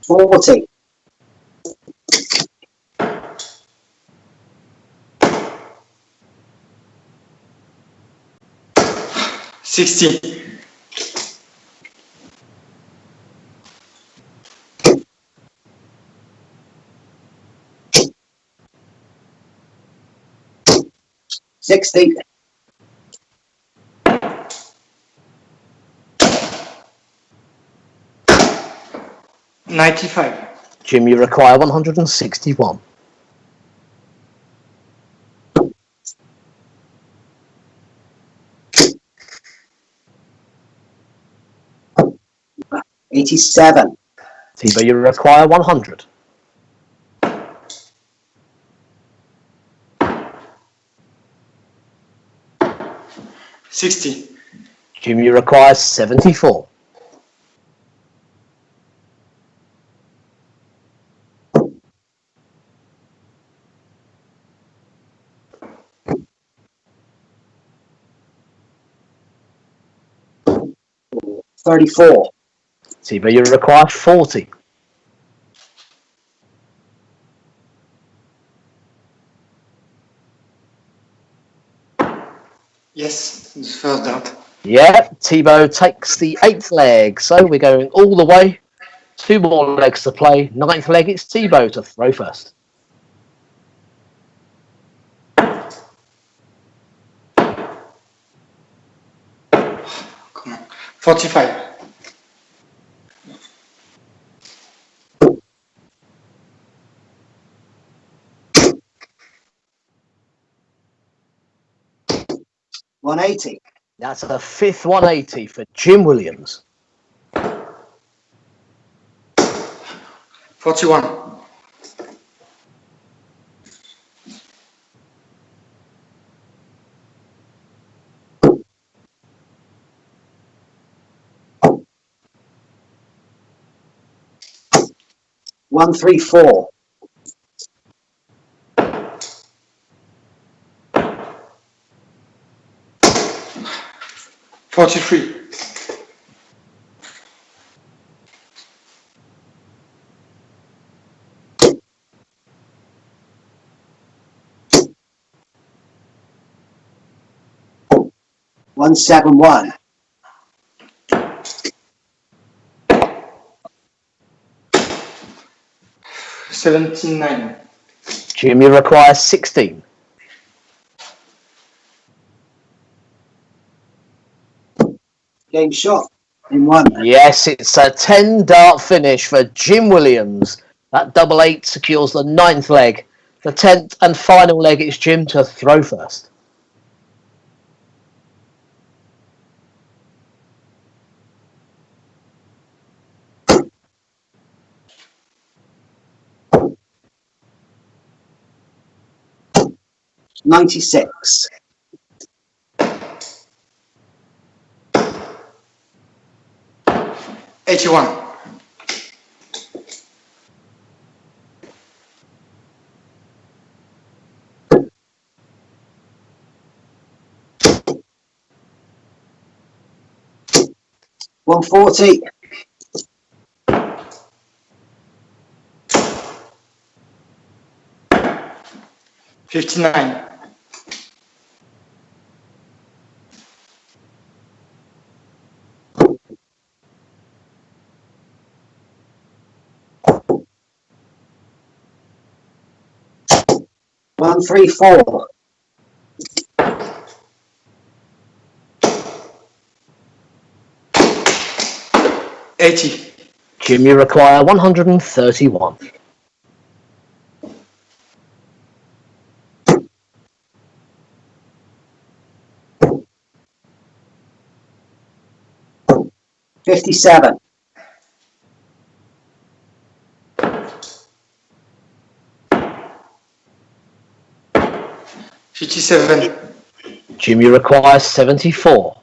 D: $40.
B: 60.
D: 60.
B: 95.
A: Jim, you require 161.
D: $87.
A: Thibault, you require 100.
B: $60.
A: Jim, you require 74.
D: $34.
A: Thibault, you require 40.
B: Yes, the first dart.
A: Yeah, Thibault takes the eighth leg. So we're going all the way. Two more legs to play. Ninth leg, it's Thibault to throw first.
B: Come on. 45.
D: $180.
A: That's a fifth 180 for Jim Williams.
B: 41.
D: $134.
B: 43.
D: $171.
B: 79.
A: Jim, you require 16.
D: Game shot. in one.
A: Yes, it's a 10-dart finish for Jim Williams. That double 8 secures the 9th leg. The 10th and final leg, it's Jim to throw first.
D: $96.
B: 81.
D: $140.
B: 59.
D: $134.
B: 80.
A: Jim, you require 131.
D: $57.
B: 57.
A: Jim, you require 74.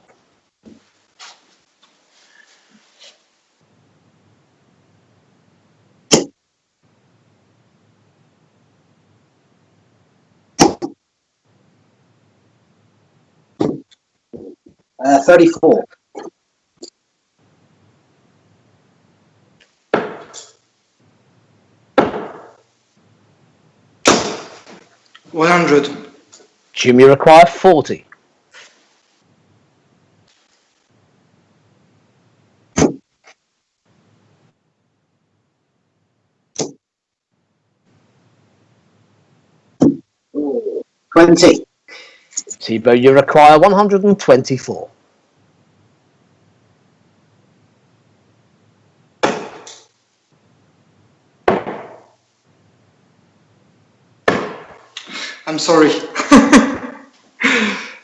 D: $34.
B: 100.
A: Jim, you require 40.
D: $20.
A: Thibault, you require 124.
B: I'm sorry.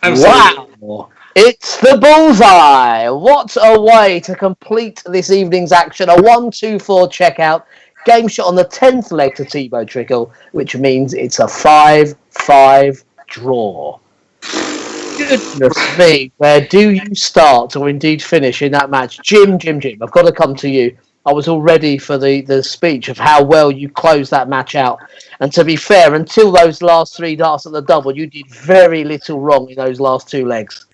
B: I'm
A: Wow!
B: sorry.
A: It's the bullseye! What a way to complete this evening's action. A 1-2-4 checkout. Game shot on the 10th leg to Thibault Trickle, which means it's a 5-5 draw. Goodness me, where do you start or indeed finish in that match? Jim, I've got to come to you. I was all ready for the speech of how well you closed that match out. And to be fair, until those last 3 darts at the double, you did very little wrong in those last 2 legs.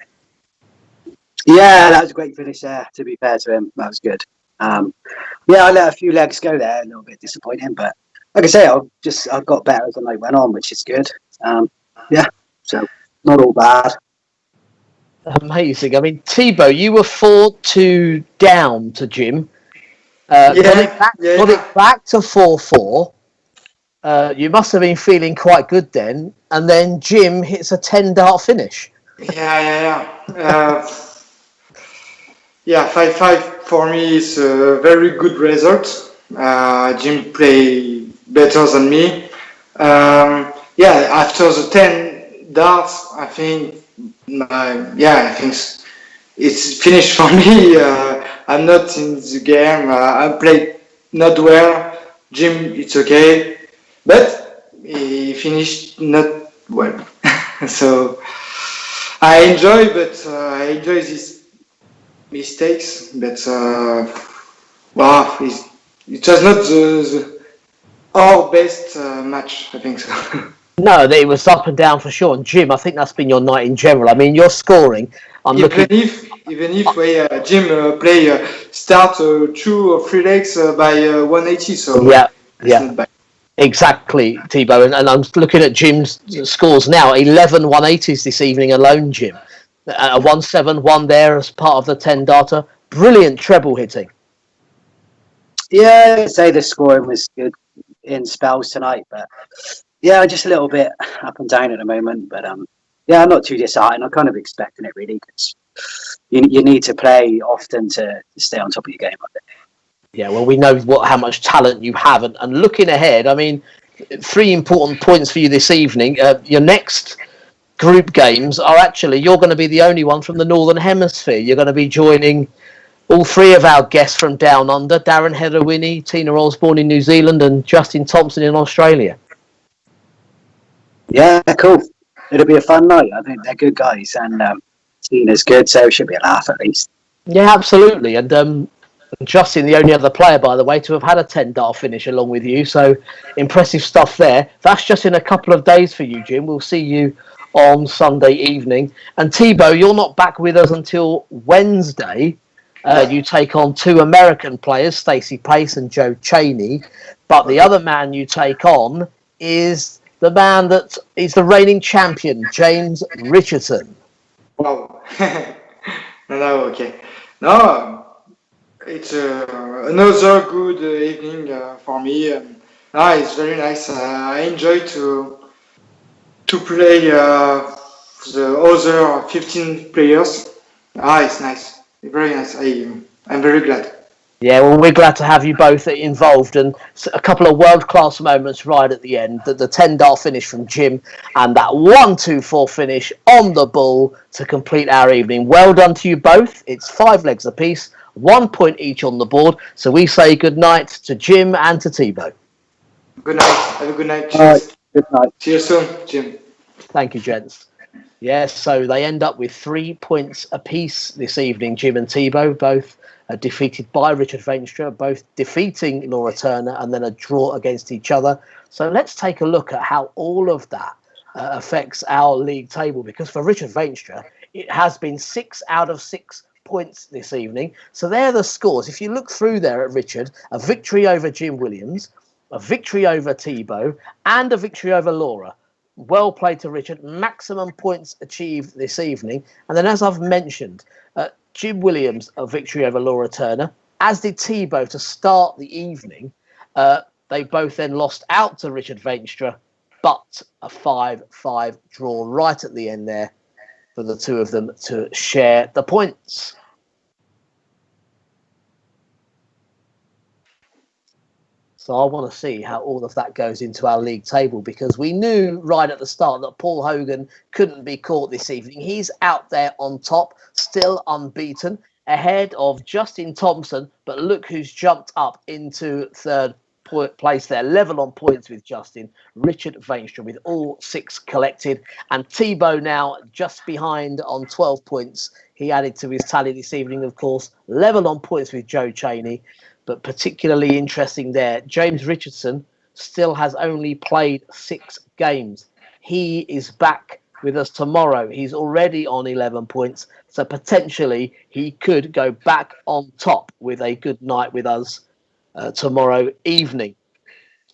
D: Yeah, that was a great finish there, to be fair to him. That was good. Yeah, I let a few legs go there, a little bit disappointing, but like I say, I got better as the night went on, which is good. Yeah, so not all bad.
A: Amazing. I mean, Thibault, you were 4-2 down to Jim. Got it back to 4-4. You must have been feeling quite good then. And then Jim hits a 10-dart finish.
B: Yeah. 5-5 for me is a very good result. Jim played better than me. After the 10 darts, I think it's finished for me. I'm not in the game. I played not well. Jim, it's okay, but he finished not well. So I enjoy these mistakes, but it was not our best match, I think so.
A: No, it was up and down for sure. And Jim, I think that's been your night in general. I mean, you're scoring.
B: Even if Jim play start 2 or 3 legs by 180, so
A: yeah.
B: Not bad.
A: Exactly, Thibault. And I'm looking at Jim's scores now. 11 180s this evening alone, Jim. A 1-7-1 there as part of the 10 darter. Brilliant treble hitting.
D: Yeah, I'd say the scoring was good in spells tonight, but yeah, just a little bit up and down at the moment. But I'm not too disheartened. I'm kind of expecting it really. Cause you need to play often to stay on top of your game. I think.
A: Yeah, well, we know how much talent you have, and looking ahead, I mean, 3 important points for you this evening. Your next group games are actually, you're going to be the only one from the Northern Hemisphere. You're going to be joining all 3 of our guests from Down Under, Darren Heather-Winnie, Tina Osborne in New Zealand, and Justin Thompson in Australia.
D: Yeah, cool. It'll be a fun night. I think they're good guys, and Tina's good, so it should be a laugh at least.
A: Yeah, absolutely. And Justin, the only other player, by the way, to have had a 10-dart finish along with you. So impressive stuff there. That's just in a couple of days for you, Jim. We'll see you on Sunday evening. And Thibault, you're not back with us until Wednesday. You take on 2 American players, Stacey Pace and Joe Cheney. But the other man you take on is the man that is the reigning champion, James Richardson.
B: Wow. No, okay. No, it's another good evening for me. It's very nice. I enjoy to play the other 15 players. It's nice. Very nice. I'm very glad.
A: Yeah, well, we're glad to have you both involved, and a couple of world-class moments right at the end. The 10-dart finish from Jim and that 1-2-4 finish on the ball to complete our evening. Well done to you both. It's 5 legs apiece, 1 point each on the board. So we say good night to Jim and to Thibault.
B: Good night. Have a good night.
D: All right, good night.
B: See you soon, Jim.
A: Thank you, gents. Yes, so they end up with 3 points apiece this evening, Jim and Thibault, both defeated by Richard Veenstra, both defeating Laura Turner, and then a draw against each other. So let's take a look at how all of that affects our league table, because for Richard Veenstra, it has been 6 out of 6 points this evening. So there are the scores. If you look through there at Richard, a victory over Jim Williams, a victory over Thibault, and a victory over Laura. Well played to Richard. Maximum points achieved this evening. And then, as I've mentioned, Jim Williams, a victory over Laura Turner, as did Thibault to start the evening. They both then lost out to Richard Veenstra, but a 5-5 draw right at the end there for the 2 of them to share the points. So I want to see how all of that goes into our league table, because we knew right at the start that Paul Hogan couldn't be caught this evening. He's out there on top, still unbeaten, ahead of Justin Thompson. But look who's jumped up into 3rd place there, level on points with Justin, Richard Veenstra, with all 6 collected. And Thibault now just behind on 12 points. He added to his tally this evening, of course, level on points with Joe Cheney. But particularly interesting there, James Richardson still has only played 6 games. He is back with us tomorrow. He's already on 11 points. So potentially he could go back on top with a good night with us tomorrow evening.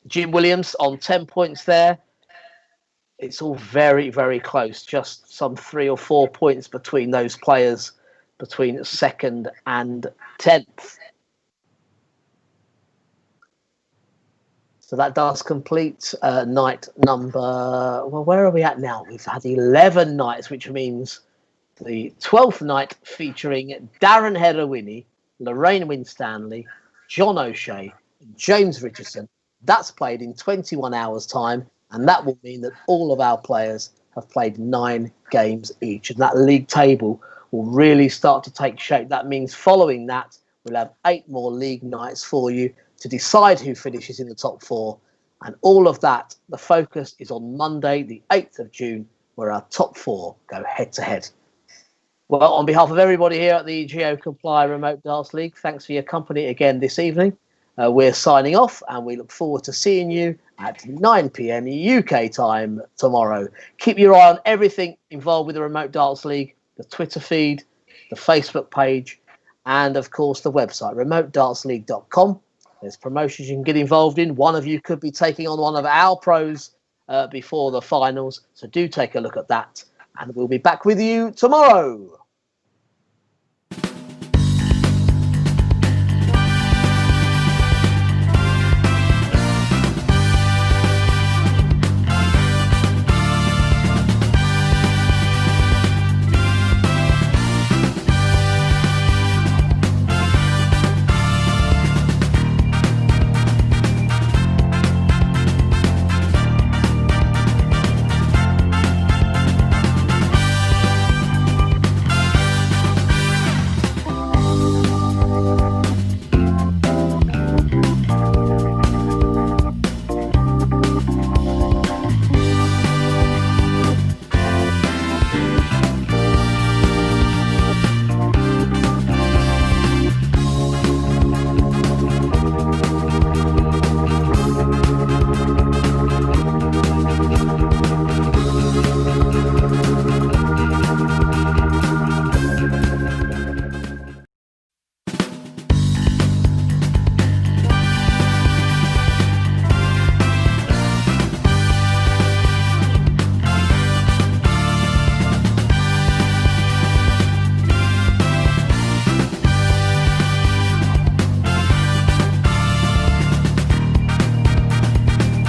A: Jim Williams on 10 points there. It's all very, very close. Just some 3 or 4 points between those players, between 2nd and 10th. So that does complete night number, well, where are we at now? We've had 11 nights, which means the 12th night featuring Darren Heather-Winnie, Lorraine Winstanley, John O'Shea, James Richardson. That's played in 21 hours' time, and that will mean that all of our players have played 9 games each. And that league table will really start to take shape. That means following that, we'll have 8 more league nights for you to decide who finishes in the top 4. And all of that, the focus is on Monday, the 8th of June, where our top 4 go head-to-head. Well, on behalf of everybody here at the Geo Comply Remote Darts League, thanks for your company again this evening. We're signing off, and we look forward to seeing you at 9 p.m. UK time tomorrow. Keep your eye on everything involved with the Remote Darts League, the Twitter feed, the Facebook page, and, of course, the website, remotedartsleague.com. There's promotions you can get involved in. One of you could be taking on one of our pros before the finals. So do take a look at that. And we'll be back with you tomorrow.